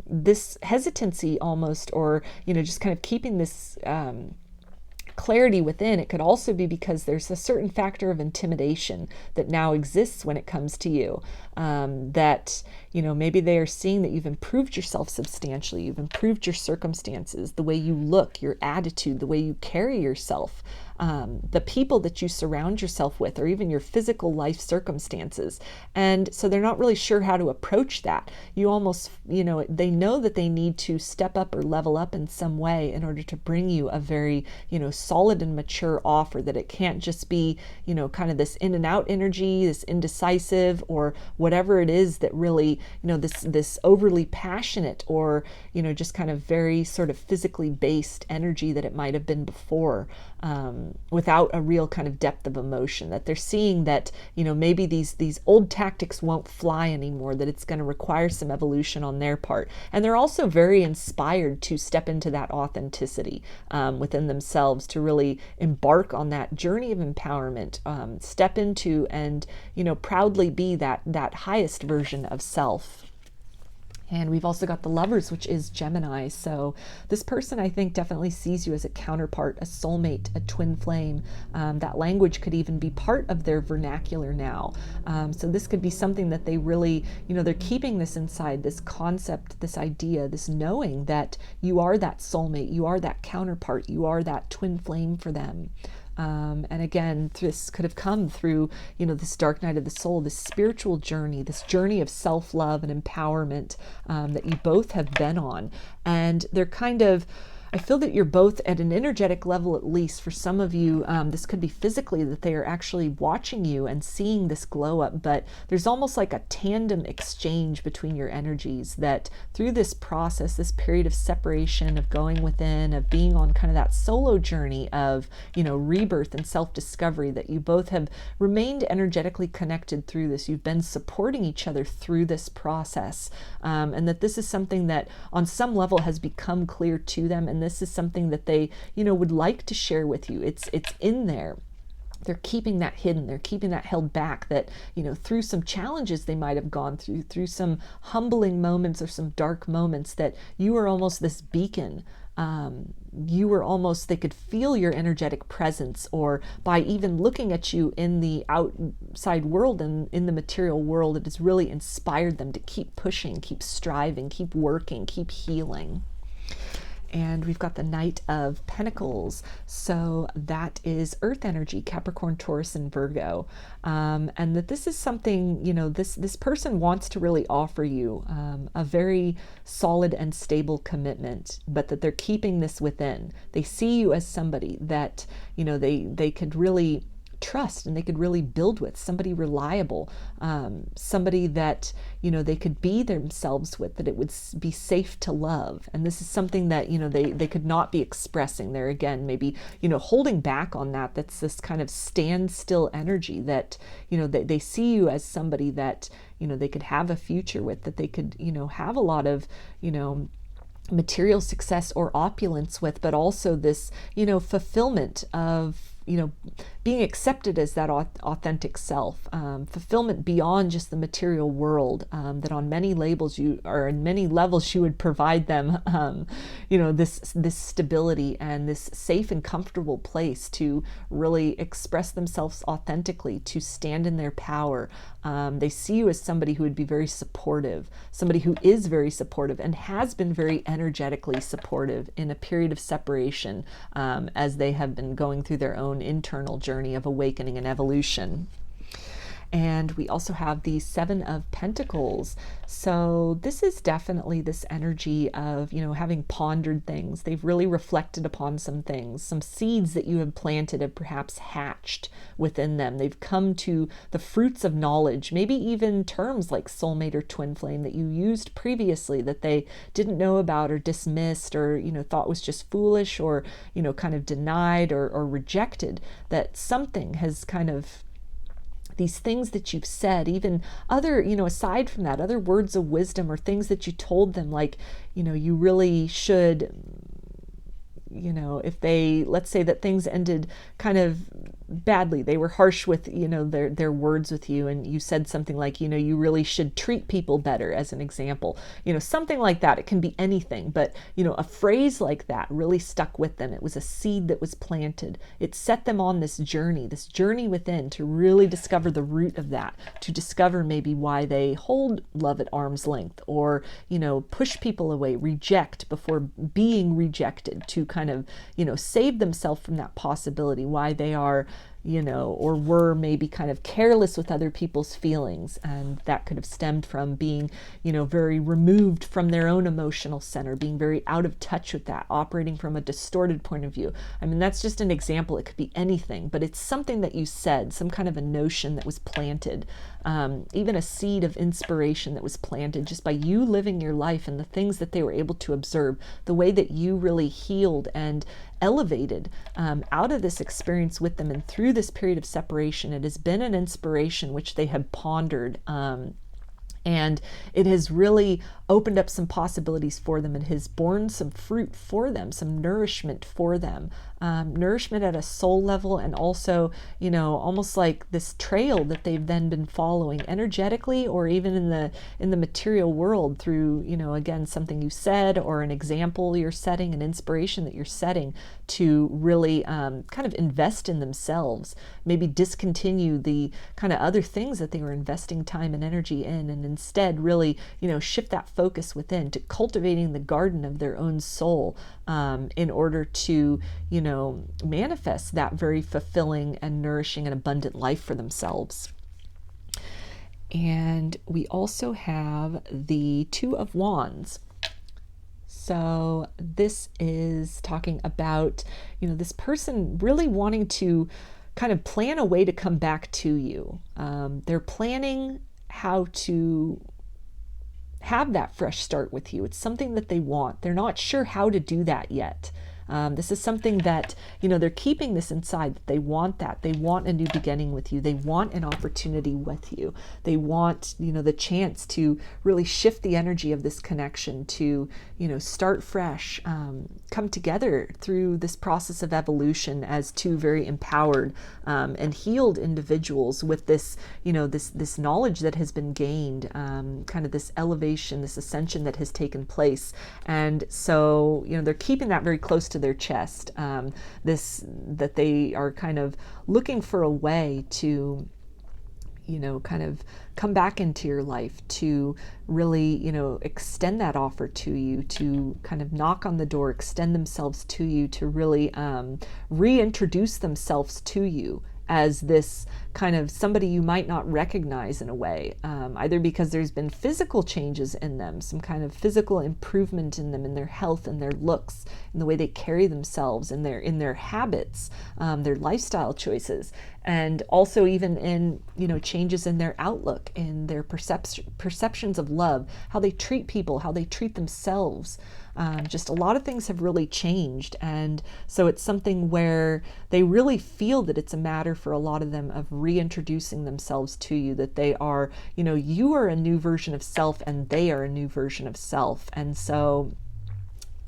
This hesitancy almost, or just kind of keeping this clarity within, it could also be because there's a certain factor of intimidation that now exists when it comes to you, that maybe they are seeing that you've improved yourself substantially, you've improved your circumstances, the way you look, your attitude, the way you carry yourself, the people that you surround yourself with, or even your physical life circumstances. And so they're not really sure how to approach that. You almost, they know that they need to step up or level up in some way in order to bring you a very, solid and mature offer, that it can't just be, kind of this in and out energy, this indecisive, or whatever it is that really this overly passionate or, just kind of very sort of physically based energy that it might have been before, without a real kind of depth of emotion, that they're seeing that, maybe these old tactics won't fly anymore, that it's going to require some evolution on their part. And they're also very inspired to step into that authenticity within themselves, to really embark on that journey of empowerment, step into and, proudly be that highest version of self. And we've also got the Lovers, which is Gemini. So this person, I think, definitely sees you as a counterpart, a soulmate, a twin flame. That language could even be part of their vernacular now. So this could be something that they really, they're keeping this inside, this concept, this idea, this knowing that you are that soulmate, you are that counterpart, you are that twin flame for them. And again, this could have come through, this dark night of the soul, this spiritual journey, this journey of self-love and empowerment that you both have been on. And they're kind of, I feel that you're both at an energetic level, at least for some of you. This could be physically, that they are actually watching you and seeing this glow up, but there's almost like a tandem exchange between your energies, that through this process, this period of separation, of going within, of being on kind of that solo journey of, rebirth and self-discovery, that you both have remained energetically connected through this. You've been supporting each other through this process, and that this is something that on some level has become clear to them, and this is something that they, would like to share with you. It's in there. They're keeping that hidden. They're keeping that held back, that, through some challenges they might have gone through some humbling moments or some dark moments, that you are almost this beacon. You were almost, they could feel your energetic presence, or by even looking at you in the outside world and in the material world, it has really inspired them to keep pushing, keep striving, keep working, keep healing. And we've got the Knight of Pentacles. So that is earth energy, Capricorn, Taurus, and Virgo. And that this is something, this person wants to really offer you a very solid and stable commitment, but that they're keeping this within. They see you as somebody that, they could really trust and they could really build with, somebody reliable, somebody that they could be themselves with, that it would be safe to love. And this is something that they could not be expressing. They're again maybe holding back on that. That's this kind of standstill energy that they see you as somebody that they could have a future with, that they could have a lot of material success or opulence with, but also this fulfillment of being accepted as that authentic self, fulfillment beyond just the material world, that on many labels in many levels you would provide them, this stability and this safe and comfortable place to really express themselves authentically, to stand in their power. They see you as somebody who would be very supportive, somebody who is very supportive and has been very energetically supportive in a period of separation, as they have been going through their own internal journey of awakening and evolution. And we also have the Seven of Pentacles. So this is definitely this energy of, having pondered things. They've really reflected upon some things. Some seeds that you have planted have perhaps hatched within them. They've come to the fruits of knowledge, maybe even terms like soulmate or twin flame that you used previously that they didn't know about or dismissed or, thought was just foolish or, kind of denied or rejected, that something has kind of, these things that you've said, even other, aside from that, other words of wisdom or things that you told them, like, you really should, if they, let's say that things ended kind of badly, they were harsh with, their words with you, and you said something like, you really should treat people better, as an example, something like that. It can be anything, but, a phrase like that really stuck with them. It was a seed that was planted. It set them on this journey within to really discover the root of that, to discover maybe why they hold love at arm's length or, push people away, reject before being rejected, to kind of, save themselves from that possibility, why they are, or were maybe kind of careless with other people's feelings. And that could have stemmed from being, very removed from their own emotional center, being very out of touch with that, operating from a distorted point of view. I mean, that's just an example. It could be anything, but it's something that you said, some kind of a notion that was planted, even a seed of inspiration that was planted just by you living your life and the things that they were able to observe, the way that you really healed and elevated out of this experience with them and through this period of separation. It has been an inspiration which they have pondered, and it has really opened up some possibilities for them. It has borne some fruit for them, some nourishment for them, nourishment at a soul level, and also, almost like this trail that they've then been following energetically, or even in the material world through, again, something you said, or an example you're setting, an inspiration that you're setting to really kind of invest in themselves, maybe discontinue the kind of other things that they were investing time and energy in, and instead really, shift that focus within to cultivating the garden of their own soul, in order to, manifest that very fulfilling and nourishing and abundant life for themselves. And we also have the Two of Wands. So this is talking about, this person really wanting to kind of plan a way to come back to you. They're planning how to have that fresh start with you. It's something that they want. They're not sure how to do that yet. This is something that, they're keeping this inside. They want that. They want a new beginning with you. They want an opportunity with you. They want, the chance to really shift the energy of this connection to, start fresh, come together through this process of evolution as two very empowered and healed individuals with this, this knowledge that has been gained, kind of this elevation, this ascension that has taken place. And so, they're keeping that very close to their chest, that they are kind of looking for a way to, kind of come back into your life, to really, extend that offer to you, to kind of knock on the door, extend themselves to you, to really reintroduce themselves to you as this kind of somebody you might not recognize in a way, either because there's been physical changes in them, some kind of physical improvement in them, in their health and their looks, in the way they carry themselves, in their habits, their lifestyle choices, and also even in, changes in their outlook, in their perceptions of love, how they treat people, how they treat themselves. Just a lot of things have really changed. And so it's something where they really feel that it's a matter for a lot of them of reintroducing themselves to you, that they are, you are a new version of self and they are a new version of self. And so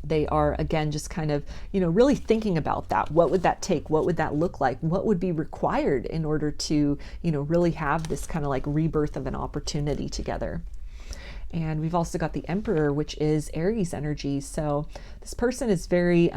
they are, again, just kind of, really thinking about that. What would that take? What would that look like? What would be required in order to, really have this kind of like rebirth of an opportunity together? And we've also got the Emperor, which is Aries energy. So this person is very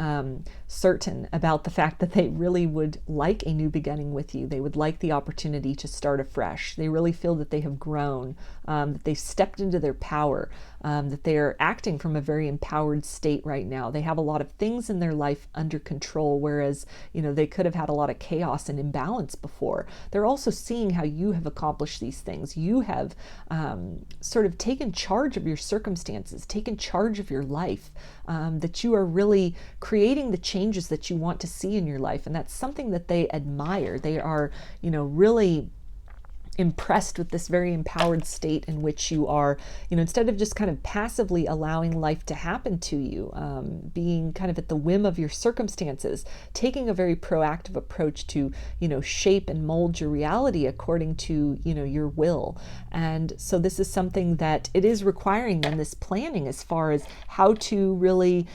certain about the fact that they really would like a new beginning with you. They would like the opportunity to start afresh. They really feel that they have grown, that they've stepped into their power, that they are acting from a very empowered state right now. They have a lot of things in their life under control, whereas, they could have had a lot of chaos and imbalance before. They're also seeing how you have accomplished these things. You have sort of taken charge of your circumstances, taken charge of your life, that you are really creating the changes that you want to see in your life. And that's something that they admire. They are, really impressed with this very empowered state in which you are, instead of just kind of passively allowing life to happen to you, being kind of at the whim of your circumstances, taking a very proactive approach to, shape and mold your reality according to, your will. And so this is something that it is requiring then this planning as far as how to really,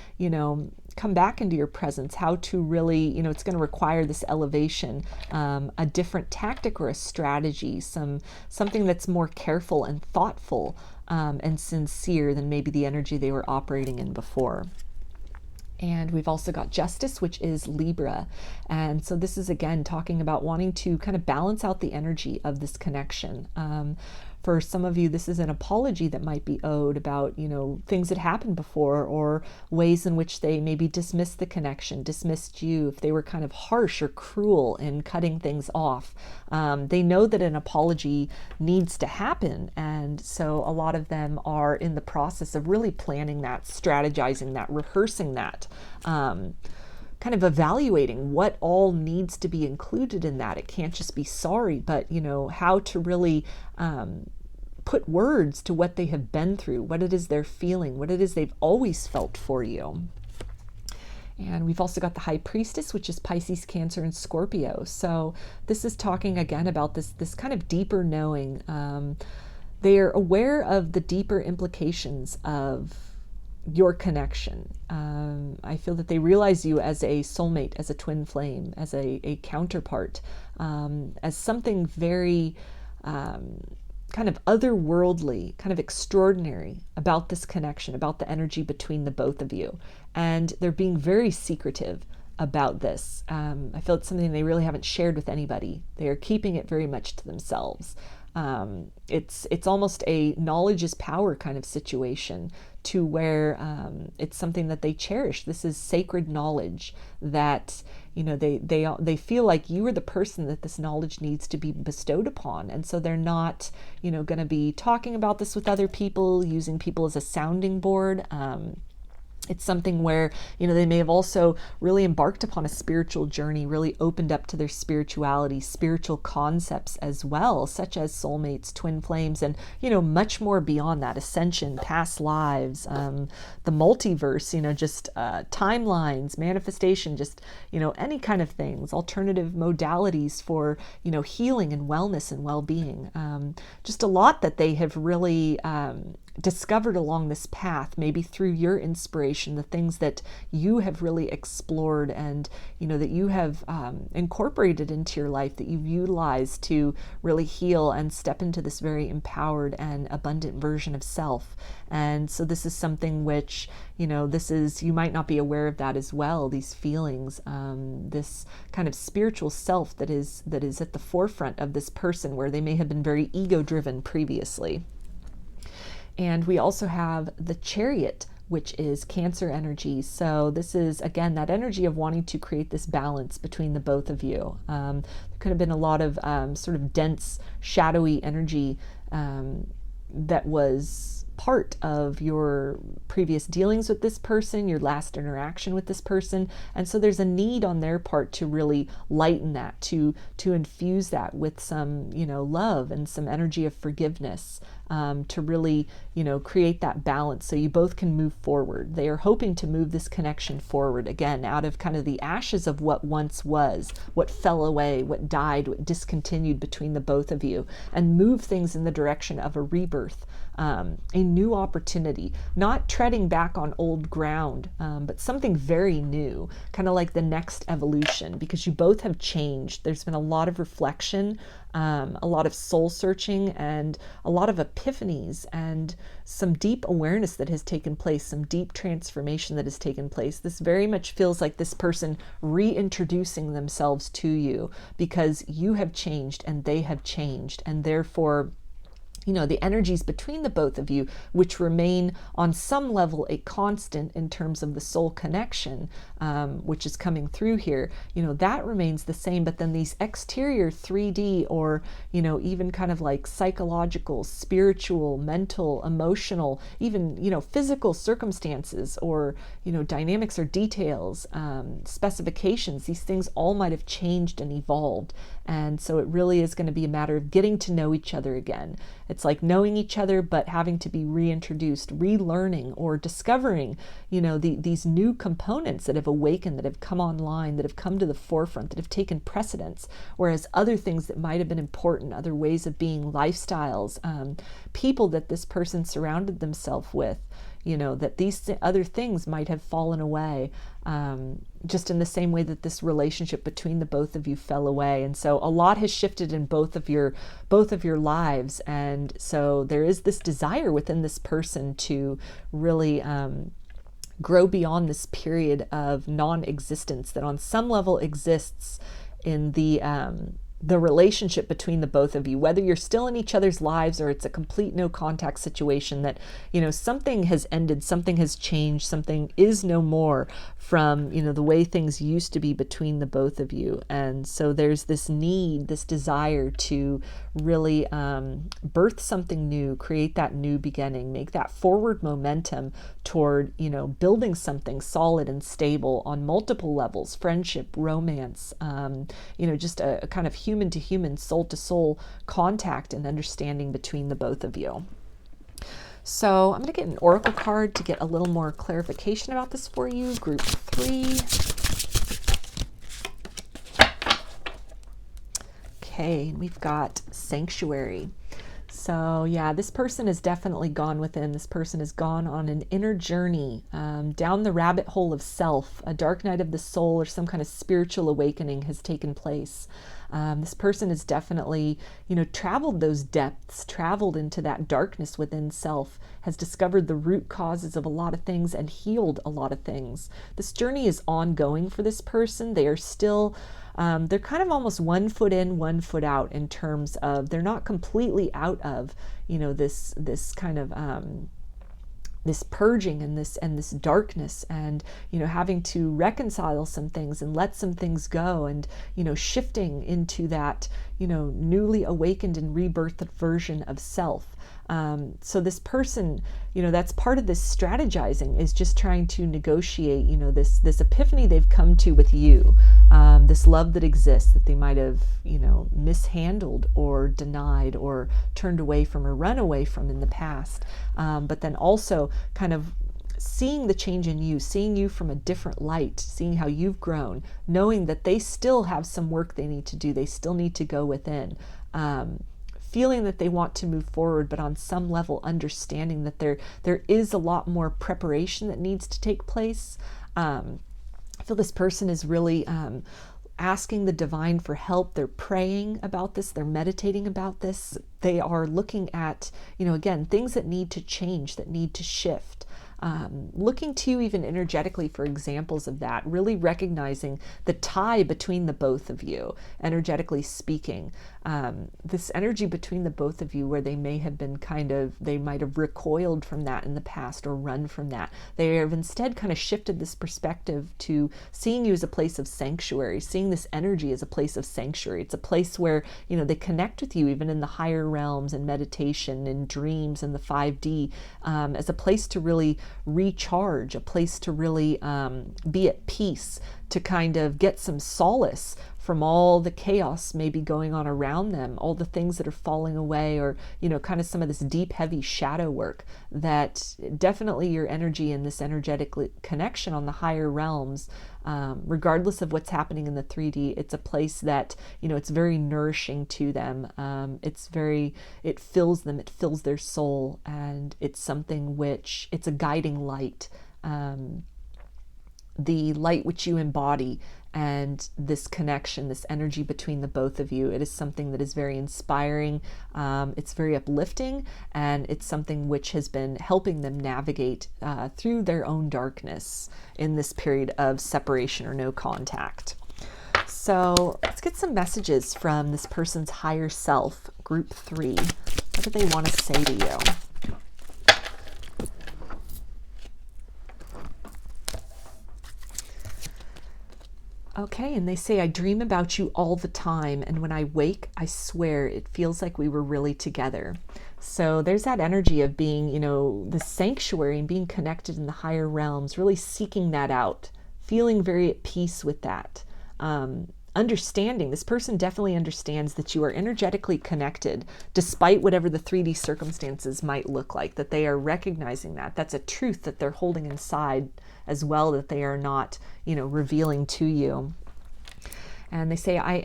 come back into your presence, how to really, it's going to require this elevation, a different tactic or a strategy, something that's more careful and thoughtful, and sincere than maybe the energy they were operating in before. And we've also got Justice, which is Libra. And so this is, again, talking about wanting to kind of balance out the energy of this connection. For some of you, this is an apology that might be owed about, things that happened before, or ways in which they maybe dismissed the connection, dismissed you, if they were kind of harsh or cruel in cutting things off. They know that an apology needs to happen, and so a lot of them are in the process of really planning that, strategizing that, rehearsing that, kind of evaluating what all needs to be included in that. It can't just be sorry, but how to really put words to what they have been through, what it is they're feeling, what it is they've always felt for you. And we've also got the High Priestess, which is Pisces, Cancer, and Scorpio. So this is talking again about this kind of deeper knowing. They're aware of the deeper implications of your connection. I feel that they realize you as a soulmate, as a twin flame, as a counterpart, as something very kind of otherworldly, kind of extraordinary about this connection, about the energy between the both of you. And they're being very secretive about this. I feel it's something they really haven't shared with anybody. They are keeping it very much to themselves. It's almost a knowledge is power kind of situation, to where it's something that they cherish. This is sacred knowledge that they feel like you are the person that this knowledge needs to be bestowed upon, and so they're not going to be talking about this with other people, using people as a sounding board. It's something where, they may have also really embarked upon a spiritual journey, really opened up to their spirituality, spiritual concepts as well, such as soulmates, twin flames, and, much more beyond that, ascension, past lives, the multiverse, just timelines, manifestation, just, any kind of things, alternative modalities for, healing and wellness and well-being. Just a lot that they have really discovered along this path, maybe through your inspiration, the things that you have really explored and that you have incorporated into your life, that you've utilized to really heal and step into this very empowered and abundant version of self. And so this is something which you might not be aware of that as well, these feelings, this kind of spiritual self that is at the forefront of this person, where they may have been very ego driven previously. And we also have the Chariot, which is Cancer energy. So this is, again, that energy of wanting to create this balance between the both of you. There could have been a lot of sort of dense, shadowy energy that was part of your previous dealings with this person, your last interaction with this person. And so there's a need on their part to really lighten that, to infuse that with some, love and some energy of forgiveness, to really, create that balance so you both can move forward. They are hoping to move this connection forward, again, out of kind of the ashes of what once was, what fell away, what died, what discontinued between the both of you, and move things in the direction of a rebirth, a new opportunity, not treading back on old ground, but something very new, kind of like the next evolution, because you both have changed. There's been a lot of reflection, a lot of soul searching, and a lot of epiphanies, and some deep awareness that has taken place, some deep transformation that has taken place. This very much feels like this person reintroducing themselves to you, because you have changed and they have changed, and therefore the energies between the both of you, which remain on some level a constant in terms of the soul connection, which is coming through here, that remains the same. But then these exterior 3D or, even kind of like psychological, spiritual, mental, emotional, even, physical circumstances or, dynamics or details, specifications, these things all might have changed and evolved. And so it really is going to be a matter of getting to know each other again. It's like knowing each other, but having to be reintroduced, relearning, or discovering, these new components that have awakened, that have come online, that have come to the forefront, that have taken precedence, whereas other things that might have been important, other ways of being, lifestyles, people that this person surrounded themselves with, that these other things might have fallen away, just in the same way that this relationship between the both of you fell away. And so a lot has shifted in both of your lives. And so there is this desire within this person to really grow beyond this period of non-existence that on some level exists in the the relationship between the both of you, whether you're still in each other's lives or it's a complete no contact situation, that, you know, something has ended, something has changed, something is no more from, you know, the way things used to be between the both of you. And so there's this need, this desire to really birth something new, create that new beginning, make that forward momentum toward, you know, building something solid and stable on multiple levels, friendship, romance, you know, just a kind of human to human, soul to soul contact and understanding between the both of you. So I'm going to get an oracle card to get a little more clarification about this for you. Group 3. Okay, we've got Sanctuary. So yeah, this person has definitely gone within. This person has gone on an inner journey down the rabbit hole of self. A dark night of the soul or some kind of spiritual awakening has taken place. This person has definitely, you know, traveled those depths, traveled into that darkness within self, has discovered the root causes of a lot of things and healed a lot of things. This journey is ongoing for this person. They are still, they're kind of almost 1 foot in, 1 foot out in terms of they're not completely out of, you know, this kind of this purging and this darkness, and, you know, having to reconcile some things and let some things go, and, you know, shifting into that, you know, newly awakened and rebirthed version of self. So this person, you know, that's part of this strategizing, is just trying to negotiate, you know, this epiphany they've come to with you, this love that exists that they might have, you know, mishandled or denied or turned away from or run away from in the past. But then also kind of seeing the change in you, seeing you from a different light, seeing how you've grown, knowing that they still have some work they need to do. They still need to go within. Feeling that they want to move forward, but on some level understanding that there is a lot more preparation that needs to take place. I feel this person is really asking the divine for help. They're praying about this. They're meditating about this. They are looking at, you know, again, things that need to change, that need to shift. Looking to you even energetically for examples of that, really recognizing the tie between the both of you, energetically speaking. This energy between the both of you where they may have been they might have recoiled from that in the past or run from that. They have instead kind of shifted this perspective to seeing you as a place of sanctuary, seeing this energy as a place of sanctuary. It's a place where, you know, they connect with you even in the higher realms and meditation and dreams and the 5D, as a place to really recharge, a place to really be at peace, to kind of get some solace from all the chaos maybe going on around them, all the things that are falling away, or, you know, kind of some of this deep, heavy shadow work that definitely your energy and this energetic connection on the higher realms, regardless of what's happening in the 3D, it's a place that, you know, it's very nourishing to them. It fills them, it fills their soul, and it's something which, it's a guiding light. The light which you embody, and this connection, this energy between the both of you, it is something that is very inspiring. It's very uplifting, and it's something which has been helping them navigate through their own darkness in this period of separation or no contact. So let's get some messages from this person's higher self, group 3. What do they want to say to you? Okay, and they say, I dream about you all the time, and when I wake, I swear it feels like we were really together. So there's that energy of being, you know, the sanctuary and being connected in the higher realms, really seeking that out, feeling very at peace with that. Understanding, this person definitely understands that you are energetically connected, despite whatever the 3D circumstances might look like, that they are recognizing that. That's a truth that they're holding inside as well, that they are not, you know, revealing to you. And they say, I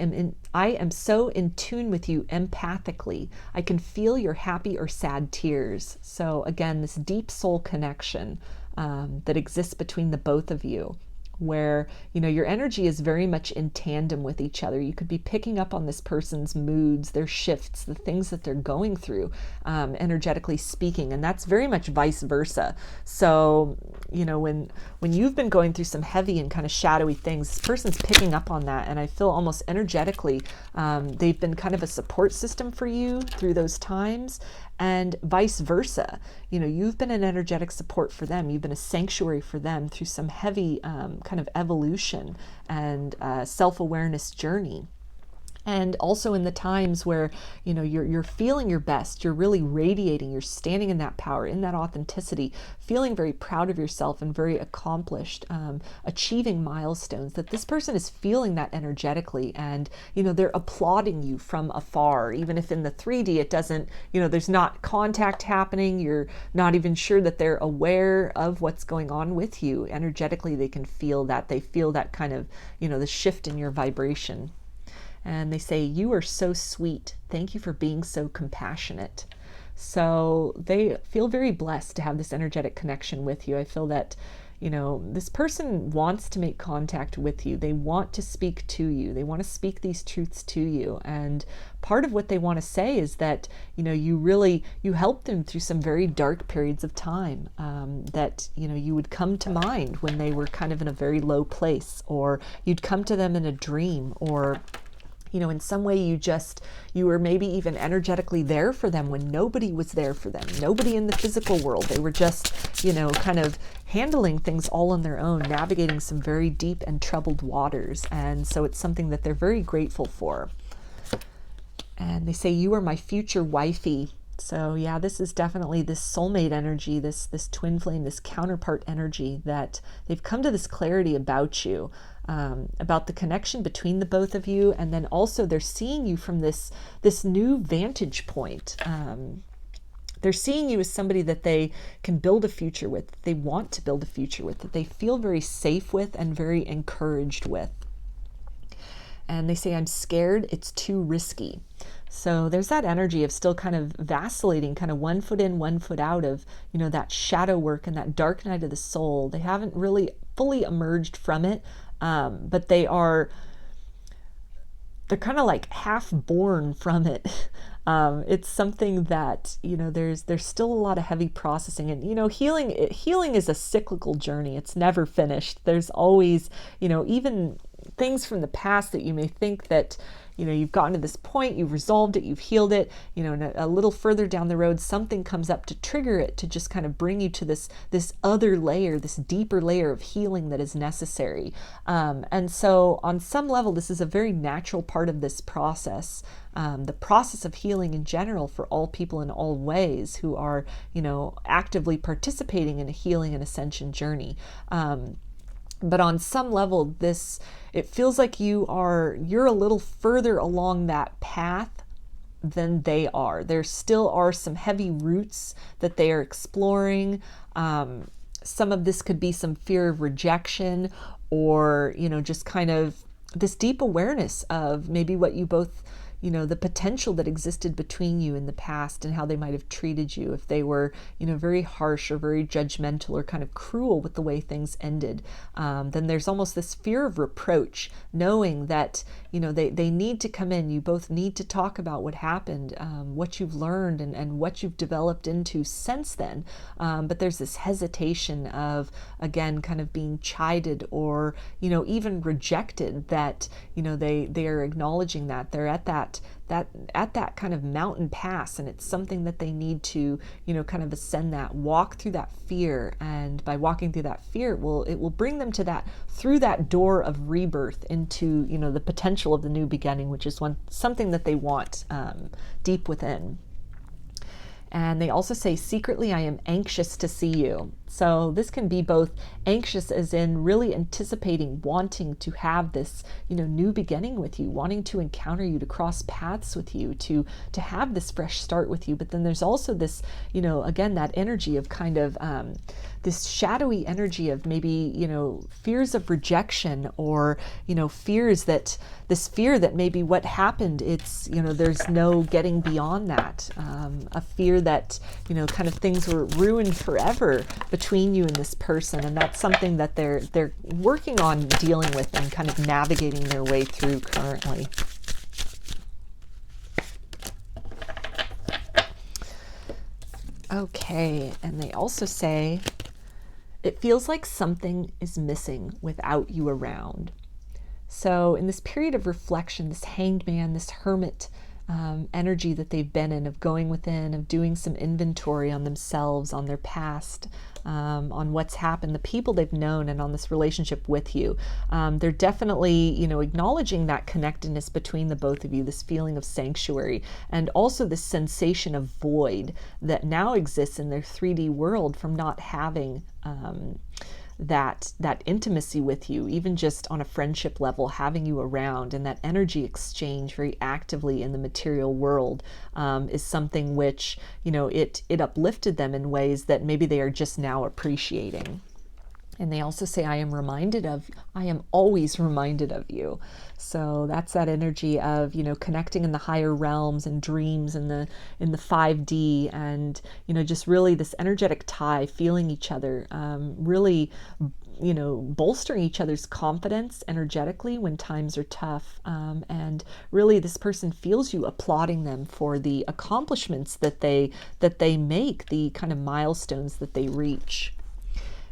am so in tune with you empathically. I can feel your happy or sad tears. So again, this deep soul connection that exists between the both of you. where, your energy is very much in tandem with each other. You could be picking up on this person's moods, their shifts, the things that they're going through, energetically speaking, and that's very much vice versa. So, when you've been going through some heavy and kind of shadowy things, this person's picking up on that, and I feel almost energetically they've been kind of a support system for you through those times, and vice versa. You've been an energetic support for them. You've been a sanctuary for them through some heavy kind of evolution and self-awareness journey. And also in the times where, you're feeling your best, you're really radiating, you're standing in that power, in that authenticity, feeling very proud of yourself and very accomplished, achieving milestones, that this person is feeling that energetically, and, they're applauding you from afar, even if in the 3D it doesn't, there's not contact happening, you're not even sure that they're aware of what's going on with you. Energetically, they can feel that. They feel that kind of, the shift in your vibration. And they say, you are so sweet. Thank you for being so compassionate. So they feel very blessed to have this energetic connection with you. I feel that, this person wants to make contact with you. They want to speak to you. They want to speak these truths to you. And part of what they want to say is that, you helped them through some very dark periods of time, that, you would come to mind when they were kind of in a very low place, or you'd come to them in a dream, or in some way you were maybe even energetically there for them when nobody was there for them, nobody in the physical world. They were just, kind of handling things all on their own, navigating some very deep and troubled waters. And so it's something that they're very grateful for. And they say, you are my future wifey. So yeah, this is definitely this soulmate energy, this twin flame, this counterpart energy, that they've come to this clarity about you, about the connection between the both of you, and then also they're seeing you from this new vantage point. They're seeing you as somebody that they can build a future with, they want to build a future with, that they feel very safe with and very encouraged with. And they say, I'm scared, it's too risky. So there's that energy of still kind of vacillating, kind of 1 foot in, 1 foot out of, that shadow work and that dark night of the soul. They haven't really fully emerged from it, but they're kind of like half born from it. It's something that, there's still a lot of heavy processing, and, healing is a cyclical journey. It's never finished. There's always, even things from the past that you may think that, you've gotten to this point, you've resolved it, you've healed it, and a little further down the road, something comes up to trigger it, to just kind of bring you to this other layer, this deeper layer of healing that is necessary. And so on some level, this is a very natural part of this process, the process of healing in general for all people in all ways who are, actively participating in a healing and ascension journey. But on some level, it feels like you're a little further along that path than they are. There still are some heavy roots that they are exploring. Some of this could be some fear of rejection, or, just kind of this deep awareness of maybe what you both, the potential that existed between you in the past, and how they might have treated you if they were, very harsh or very judgmental or kind of cruel with the way things ended. Then there's almost this fear of reproach, knowing that, they need to come in. You both need to talk about what happened, what you've learned, and what you've developed into since then. But there's this hesitation of, again, kind of being chided or, even rejected, that, they are acknowledging that they're at that kind of mountain pass, and it's something that they need to, kind of ascend that, walk through that fear. And by walking through that fear, it will bring them to through that door of rebirth into, the potential of the new beginning, which is something that they want deep within. And they also say, secretly, I am anxious to see you. So this can be both anxious as in really anticipating, wanting to have this, new beginning with you, wanting to encounter you, to cross paths with you, to have this fresh start with you. But then there's also this, again, that energy of kind of this shadowy energy of maybe, fears of rejection, or, fears that this fear that maybe what happened, it's, there's no getting beyond that. A fear that, kind of things were ruined forever between you and this person, and that's something that they're working on dealing with and kind of navigating their way through currently. Okay, and they also say, it feels like something is missing without you around. So in this period of reflection, this hanged man, this hermit energy that they've been in, of going within, of doing some inventory on themselves, on their past, on what's happened, the people they've known, and on this relationship with you. They're definitely, acknowledging that connectedness between the both of you, this feeling of sanctuary, and also this sensation of void that now exists in their 3D world from not having that intimacy with you, even just on a friendship level, having you around, and that energy exchange very actively in the material world is something which, it uplifted them in ways that maybe they are just now appreciating. And they also say, I am always reminded of you. So that's that energy of, connecting in the higher realms and dreams in the 5D, and, just really this energetic tie, feeling each other, really, bolstering each other's confidence energetically when times are tough. And really this person feels you applauding them for the accomplishments that they make, the kind of milestones that they reach.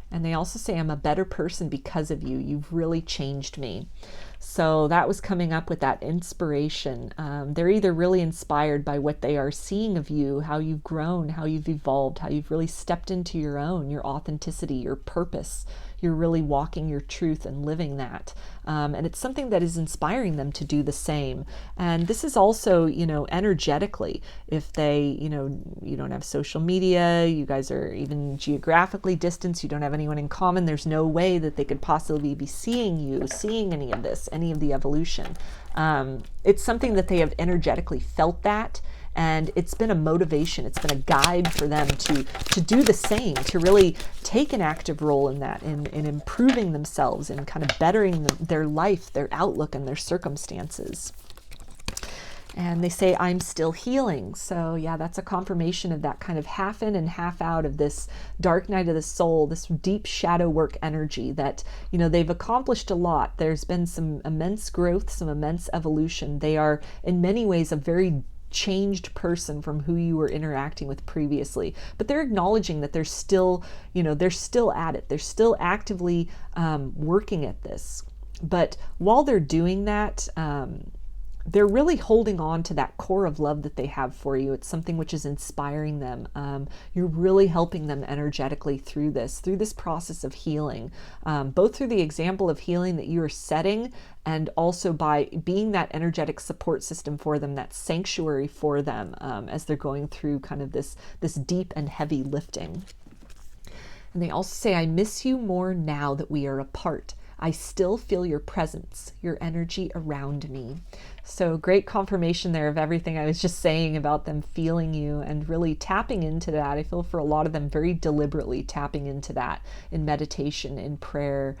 And they also say, I'm a better person because of you. You've really changed me. So that was coming up with that inspiration. They're either really inspired by what they are seeing of you, how you've grown, how you've evolved, how you've really stepped into your own, your authenticity, your purpose. You're really walking your truth and living that. And it's something that is inspiring them to do the same. And this is also, energetically, if they, you don't have social media, you guys are even geographically distanced, you don't have anyone in common, there's no way that they could possibly be seeing you, seeing any of this, any of the evolution. It's something that they have energetically felt that. And it's been a motivation, it's been a guide for them to do the same, to really take an active role in that, in improving themselves and kind of bettering their life, their outlook, and their circumstances. And they say, I'm still healing. So yeah, that's a confirmation of that kind of half in and half out of this dark night of the soul, this deep shadow work energy that, they've accomplished a lot. There's been some immense growth, some immense evolution. They are in many ways a very changed person from who you were interacting with previously, but they're acknowledging that they're still, they're still at it. They're still actively working at this. But while they're doing that, they're really holding on to that core of love that they have for you. It's something which is inspiring them. You're really helping them energetically through this process of healing, both through the example of healing that you are setting, and also by being that energetic support system for them, that sanctuary for them, as they're going through kind of this deep and heavy lifting. And they also say, I miss you more now that we are apart. I still feel your presence, your energy around me. So great confirmation there of everything I was just saying about them feeling you and really tapping into that. I feel for a lot of them very deliberately tapping into that in meditation, in prayer,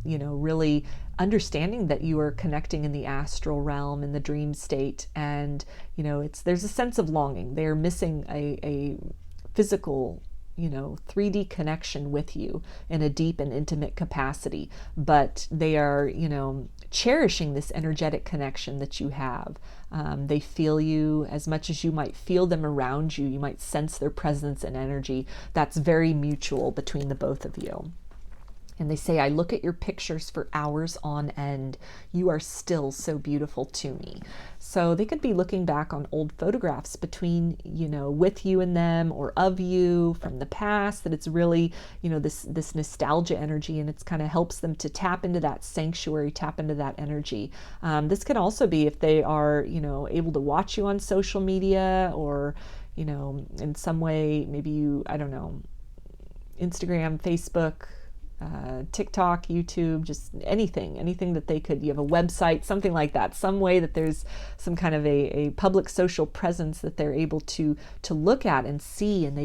really understanding that you are connecting in the astral realm, in the dream state. And, there's a sense of longing. They're missing a physical 3D connection with you in a deep and intimate capacity, but they are, cherishing this energetic connection that you have. They feel you as much as you might feel them around you. You might sense their presence and energy. That's very mutual between the both of you. And they say, I look at your pictures for hours on end. You are still so beautiful to me. So they could be looking back on old photographs between, with you and them, or of you from the past, that it's really, this nostalgia energy, and it's kind of helps them to tap into that sanctuary, tap into that energy. This could also be if they are, able to watch you on social media, or, in some way, maybe you, I don't know, Instagram, Facebook, TikTok, YouTube, just anything that they could, you have a website, something like that, some way that there's some kind of a public social presence that they're able to look at and see, and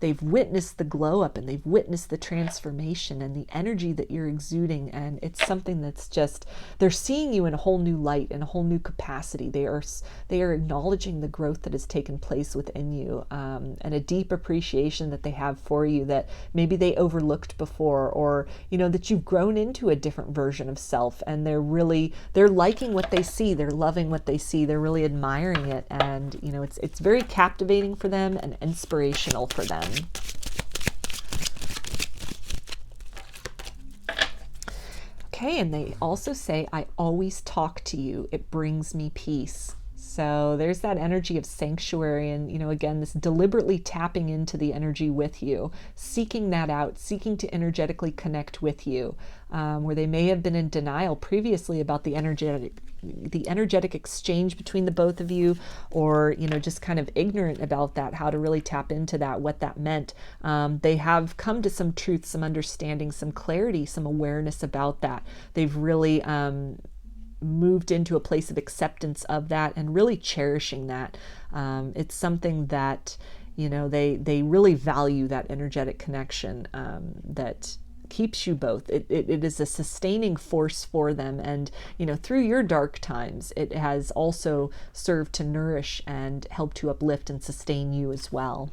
they've witnessed the glow up, and they've witnessed the transformation and the energy that you're exuding, and it's something that's just, they're seeing you in a whole new light, in a whole new capacity. They are acknowledging the growth that has taken place within you, and a deep appreciation that they have for you that maybe they overlooked before, or that you've grown into a different version of self, and they're liking what they see, they're loving what they see, they're really admiring it, and it's very captivating for them and inspirational for them. Okay, and they also say, I always talk to you, it brings me peace. So there's that energy of sanctuary, and again, this deliberately tapping into the energy with you, seeking that out, seeking to energetically connect with you, where they may have been in denial previously about the energetic exchange between the both of you, or just kind of ignorant about that, how to really tap into that, what that meant. They have come to some truth, some understanding, some clarity, some awareness about that. They've really moved into a place of acceptance of that and really cherishing that. It's something that they really value, that energetic connection that keeps you both. It is a sustaining force for them, and through your dark times it has also served to nourish and help to uplift and sustain you as well.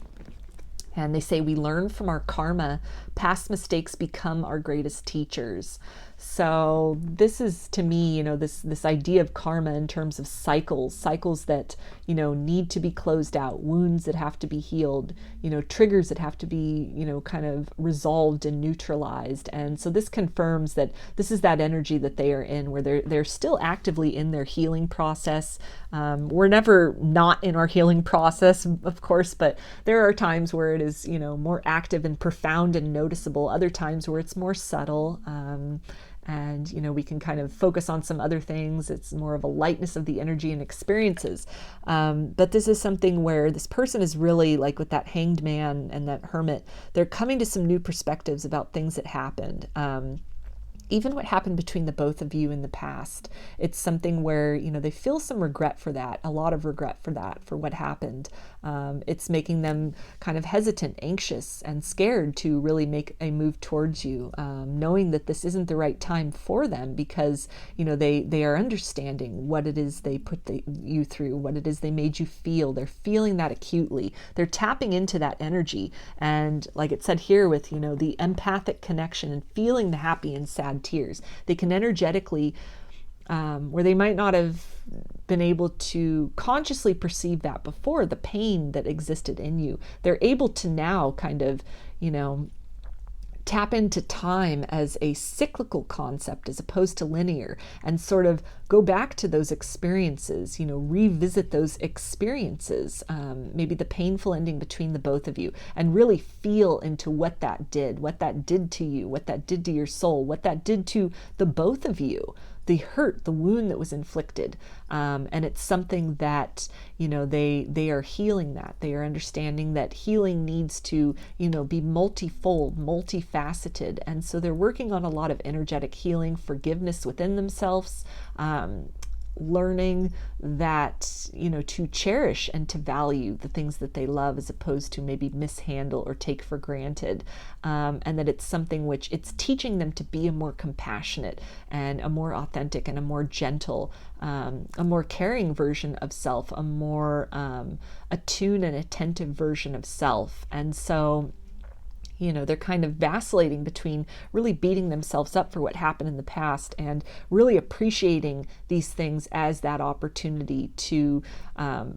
And they say we learn from our karma. Past mistakes become our greatest teachers. So this is, to me, this idea of karma in terms of cycles that, need to be closed out, wounds that have to be healed, triggers that have to be, kind of resolved and neutralized. And so this confirms that this is that energy that they are in, where they're still actively in their healing process. We're never not in our healing process, of course, but there are times where it is, more active and profound and noticeable, other times where it's more subtle. And we can kind of focus on some other things. It's more of a lightness of the energy and experiences. But this is something where this person is really, like with that hanged man and that hermit, they're coming to some new perspectives about things that happened. Even what happened between the both of you in the past. It's something where, they feel some regret for that, a lot of regret for that, for what happened. It's making them kind of hesitant, anxious, and scared to really make a move towards you, knowing that this isn't the right time for them, because, they are understanding what it is they put you through, what it is they made you feel. They're feeling that acutely. They're tapping into that energy. And like it said here with, the empathic connection and feeling the happy and sad tears, they can energetically, where they might not have been able to consciously perceive that before, the pain that existed in you, they're able to now kind of, tap into time as a cyclical concept as opposed to linear, and sort of go back to those experiences, revisit those experiences, maybe the painful ending between the both of you, and really feel into what that did to you, what that did to your soul, what that did to the both of you, the hurt, the wound that was inflicted. And it's something that, they are healing that. They are understanding that healing needs to, be multifold, multifaceted. And so they're working on a lot of energetic healing, forgiveness within themselves, learning that, to cherish and to value the things that they love, as opposed to maybe mishandle or take for granted. And that it's something which it's teaching them to be a more compassionate and a more authentic and a more gentle, a more caring version of self, a more attuned and attentive version of self. And so, they're kind of vacillating between really beating themselves up for what happened in the past and really appreciating these things as that opportunity to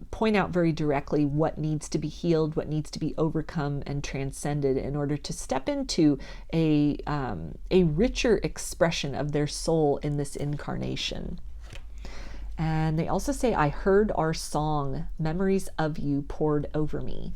point out very directly what needs to be healed, what needs to be overcome and transcended in order to step into a richer expression of their soul in this incarnation. And they also say, I heard our song, memories of you poured over me.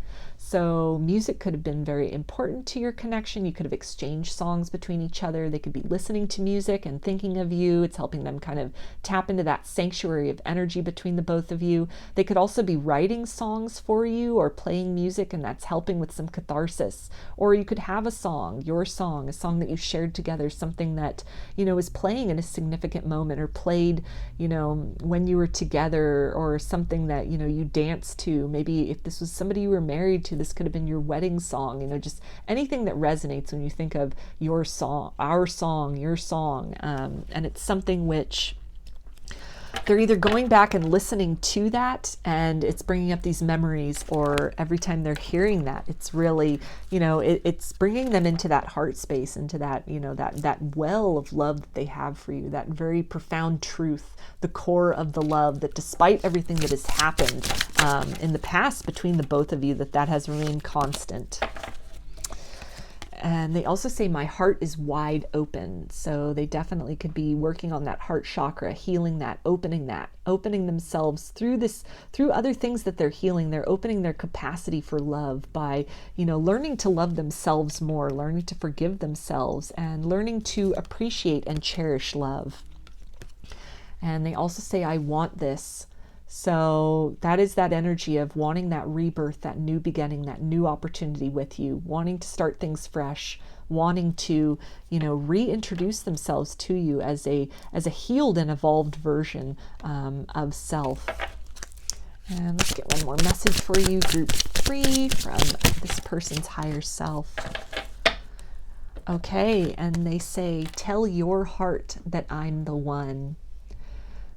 So music could have been very important to your connection. You could have exchanged songs between each other. They could be listening to music and thinking of you. It's helping them kind of tap into that sanctuary of energy between the both of you. They could also be writing songs for you or playing music, and that's helping with some catharsis. Or you could have a song, your song, a song that you shared together, something that, is playing in a significant moment, or played, when you were together, or something that, you danced to. Maybe if this was somebody you were married to, this could have been your wedding song, just anything that resonates when you think of your song, our song, your song. And it's something which they're either going back and listening to that and it's bringing up these memories, or every time they're hearing that, it's really, it's bringing them into that heart space, into that, that well of love that they have for you, that very profound truth, the core of the love, that despite everything that has happened in the past between the both of you, that has remained constant. And they also say, my heart is wide open. So they definitely could be working on that heart chakra, healing that, opening themselves through other things that they're healing. They're opening their capacity for love by, learning to love themselves more, learning to forgive themselves, and learning to appreciate and cherish love. And they also say, I want this. So that is that energy of wanting that rebirth, that new beginning, that new opportunity with you, wanting to start things fresh, wanting to, reintroduce themselves to you as a healed and evolved version of self. And let's get one more message for you, group 3, from this person's higher self. Okay, and they say, tell your heart that I'm the one.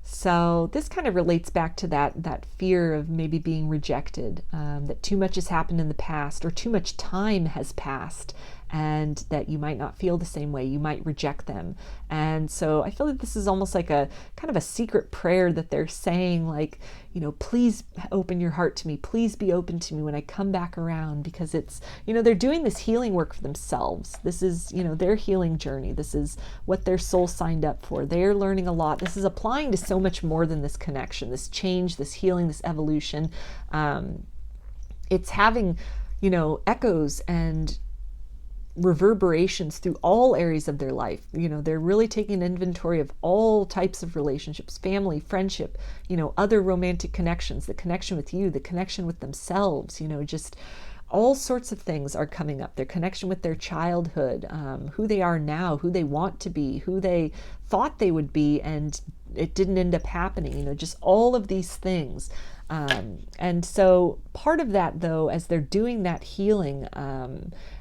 So this kind of relates back to that fear of maybe being rejected, that too much has happened in the past, or too much time has passed, and that you might not feel the same way. You might reject them. And so I feel like this is almost like a kind of a secret prayer that they're saying, like, please open your heart to me. Please be open to me when I come back around, because it's, they're doing this healing work for themselves. This is, their healing journey. This is what their soul signed up for. They're learning a lot. This is applying to so much more than this connection, this change, this healing, this evolution. It's having, echoes and reverberations through all areas of their life. They're really taking an inventory of all types of relationships, family, friendship, other romantic connections, the connection with you, the connection with themselves, just all sorts of things are coming up. Their connection with their childhood, who they are now, who they want to be, who they thought they would be, and it didn't end up happening, just all of these things. And so part of that, though, as they're doing that healing,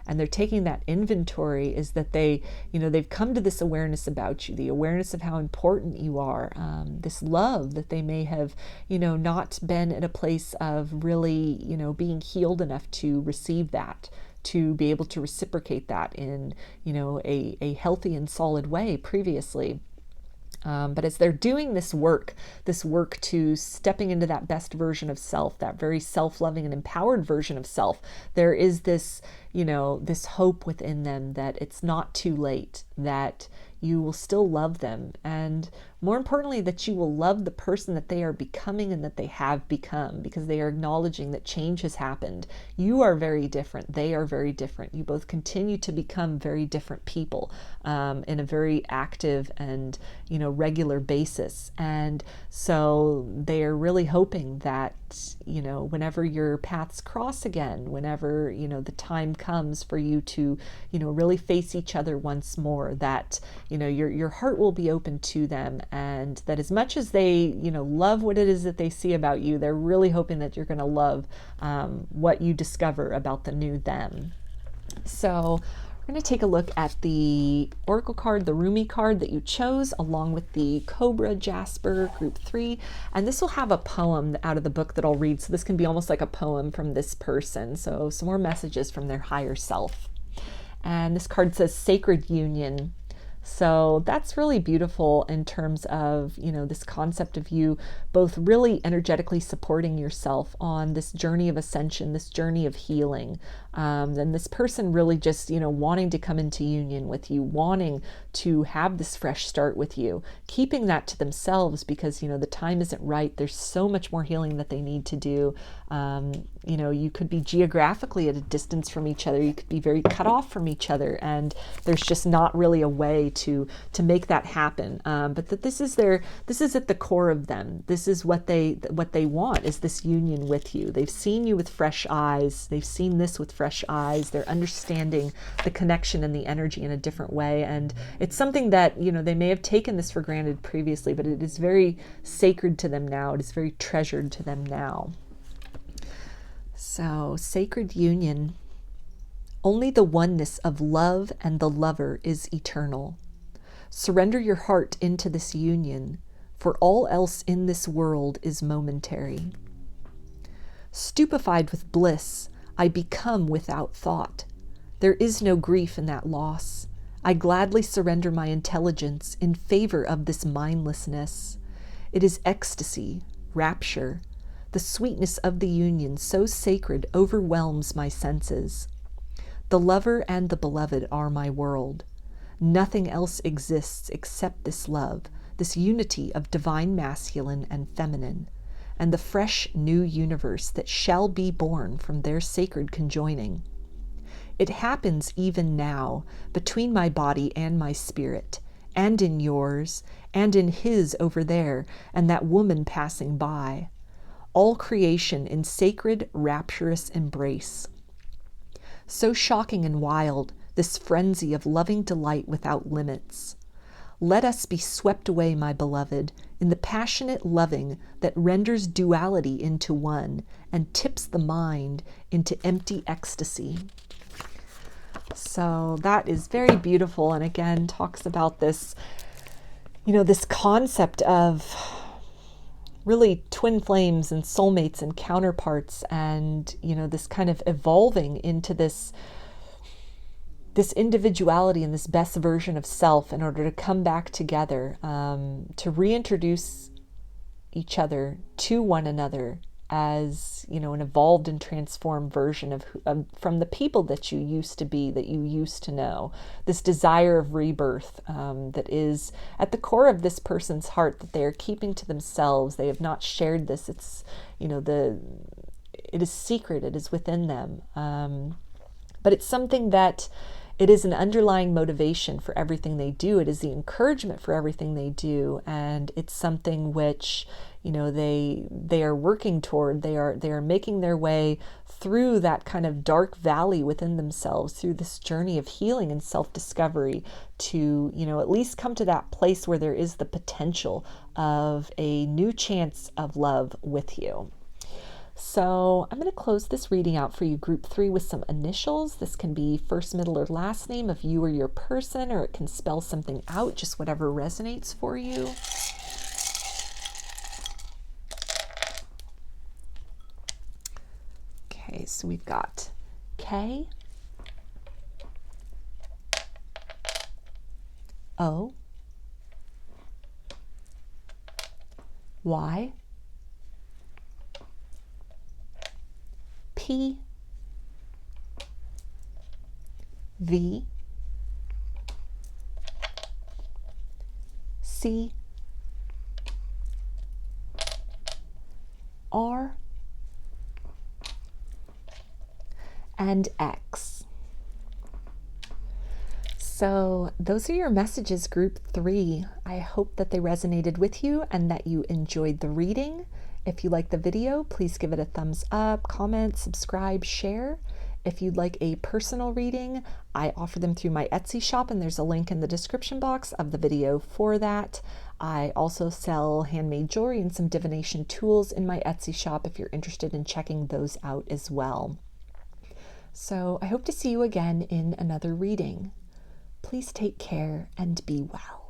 and they're taking that inventory, is that they, they've come to this awareness about you, the awareness of how important you are, this love that they may have, not been at a place of really, being healed enough to receive that, to be able to reciprocate that in, a healthy and solid way previously. But as they're doing this work to stepping into that best version of self, that very self-loving and empowered version of self, there is this, this hope within them that it's not too late, that you will still love them, and more importantly, that you will love the person that they are becoming and that they have become, because they are acknowledging that change has happened. You are very different. They are very different. You both continue to become very different people in a very active and, regular basis. And so they are really hoping that, whenever your paths cross again, whenever, the time comes for you to, really face each other once more, that, your heart will be open to them, and that as much as they, love what it is that they see about you, they're really hoping that you're going to love what you discover about the new them. So we're going to take a look at the Oracle card, the Rumi card that you chose, along with the Cobra, Jasper, group 3. And this will have a poem out of the book that I'll read. So this can be almost like a poem from this person. So some more messages from their higher self. And this card says, Sacred Union. So that's really beautiful in terms of, this concept of you both really energetically supporting yourself on this journey of ascension, this journey of healing. And this person really just, wanting to come into union with you, wanting to have this fresh start with you, keeping that to themselves because, the time isn't right. There's so much more healing that they need to do. You could be geographically at a distance from each other. You could be very cut off from each other, and there's just not really a way to make that happen. But that this is at the core of them. This is what they want, is this union with you. They've seen you with fresh eyes. They've seen this with fresh eyes. They're understanding the connection and the energy in a different way. And it's something that, they may have taken this for granted previously, but it is very sacred to them now. It is very treasured to them now. So, sacred union. Only the oneness of love and the lover is eternal. Surrender your heart into this union, for all else in this world is momentary. Stupefied with bliss, I become without thought. There is no grief in that loss. I gladly surrender my intelligence in favor of this mindlessness. It is ecstasy, rapture. The sweetness of the union, so sacred, overwhelms my senses. The lover and the beloved are my world. Nothing else exists except this love, this unity of divine masculine and feminine, and the fresh new universe that shall be born from their sacred conjoining. It happens even now, between my body and my spirit, and in yours, and in his over there, and that woman passing by. All creation in sacred, rapturous embrace. So shocking and wild, this frenzy of loving delight without limits. Let us be swept away, my beloved, in the passionate loving that renders duality into one and tips the mind into empty ecstasy. So that is very beautiful, and again talks about this, this concept of really twin flames and soulmates and counterparts, and this kind of evolving into this individuality and this best version of self in order to come back together, to reintroduce each other to one another as an evolved and transformed version of from the people that you used to be, that you used to know. This desire of rebirth that is at the core of this person's heart, that they are keeping to themselves. They have not shared this. It's it is secret. It is within them, but it's something that it is an underlying motivation for everything they do. It is the encouragement for everything they do, and it's something which they are working toward. They are making their way through that kind of dark valley within themselves, through this journey of healing and self-discovery, to at least come to that place where there is the potential of a new chance of love with you. So I'm going to close this reading out for you, group 3, with some initials. This can be first, middle, or last name of you or your person, or it can spell something out, just whatever resonates for you. Okay, so we've got K, O, Y, P, V, C, R, and X. So those are your messages, group 3. I hope that they resonated with you and that you enjoyed the reading. If you like the video, please give it a thumbs up, comment, subscribe, share. If you'd like a personal reading, I offer them through my Etsy shop, and there's a link in the description box of the video for that. I also sell handmade jewelry and some divination tools in my Etsy shop if you're interested in checking those out as well. So I hope to see you again in another reading. Please take care and be well.